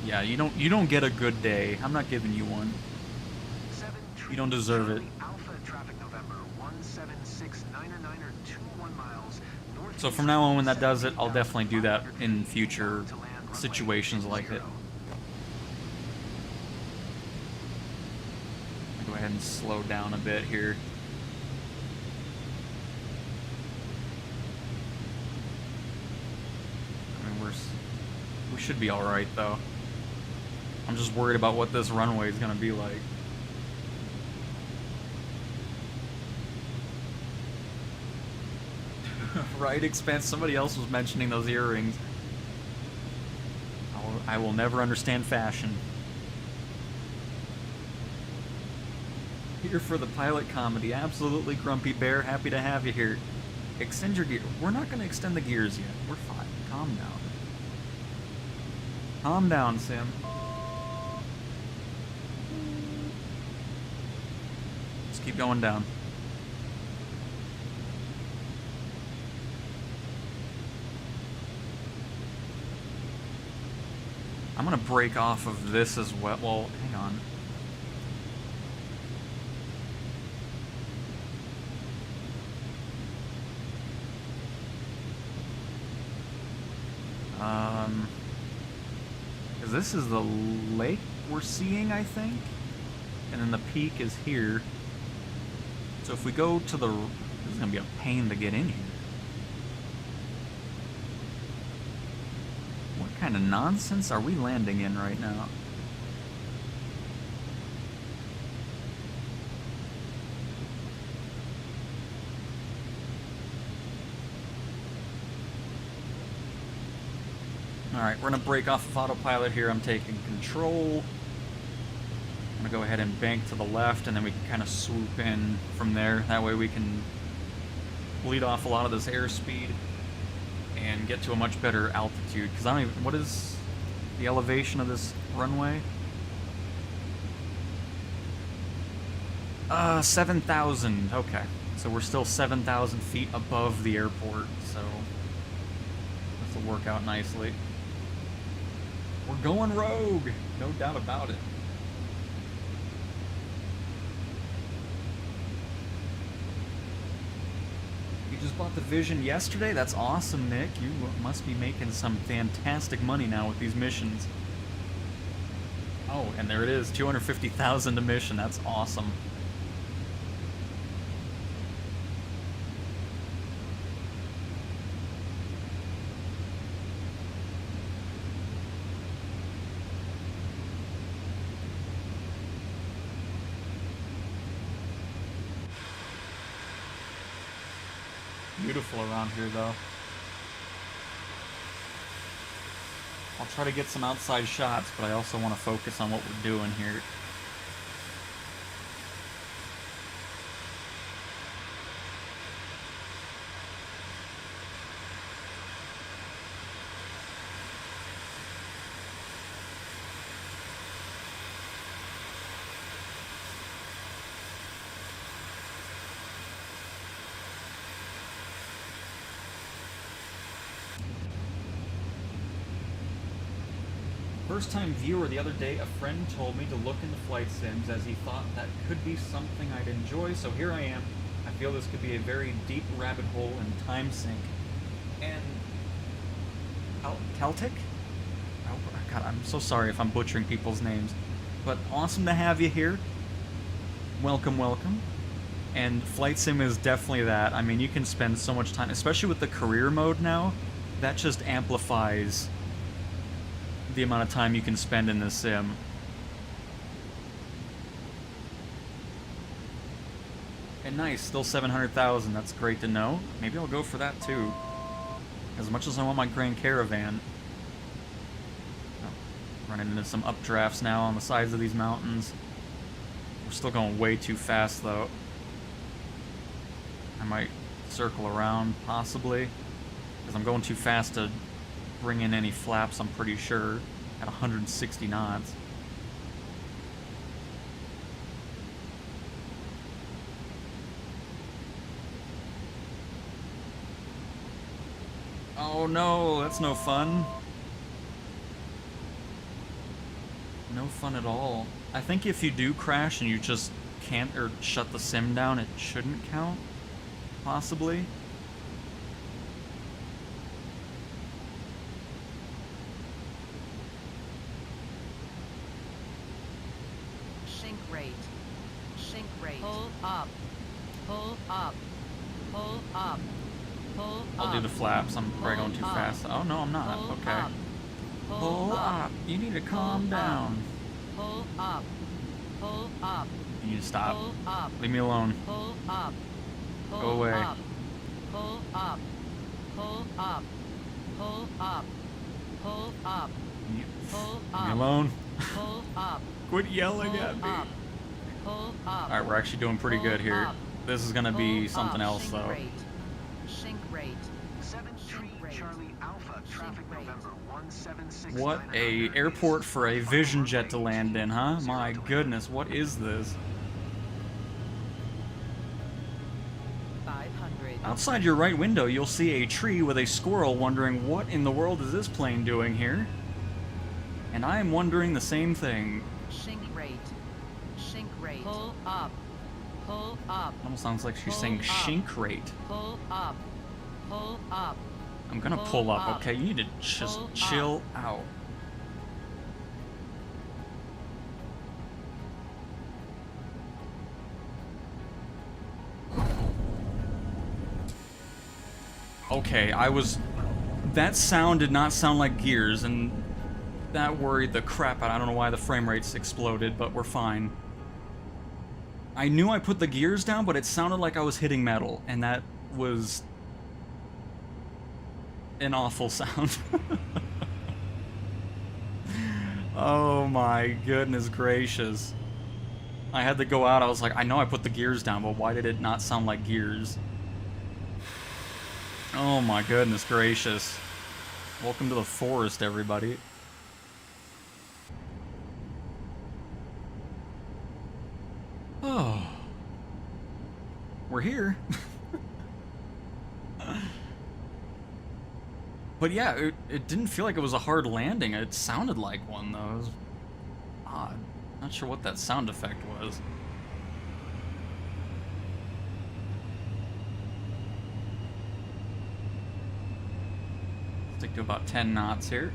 Yeah, you don't get a good day. I'm not giving you one. You don't deserve it. So from now on, when that does it, I'll definitely do that in future situations like it. Go ahead and slow down a bit here. I mean, we should be all right though. I'm just worried about what this runway is gonna be like. Right, Expense? Somebody else was mentioning those earrings. I will never understand fashion. Here for the pilot comedy. Absolutely, Grumpy Bear. Happy to have you here. Extend your gear. We're not going to extend the gears yet. We're fine. Calm down. Calm down, Sim. Just keep going down. I'm gonna break off of this as well. Well, hang on. Because this is the lake we're seeing, I think, and then the peak is here. So if we go to the, this is gonna be a pain to get in here. What kind of nonsense are we landing in right now? Alright, we're gonna break off of autopilot here. I'm taking control. I'm gonna go ahead and bank to the left, and then we can kind of swoop in from there. That way we can bleed off a lot of this airspeed and get to a much better altitude. Because I don't even, what is the elevation of this runway? 7,000. Okay, so we're still 7,000 feet above the airport, so this will work out nicely. We're going rogue, no doubt about it. You just bought the Vision yesterday? That's awesome, Nick. You must be making some fantastic money now with these missions. Oh, and there it is, 250,000 a mission. That's awesome. Beautiful around here, though. I'll try to get some outside shots, but I also want to focus on what we're doing here. First-time viewer the other day, a friend told me to look into flight sims as he thought that could be something I'd enjoy, so here I am. I feel this could be a very deep rabbit hole and time sink. And Celtic? Oh, God, I'm so sorry if I'm butchering people's names. But awesome to have you here. Welcome, welcome. And flight sim is definitely that. I mean, you can spend so much time, especially with the career mode now, that just amplifies the amount of time you can spend in this sim. And nice, still 700,000, that's great to know. Maybe I'll go for that too. As much as I want my Grand Caravan. Oh, running into some updrafts now on the sides of these mountains. We're still going way too fast though. I might circle around, possibly. Because I'm going too fast to bring in any flaps, I'm pretty sure, at 160 knots. Oh no, that's no fun. No fun at all. I think if you do crash and you just can't, or shut the sim down, it shouldn't count, possibly. Pull up, pull up, pull up, pull up. I'll do the flaps. I'm probably going too fast. Oh no, I'm not. Okay. Pull up. You need to calm down. Pull up, pull up. You need to stop. Pull up. Leave me alone. Pull up. Go away. Pull up. Pull up. Pull up. Pull up. Pull up. Leave me alone. Pull up. Quit yelling at me. Pull up. Alright, we're actually doing pretty good here. This is gonna be something else though. Sink rate. 73 Charlie Alpha traffic November 176. What a airport for a Vision Jet to land in, huh? My goodness, what is this? 500. Outside your right window, you'll see a tree with a squirrel wondering, what in the world is this plane doing here? And I am wondering the same thing. Sink rate. Sink rate. Pull up. Pull up. Almost sounds like she's Pull saying up. shink rate. Pull up. Pull up. I'm gonna Pull pull up, up. okay? You need to just Pull chill out. Okay, that sound did not sound like gears, and that worried the crap out. I don't know why the frame rates exploded, but we're fine. I knew I put the gears down, but it sounded like I was hitting metal, and that was an awful sound. Oh my goodness gracious. I had to go out, I was like, I know I put the gears down, but why did it not sound like gears? Oh my goodness gracious. Welcome to the forest, everybody. Oh. We're here. But yeah, it didn't feel like it was a hard landing. It sounded like one, though. It was odd. Not sure what that sound effect was. Stick to about 10 knots here.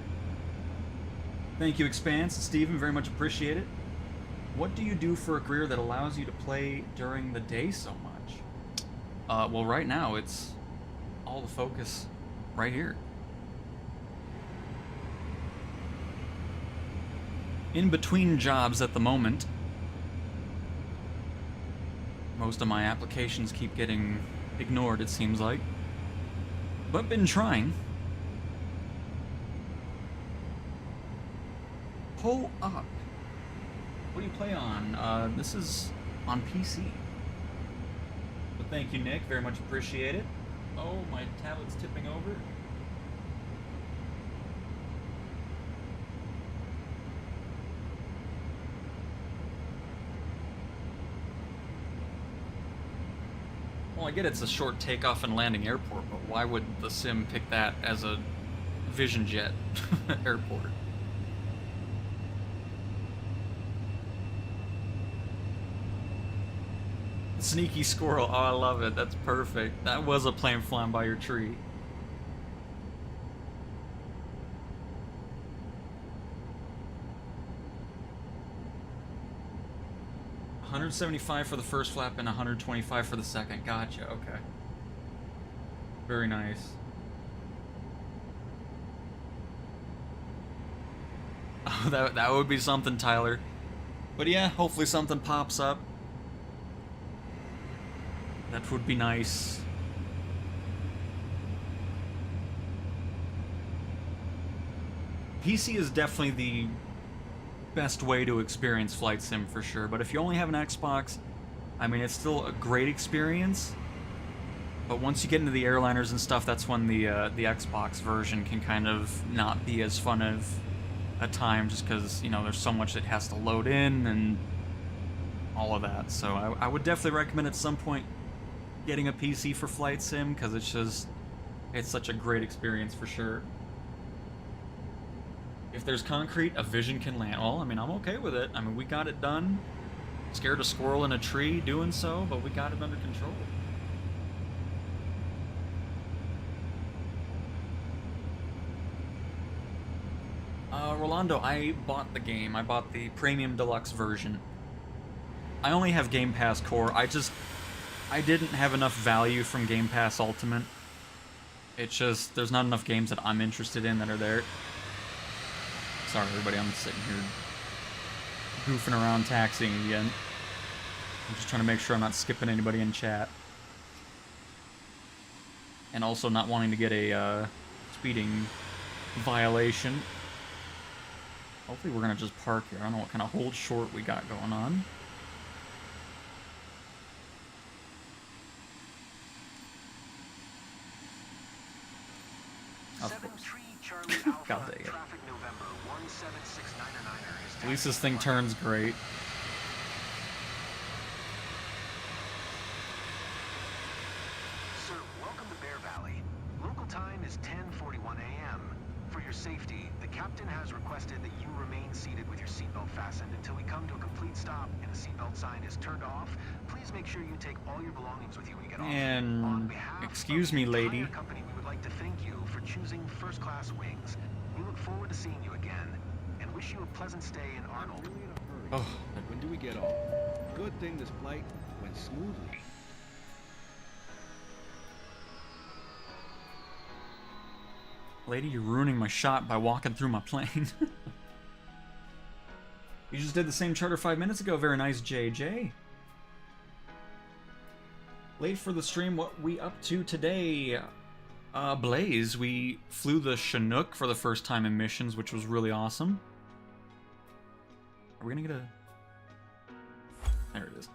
Thank you, Expanse and Steven. Very much appreciate it. What do you do for a career that allows you to play during the day so much? Well, right now, it's all the focus right here. In between jobs at the moment, most of my applications keep getting ignored, it seems like. But been trying. Pull up. What do you play on? This is on PC. But thank you, Nick. Very much appreciate it. Oh, my tablet's tipping over. Well, I get it's a short takeoff and landing airport, but why would the sim pick that as a Vision Jet airport? Sneaky squirrel. Oh, I love it. That's perfect. That was a plane flying by your tree. $175 for the first flap and $125 for the second. Gotcha. Okay. Very nice. Oh, that would be something, Tyler. But yeah, hopefully something pops up. That would be nice. PC is definitely the best way to experience flight sim for sure, but if you only have an Xbox, I mean, it's still a great experience. But once you get into the airliners and stuff, that's when the Xbox version can kind of not be as fun of a time, just because, you know, there's so much that has to load in and all of that. So I would definitely recommend at some point getting a PC for flight sim, because it's such a great experience for sure. If there's concrete, a Vision can land. Well, I mean, I'm okay with it. I mean, we got it done. Scared a squirrel in a tree doing so, but we got it under control. Rolando, I bought the game. I bought the Premium Deluxe version. I only have Game Pass Core. I didn't have enough value from Game Pass Ultimate. It's just, there's not enough games that I'm interested in that are there. Sorry, everybody, I'm sitting here goofing around taxiing again. I'm just trying to make sure I'm not skipping anybody in chat. And also not wanting to get a speeding violation. Hopefully we're going to just park here. I don't know what kind of hold short we got going on. Charlie Alpha, God dang it. traffic November 17699er is At least this thing turns great. Sir, welcome to Bear Valley. Local time is 10:41 a.m. For your safety, the captain has requested that you remain seated with your seatbelt fastened until we come to a complete stop and the seatbelt sign is turned off. Please make sure you take all your belongings with you when you get off. And On behalf excuse of me, the lady. entire company, we would like to thank you for choosing first-class wings. We look forward to seeing you again and wish you a pleasant stay in Arnold. Really in a hurry. Oh. When do we get off? Good thing this flight went smoothly. Lady, you're ruining my shot by walking through my plane. You just did the same charter 5 minutes ago. Very nice, JJ. Late for the stream, what we up to today? Blaze, we flew the Chinook for the first time in missions, which was really awesome. Are we gonna get a... There it is.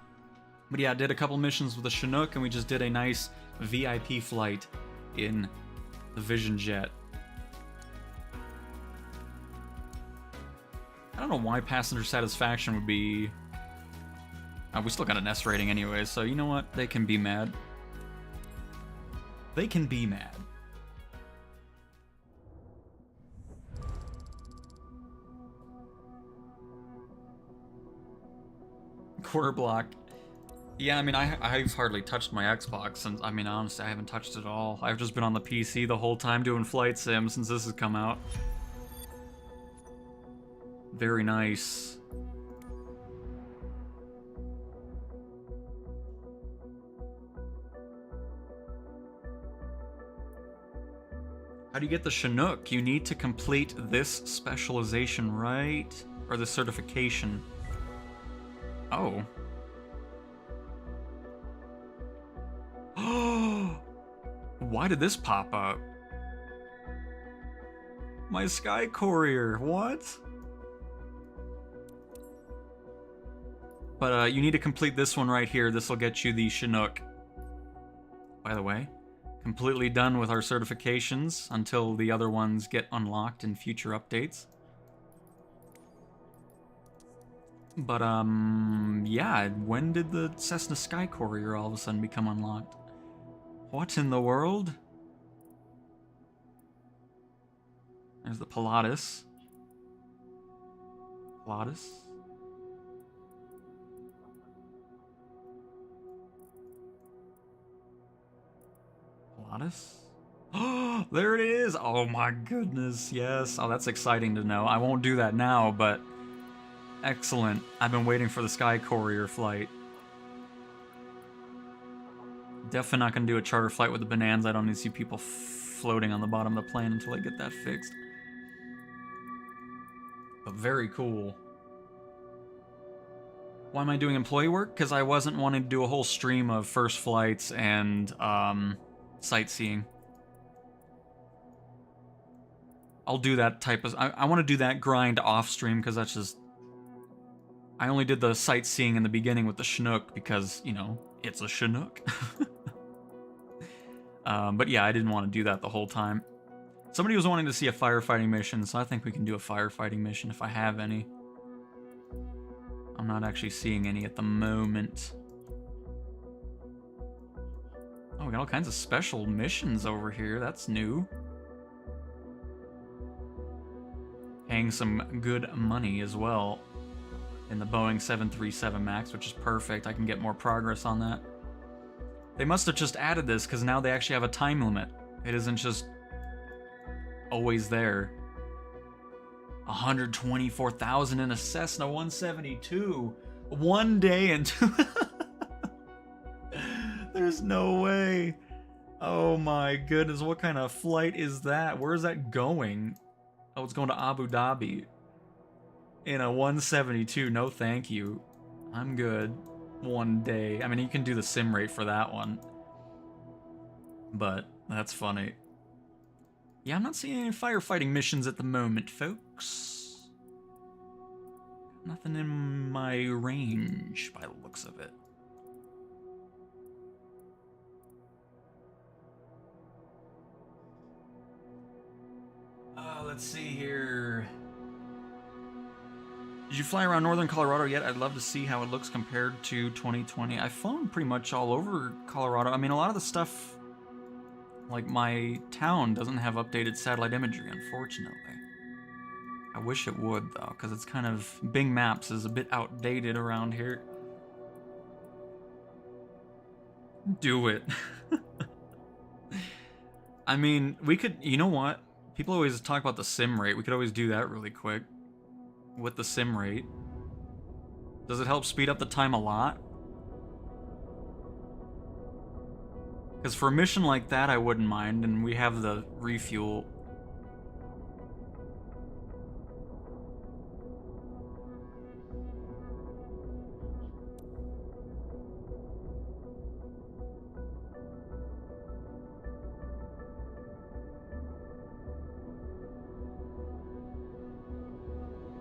But yeah, I did a couple missions with the Chinook, and we just did a nice VIP flight in the Vision Jet. I don't know why passenger satisfaction would be... we still got an S rating anyway, so you know what? They can be mad. They can be mad. Quarter block. Yeah, I mean, I've hardly touched my Xbox since... I mean, honestly, I haven't touched it at all. I've just been on the PC the whole time doing flight sim since this has come out. Very nice. How do you get the Chinook? You need to complete this specialization, right? Or the certification. Oh. Why did this pop up? My Sky Courier, what? But you need to complete this one right here. This will get you the Chinook. By the way, completely done with our certifications until the other ones get unlocked in future updates. But, yeah, when did the Cessna Sky Courier all of a sudden become unlocked? What in the world? There's the Pilatus. Pilatus? Pilatus? Oh, there it is! Oh my goodness, yes. Oh, that's exciting to know. I won't do that now, but... Excellent. I've been waiting for the Sky Courier flight. Definitely not going to do a charter flight with the Bonanza. I don't need to see people floating on the bottom of the plane until I get that fixed. But very cool. Why am I doing employee work? Because I wasn't wanting to do a whole stream of first flights and sightseeing. I'll do that type of... I want to do that grind off stream because that's just... I only did the sightseeing in the beginning with the Chinook because, you know, it's a Chinook. But yeah, I didn't want to do that the whole time. Somebody was wanting to see a firefighting mission, so I think we can do a firefighting mission if I have any. I'm not actually seeing any at the moment. Oh, we got all kinds of special missions over here. That's new. Paying some good money as well. In the Boeing 737 MAX, which is perfect. I can get more progress on that. They must have just added this because now they actually have a time limit. It isn't just always there. 124,000 in a Cessna 172. 1 day and 2... There's no way. Oh my goodness, what kind of flight is that? Where is that going? Oh, it's going to Abu Dhabi. In a 172, no thank you. I'm good. 1 day. I mean, you can do the sim rate for that one. But, that's funny. Yeah, I'm not seeing any firefighting missions at the moment, folks. Nothing in my range, by the looks of it. let's see here. Did you fly around northern Colorado yet? I'd love to see how it looks compared to 2020. I've flown pretty much all over Colorado. I mean, a lot of the stuff, like my town, doesn't have updated satellite imagery, unfortunately. I wish it would, though, because it's kind of... Bing Maps is a bit outdated around here. Do it. I mean, we could... You know what? People always talk about the sim rate. We could always do that really quick. With the sim rate. Does it help speed up the time a lot? Because for a mission like that, I wouldn't mind, and we have the refuel.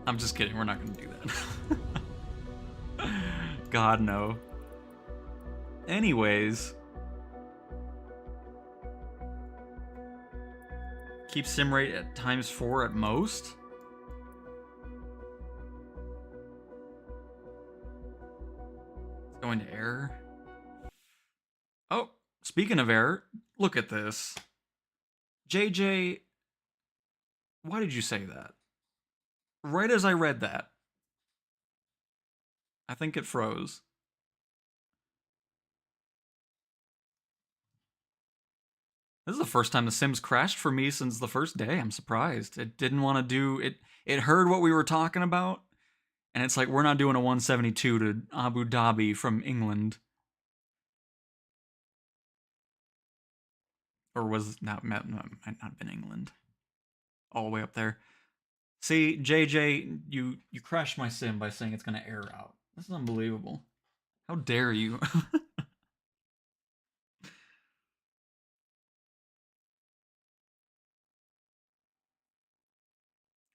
I'm just kidding, we're not gonna do that. God, no. Anyways. Keep sim rate at ×4 at most? It's going to error. Oh, speaking of error, look at this. JJ, why did you say that? Right as I read that, I think it froze. This is the first time the Sims crashed for me since the first day. I'm surprised. It didn't want to do it. It heard what we were talking about, and it's like, we're not doing a 172 to Abu Dhabi from England. Or was that might not have been England. All the way up there. See, JJ, you crashed my sim by saying it's gonna air out. This is unbelievable. How dare you?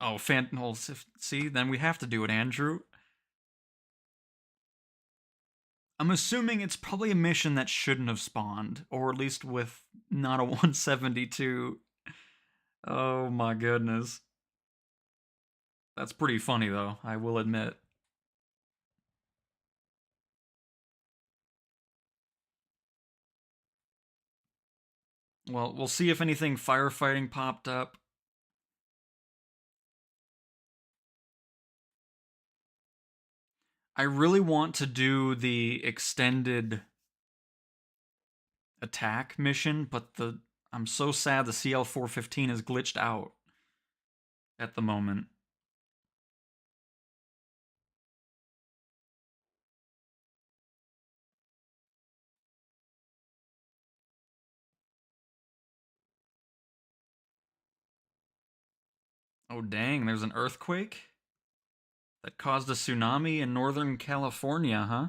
Oh, well, see, then we have to do it, Andrew. I'm assuming it's probably a mission that shouldn't have spawned, or at least with not a 172. Oh my goodness. That's pretty funny, though, I will admit. Well, we'll see if anything firefighting popped up. I really want to do the extended attack mission, but I'm so sad the CL-415 is glitched out at the moment. Oh dang, there's an earthquake that caused a tsunami in Northern California, huh?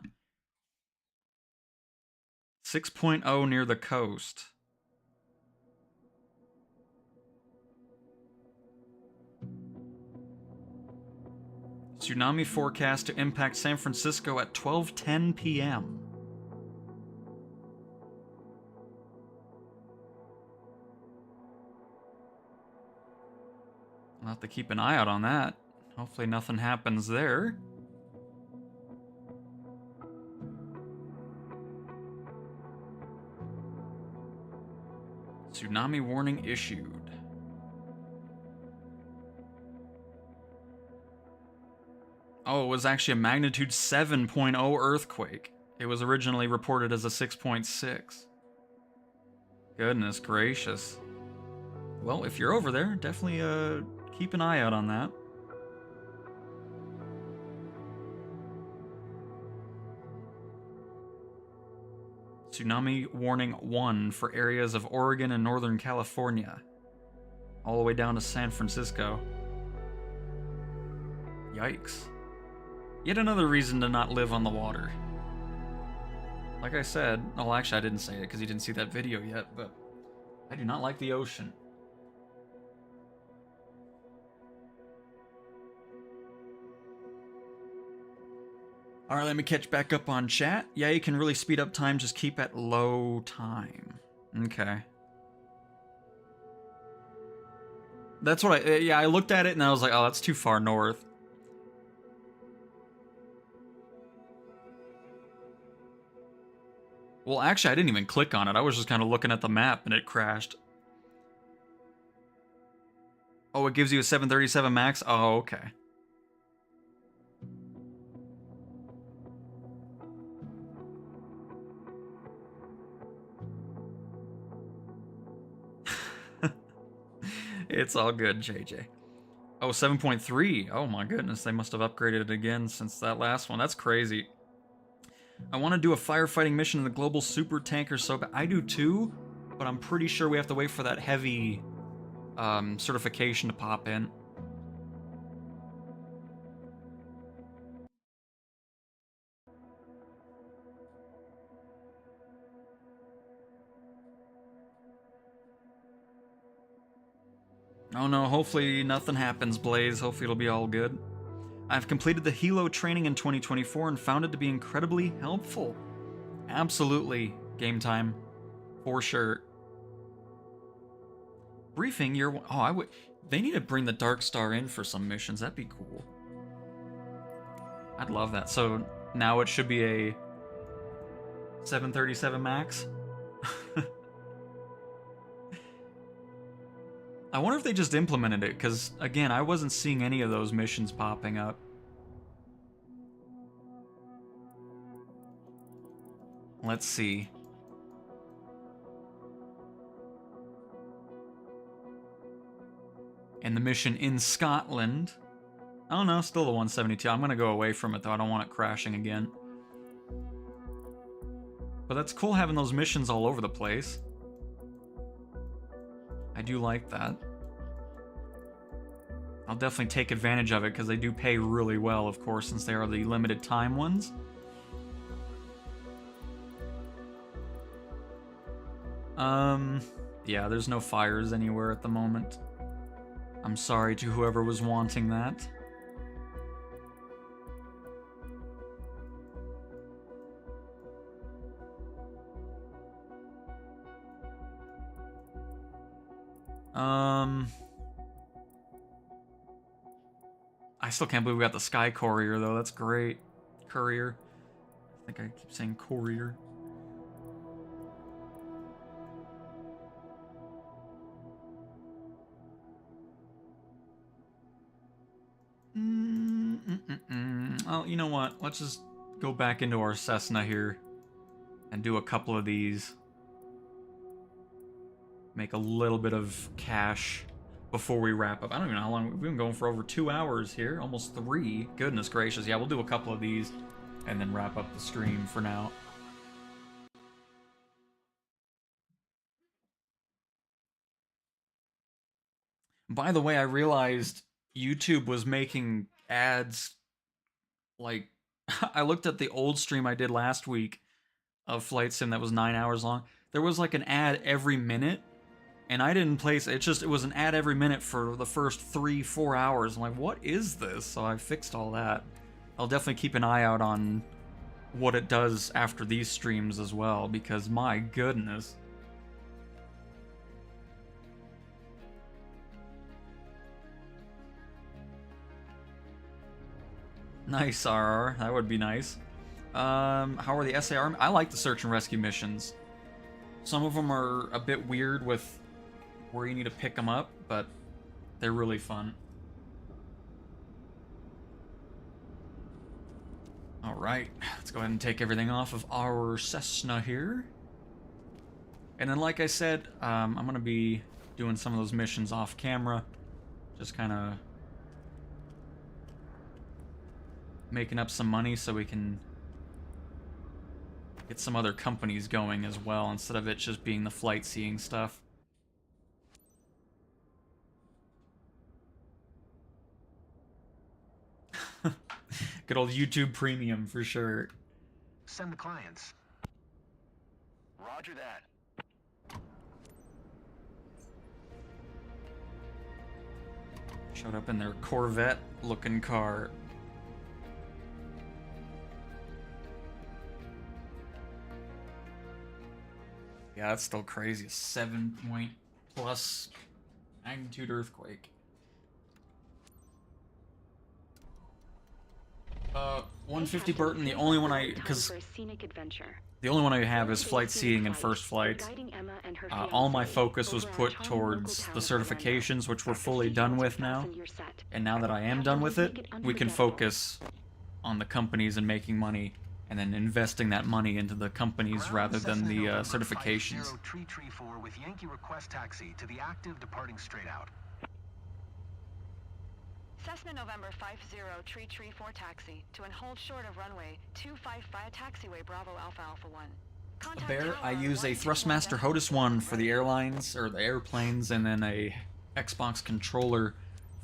6.0 near the coast. Tsunami forecast to impact San Francisco at 12:10 p.m. I'll have to keep an eye out on that. Hopefully nothing happens there. Tsunami warning issued. Oh, it was actually a magnitude 7.0 earthquake. It was originally reported as a 6.6. Goodness gracious. Well, if you're over there, definitely keep an eye out on that. Tsunami warning 1 for areas of Oregon and Northern California. All the way down to San Francisco. Yikes. Yet another reason to not live on the water. Like I said, well actually I didn't say it because you didn't see that video yet, but I do not like the ocean. Alright, let me catch back up on chat. Yeah, you can really speed up time, just keep at low time. Okay. That's what I looked at it and I was like, oh, that's too far north. Well, actually, I didn't even click on it. I was just kind of looking at the map and it crashed. Oh, it gives you a 737 MAX? Oh, okay. It's all good, JJ. Oh, 7.3. Oh my goodness, they must have upgraded it again since that last one. That's crazy. I want to do a firefighting mission in the global super tanker so bad. I do too, but I'm pretty sure we have to wait for that heavy certification to pop in. Oh no, hopefully nothing happens, Blaze. Hopefully it'll be all good. I've completed the Helo training in 2024 and found it to be incredibly helpful. Absolutely, game time. For sure. Briefing year one. Oh, I would. They need to bring the Dark Star in for some missions. That'd be cool. I'd love that. So now it should be a 737 MAX. I wonder if they just implemented it, because, again, I wasn't seeing any of those missions popping up. Let's see. And the mission in Scotland. Oh no, still the 172. I'm going to go away from it, though. I don't want it crashing again. But that's cool having those missions all over the place. I do like that. I'll definitely take advantage of it because they do pay really well, of course, since they are the limited time ones. Yeah, there's no fires anywhere at the moment. I'm sorry to whoever was wanting that. I still can't believe we got the Sky Courier, though. That's great. Courier. I think I keep saying Courier. Well, you know what? Let's just go back into our Cessna here and do a couple of these. Make a little bit of cash before we wrap up. I don't even know how long. We've been going for over 2 hours here. Almost 3. Goodness gracious. Yeah, we'll do a couple of these and then wrap up the stream for now. By the way, I realized YouTube was making ads. Like, I looked at the old stream I did last week of Flight Sim that was 9 hours long. There was like an ad every minute. And I didn't place it. It was an ad every minute for the first 3-4 hours. I'm like, what is this? So I fixed all that. I'll definitely keep an eye out on what it does after these streams as well, because my goodness. Nice, RR. That would be nice. How are the SAR? I like the search and rescue missions. Some of them are a bit weird with where you need to pick them up, but they're really fun. Alright, let's go ahead and take everything off of our Cessna here. And then, like I said, I'm going to be doing some of those missions off camera. Just kind of making up some money so we can get some other companies going as well, instead of it just being the flight seeing stuff. Good old YouTube Premium for sure. Send the clients. Roger that. Showed up in their Corvette-looking car. Yeah, that's still crazy. 7 point plus Magnitude earthquake. 150 Burton, the only one because the only one I have is flight seeing and first flight. All my focus was put towards the certifications, which we're fully done with now. And now that I am done with it, we can focus on the companies and making money, and then investing that money into the companies rather than the certifications. Tree 4 with Yankee request taxi to the active departing straight out. Cessna November 50 Tree 4 taxi to and hold short of runway 25 via taxiway Bravo Alpha Alpha 1. Contact Bear, tower I on use a 121 Thrustmaster HOTUS 1 for the airlines, or the airplanes, and then a Xbox controller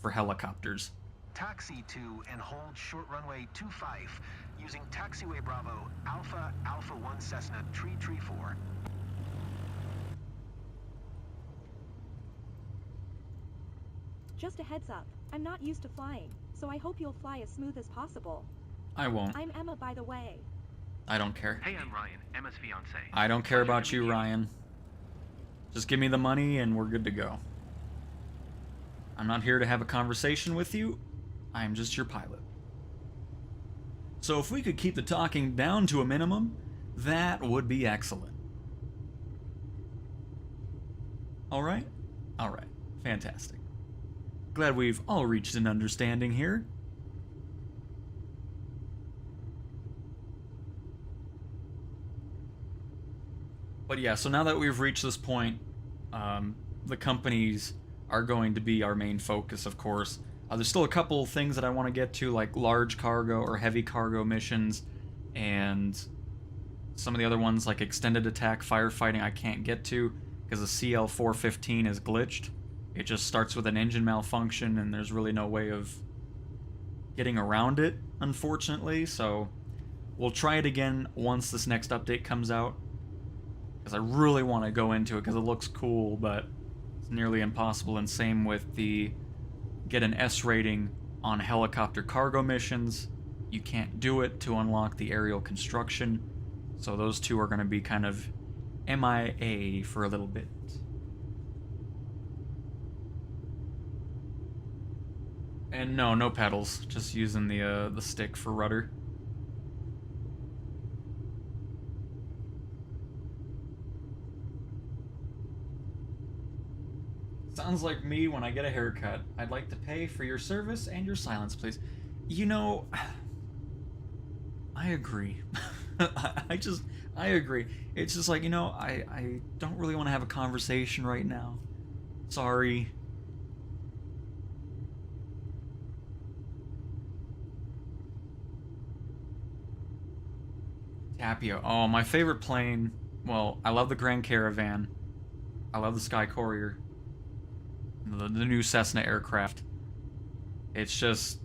for helicopters. Taxi to and hold short runway 25 using taxiway Bravo Alpha Alpha 1 Cessna Tree 4. Just a heads up, I'm not used to flying, so I hope you'll fly as smooth as possible. I won't. I'm Emma, by the way. I don't care. Hey, I'm Ryan, Emma's fiance. I don't care about you, Ryan. Just give me the money and we're good to go. I'm not here to have a conversation with you. I am just your pilot. So if we could keep the talking down to a minimum, that would be excellent. Alright? Alright. Fantastic. Glad we've all reached an understanding here. But yeah, so now that we've reached this point, the companies are going to be our main focus, of course. There's still a couple things that I want to get to, like large cargo or heavy cargo missions, and some of the other ones like extended attack firefighting I can't get to because the CL-415 is glitched. It just starts with an engine malfunction and there's really no way of getting around it, unfortunately, so we'll try it again once this next update comes out, because I really want to go into it because it looks cool, but it's nearly impossible. And same with the get an S rating on helicopter cargo missions. You can't do it to unlock the aerial construction, so those two are going to be kind of MIA for a little bit. And no pedals, just using the stick for rudder. Sounds like me when I get a haircut. I'd like to pay for your service and your silence, please. You know, I agree. I agree. It's just like, you know, I don't really want to have a conversation right now. Sorry. Tapio. Oh, my favorite plane. Well, I love the Grand Caravan. I love the Sky Courier. The new Cessna aircraft. It's just,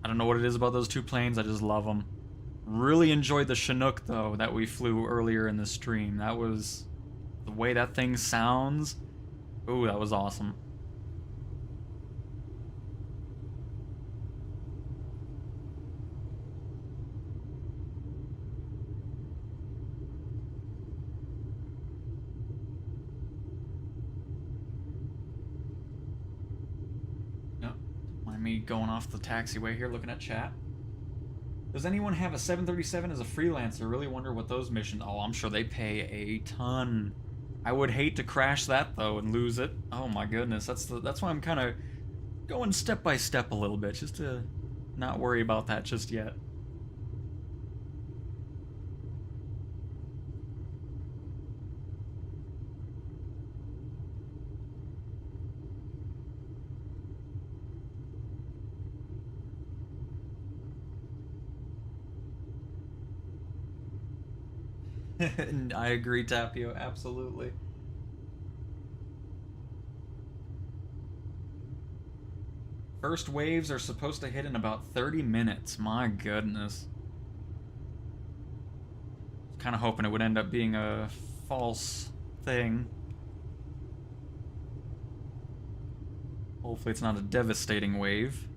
I don't know what it is about those two planes, I just love them. Really enjoyed the Chinook, though, that we flew earlier in the stream. That was, the way that thing sounds, ooh, that was awesome. Me going off the taxiway here, looking at chat. Does anyone have a 737 as a freelancer? Really wonder what those missions... Oh, I'm sure they pay a ton. I would hate to crash that, though, and lose it. Oh my goodness, that's why I'm kind of going step by step a little bit, just to not worry about that just yet. I agree, Tapio, absolutely. First waves are supposed to hit in about 30 minutes. My goodness. Kind of hoping it would end up being a false thing. Hopefully it's not a devastating wave.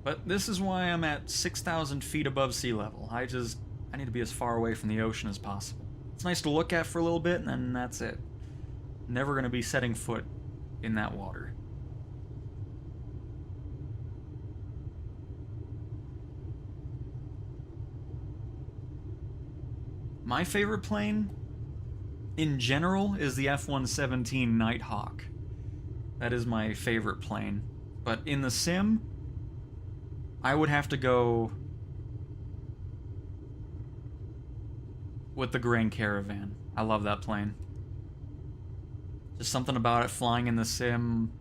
But this is why I'm at 6,000 feet above sea level. I need to be as far away from the ocean as possible. It's nice to look at for a little bit, and then that's it. Never going to be setting foot in that water. My favorite plane, in general, is the F-117 Nighthawk. That is my favorite plane. But in the sim, I would have to go with the Grand Caravan. I love that plane. Just something about it flying in the sim.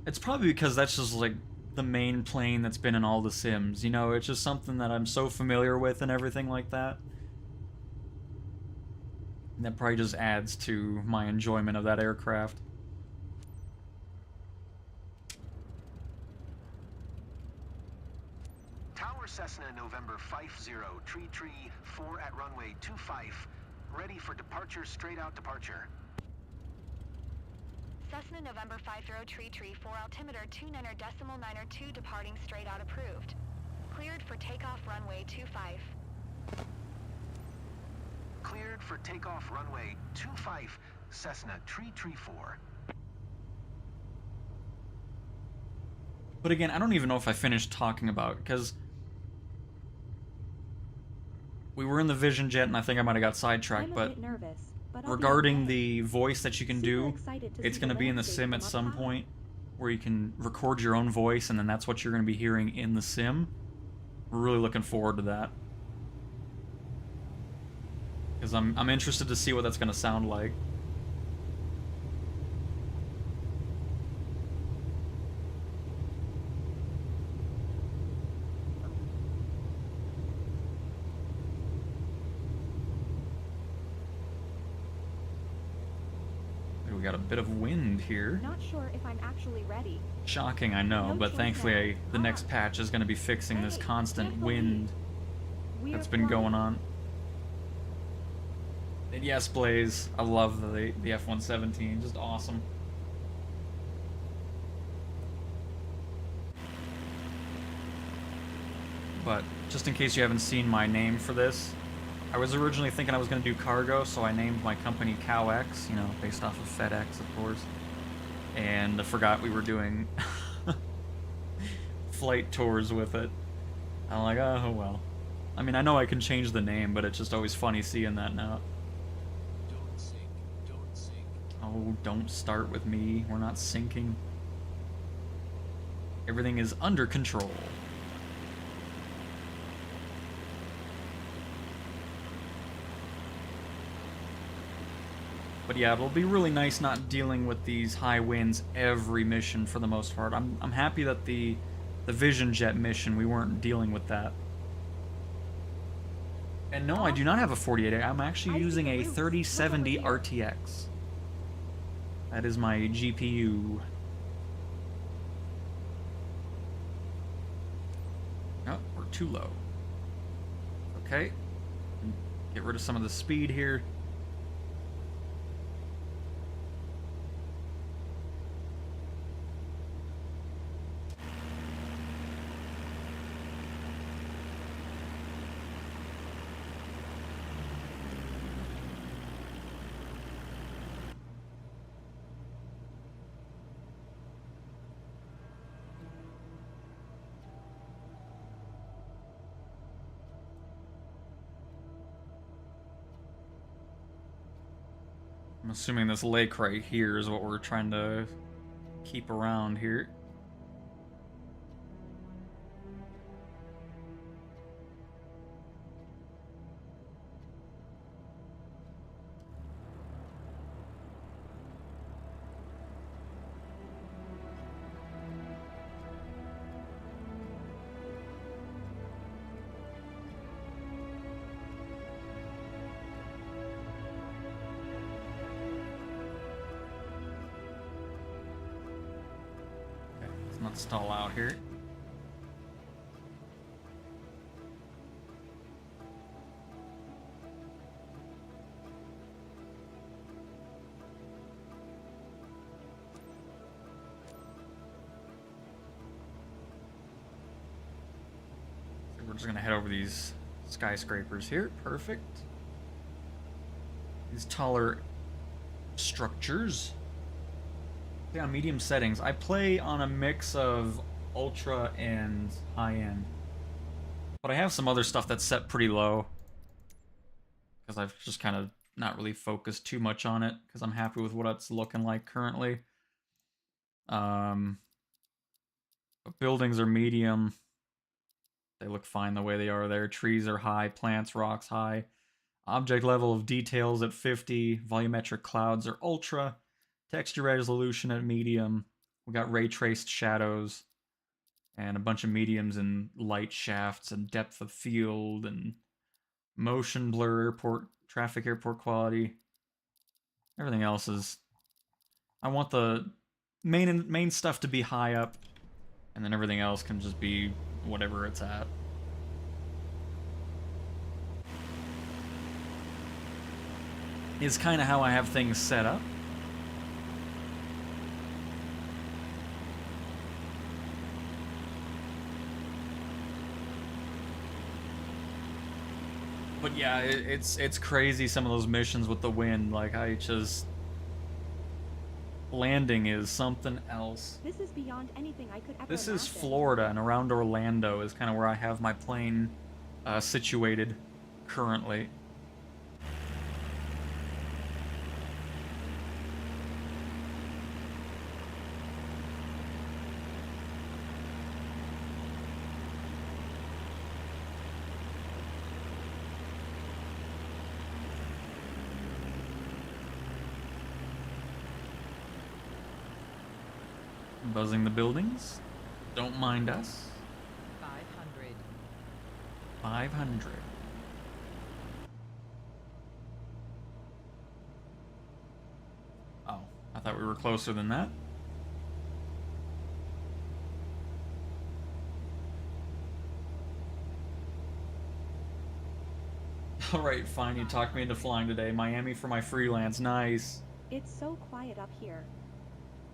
It's probably because that's just like the main plane that's been in all the sims. You know, it's just something that I'm so familiar with and everything like that. And that probably just adds to my enjoyment of that aircraft. Tower Cessna November 50, tree 4 at runway 25, ready for departure, straight out departure. Cessna November 50 tree 4 altimeter 29.902 departing straight out approved. Cleared for takeoff runway 25. Cleared for takeoff runway 25, Cessna tree 4. But again, I don't even know if I finished talking about, because we were in the Vision Jet, and I think I might have got sidetracked, but regarding the voice that you can do, it's going to be in the sim at some point, where you can record your own voice, and then that's what you're going to be hearing in the sim. We're really looking forward to that. Because I'm interested to see what that's going to sound like. We got a bit of wind here. Not sure if I'm actually ready. Shocking, I know, No but choice thankfully now. the next patch is going to be fixing this constant carefully. wind that's been going on. And yes, Blaze, I love the F-117, just awesome. But just in case you haven't seen my name for this, I was originally thinking I was going to do cargo, so I named my company CowX, you know, based off of FedEx, of course. And I forgot we were doing flight tours with it. I'm like, oh well. I mean, I know I can change the name, but it's just always funny seeing that now. Don't sink. Don't sink. Oh, don't start with me. We're not sinking. Everything is under control. But yeah, it'll be really nice not dealing with these high winds every mission for the most part. I'm happy that the Vision Jet mission, we weren't dealing with that. And no, I do not have a 48. I'm actually using a 3070 RTX. That is my GPU. Oh, we're too low. Okay. Get rid of some of the speed here. I'm assuming this lake right here is what we're trying to keep around here. Not stall out here. So we're just gonna head over these skyscrapers here. Perfect. these taller structures. Play on medium settings. I play on a mix of ultra and high-end. But I have some other stuff that's set pretty low. Because I've just kind of not really focused too much on it. Because I'm happy with what it's looking like currently. Buildings are medium. They look fine the way they are there. Trees are high. Plants, rocks high. Object level of details at 50. Volumetric clouds are ultra. Texture resolution at medium. We got ray traced shadows. And a bunch of mediums and light shafts and depth of field and motion blur, airport traffic, airport quality. Everything else is... I want the main stuff to be high up, and then everything else can just be whatever it's at. Is kind of how I have things set up. But yeah, it's crazy, some of those missions with the wind. Like, I just... Landing is something else. This is beyond anything I could ever This imagine. is Florida, and around Orlando is kind of where I have my plane situated currently. Buzzing the buildings. Don't mind us. 500. 500. Oh, I thought we were closer than that. Alright, fine, you talked me into flying today. Miami for my freelance, nice. It's so quiet up here.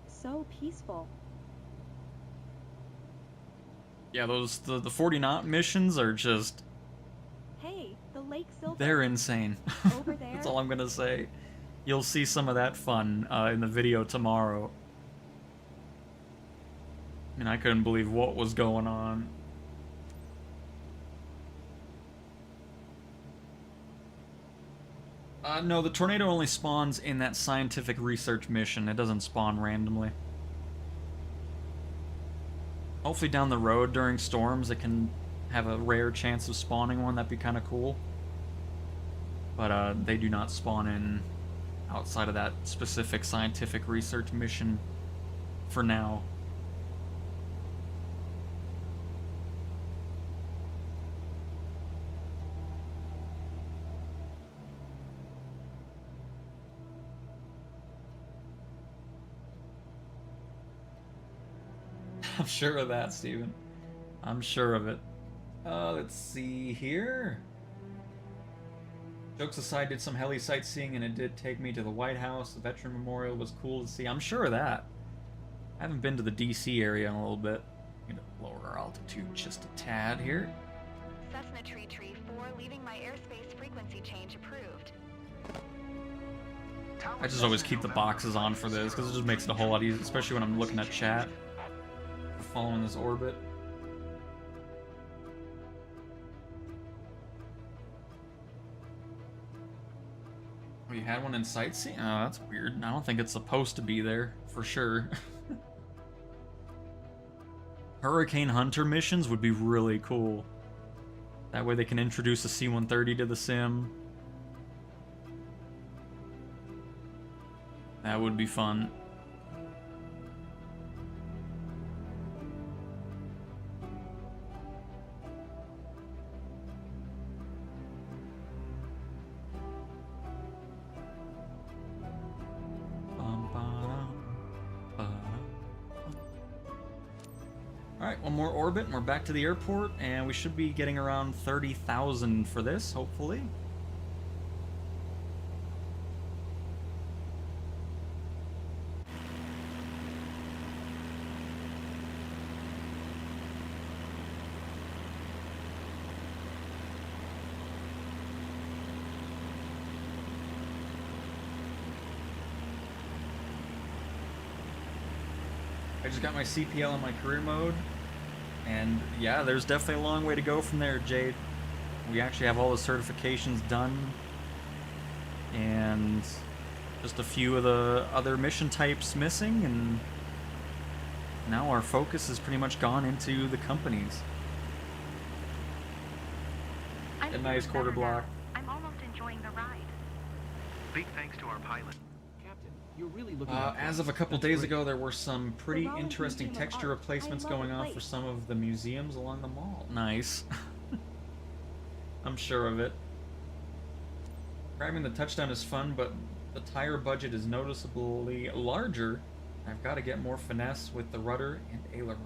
So peaceful. Yeah, those the 40 knot missions are just... Hey, the Lake Silver. They're insane. Over there. That's all I'm gonna say. You'll see some of that fun in the video tomorrow. I mean, I couldn't believe what was going on. No, the tornado only spawns in that scientific research mission. It doesn't spawn randomly. Hopefully down the road during storms it can have a rare chance of spawning one. That'd be kind of cool. But they do not spawn in outside of that specific scientific research mission for now. I'm sure of that, Steven. I'm sure of it. Let's see here. Jokes aside, did some heli sightseeing, and it did take me to the White House. The Veteran Memorial was cool to see. I'm sure of that. I haven't been to the DC area in a little bit. I'm gonna lower our altitude just a tad here. Cessna Tree 4, leaving my airspace frequency change approved. I just always keep the boxes on for this, because it just makes it a whole lot easier, especially when I'm looking at chat. Following this orbit. Oh, you had one in sightseeing? Oh, that's weird. I don't think it's supposed to be there, for sure. Hurricane Hunter missions would be really cool. That way they can introduce a C-130 to the sim. That would be fun. Alright, one more orbit and we're back to the airport, and we should be getting around 30,000 for this, hopefully. I just got my CPL on my career mode, and yeah, there's definitely a long way to go from there, Jade. We actually have all the certifications done, and just a few of the other mission types missing, and now our focus has pretty much gone into the companies. A nice quarter block. I'm almost enjoying the ride. Big thanks to our pilot. Captain, you're really looking As of a couple days ago, there were some pretty interesting texture replacements going on for some of the museums along the mall. Nice. I'm sure of it. Grabbing the touchdown is fun, but the tire budget is noticeably larger. I've got to get more finesse with the rudder and ailerons.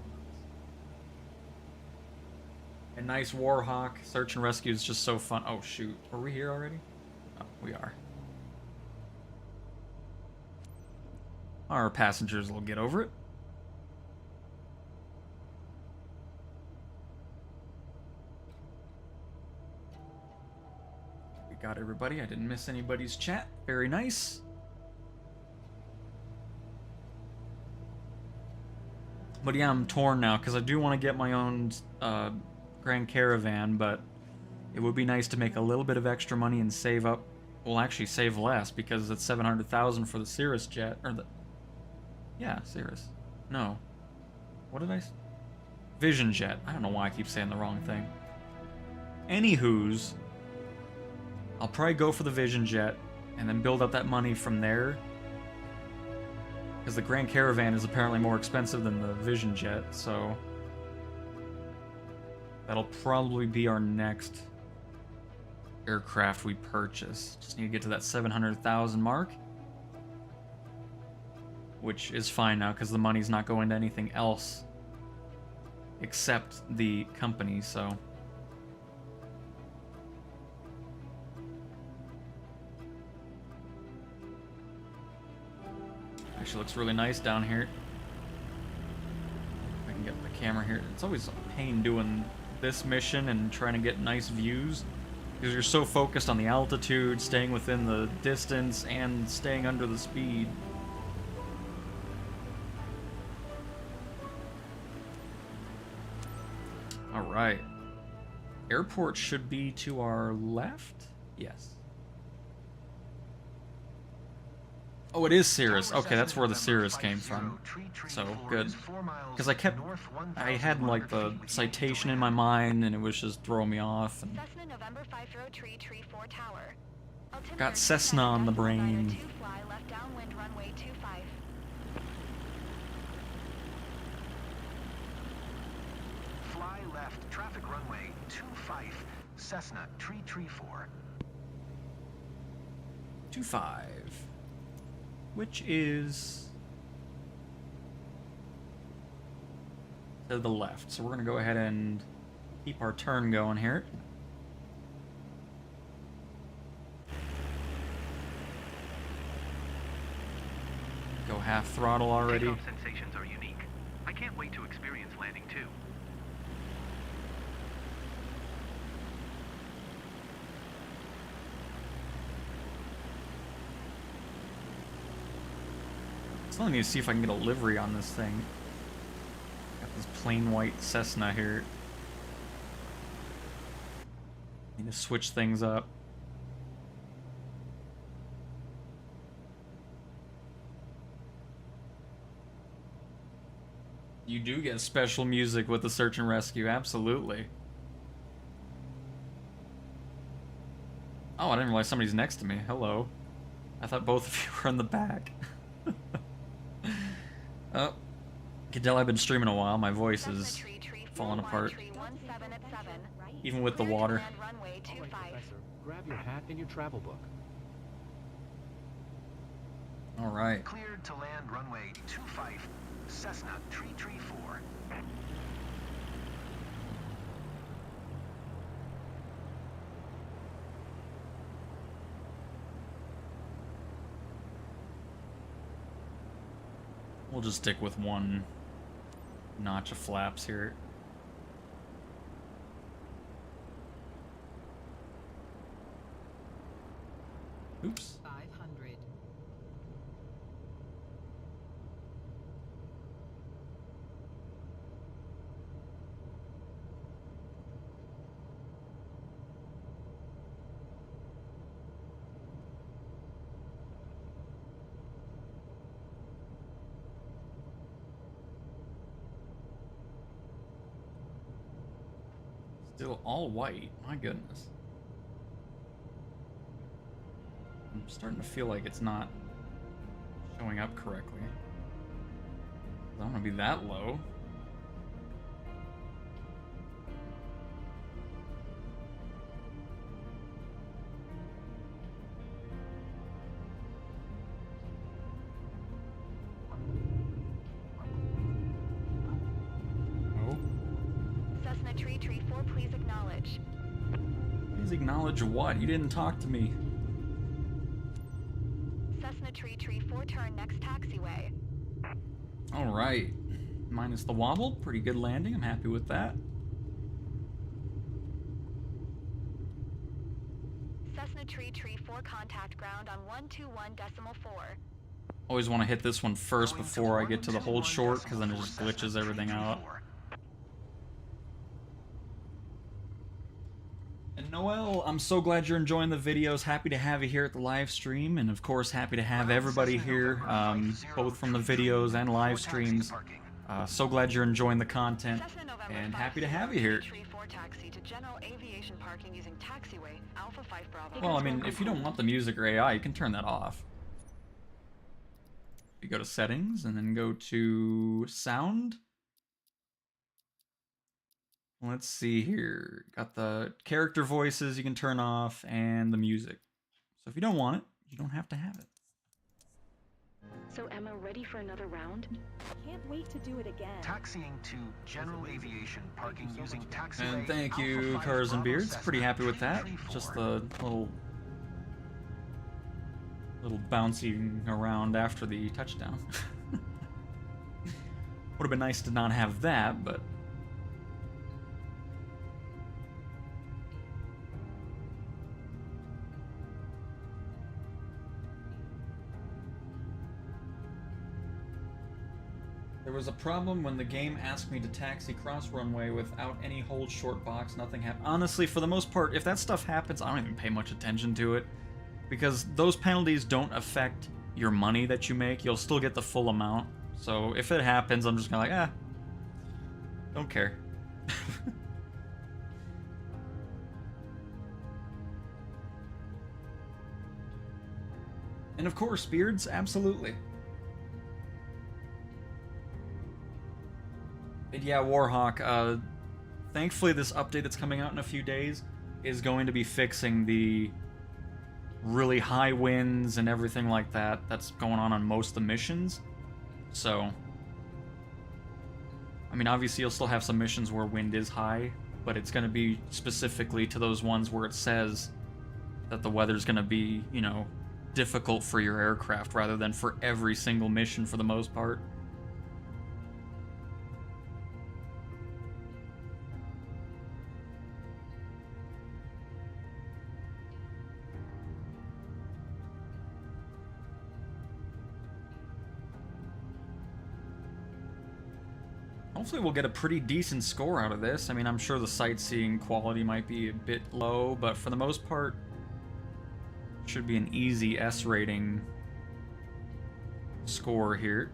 A nice Warhawk. Search and rescue is just so fun. Oh, shoot. Are we here already? Oh, we are. Our passengers will get over it. We got everybody. I didn't miss anybody's chat. Very nice. But yeah, I'm torn now because I do want to get my own Grand Caravan, but it would be nice to make a little bit of extra money and save up. Well, actually save less because it's 700,000 for the Cirrus jet, or the Cirrus. No, what did I? Vision jet. I don't know why I keep saying the wrong thing. Anywho's, I'll probably go for the Vision jet and then build up that money from there. Because the Grand Caravan is apparently more expensive than the Vision jet, so that'll probably be our next aircraft we purchase. Just need to get to that 700,000 mark, which is fine now because the money's not going to anything else except the company, so. Actually looks really nice down here. I can get the camera here. It's always a pain doing this mission and trying to get nice views because you're so focused on the altitude, staying within the distance, and staying under the speed. Alright. Airport should be to our left? Yes. Oh, it is Cirrus. Okay, that's where the Cirrus came from. So, good. Because I had like the citation in my mind and it was just throwing me off. And got Cessna on the brain. Fly left, traffic runway 25, Cessna, tree 4. 25. Which is to the left. So we're going to go ahead and keep our turn going here. Go half throttle already. Takeoff sensations are unique. I can't wait to experience landing too. I still need to see if I can get a livery on this thing. Got this plain white Cessna here. Need to switch things up. You do get special music with the search and rescue, absolutely. Oh, I didn't realize somebody's next to me. Hello. I thought both of you were in the back. Oh, you can tell I've been streaming a while. My voice is falling apart. Even with the water. Alright, Professor, grab your hat and your travel book. Alright. Cleared to land runway 25, Cessna, tree 4. We'll just stick with one notch of flaps here. Oops. 500. Still all white. My goodness. I'm starting to feel like it's not showing up correctly. I don't want to be that low. Cessna Tree 4, please acknowledge. Please acknowledge what? You didn't talk to me. Cessna Tree 4, turn next taxiway. Alright. Minus the wobble. Pretty good landing. I'm happy with that. Cessna Tree 4, contact ground on 121.4. Always want to hit this one first before I get to the hold short, because then it just glitches everything out. And Noel, I'm so glad you're enjoying the videos. Happy to have you here at the live stream, and of course happy to have everybody here, both from the videos and live streams. So glad you're enjoying the content, and happy to have you here. Well, I mean, if you don't want the music or AI, you can turn that off. You go to settings, and then go to sound. Let's see here. Got the character voices you can turn off, and the music. So if you don't want it, you don't have to have it. So Emma, ready for another round? Can't wait to do it again. Taxiing to general aviation, parking using taxiway. And thank you, Cars and Beards. Pretty happy with that. Just the little bouncing around after the touchdown. Would have been nice to not have that, but there was a problem when the game asked me to taxi cross runway without any hold short box. Nothing happened. Honestly, for the most part, if that stuff happens, I don't even pay much attention to it, because those penalties don't affect your money that you make. You'll still get the full amount. So if it happens, I'm just kind of like, don't care. And of course, Beards, absolutely. And yeah, Warhawk, thankfully this update that's coming out in a few days is going to be fixing the really high winds and everything like that that's going on most of the missions. So, I mean, obviously you'll still have some missions where wind is high, but it's going to be specifically to those ones where it says that the weather's going to be, you know, difficult for your aircraft rather than for every single mission for the most part. Hopefully we'll get a pretty decent score out of this. I mean, I'm sure the sightseeing quality might be a bit low, but for the most part, it should be an easy S rating score here.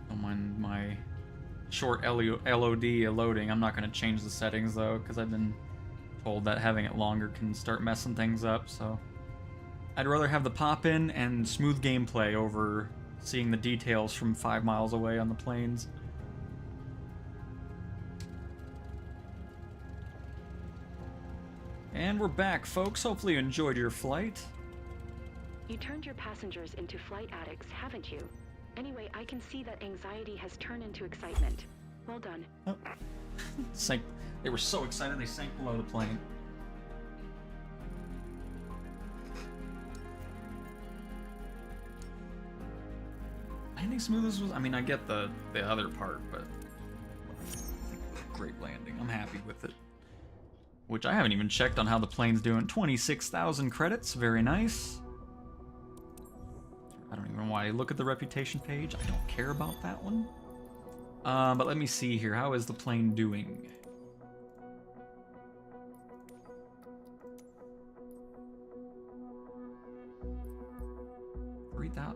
Don't mind my short LOD loading. I'm not going to change the settings though, because I've been told that having it longer can start messing things up, so I'd rather have the pop-in and smooth gameplay over seeing the details from 5 miles away on the planes. And we're back, folks. Hopefully you enjoyed your flight. You turned your passengers into flight addicts, haven't you? Anyway, I can see that anxiety has turned into excitement. Well done. Oh. They were so excited they sank below the plane. Landing smooth as was. I mean, I get the other part, but great landing. I'm happy with it. Which I haven't even checked on how the plane's doing. 26,000 credits. Very nice. I don't even know why I look at the reputation page. I don't care about that one. But let me see here. How is the plane doing?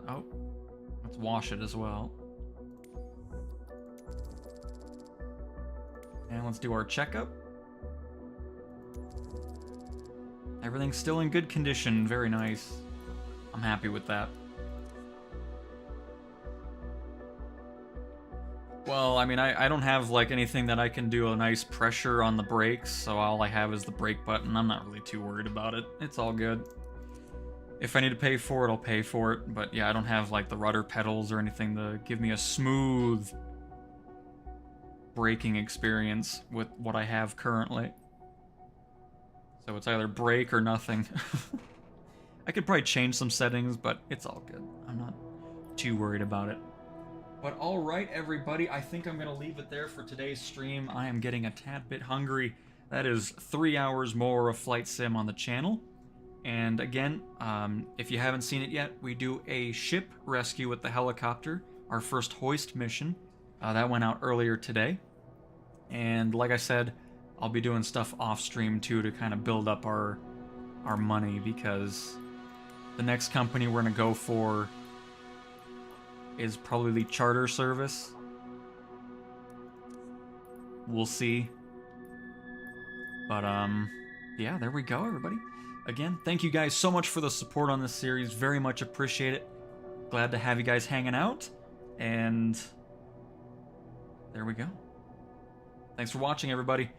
Oh, let's wash it as well. And let's do our checkup. Everything's still in good condition. Very nice. I'm happy with that. Well, I mean, I don't have, like, anything that I can do a nice pressure on the brakes, so all I have is the brake button. I'm not really too worried about it. It's all good. If I need to pay for it, I'll pay for it. But yeah, I don't have, like, the rudder pedals or anything to give me a smooth braking experience with what I have currently. So it's either brake or nothing. I could probably change some settings, but it's all good. I'm not too worried about it. But alright, everybody, I think I'm going to leave it there for today's stream. I am getting a tad bit hungry. That is 3 hours more of Flight Sim on the channel. And again, if you haven't seen it yet, we do a ship rescue with the helicopter, our first hoist mission. That went out earlier today. And like I said, I'll be doing stuff off-stream too to kind of build up our money, because the next company we're going to go for is probably the charter service. We'll see. But, yeah, there we go, everybody. Again, thank you guys so much for the support on this series. Very much appreciate it. Glad to have you guys hanging out. And there we go. Thanks for watching, everybody.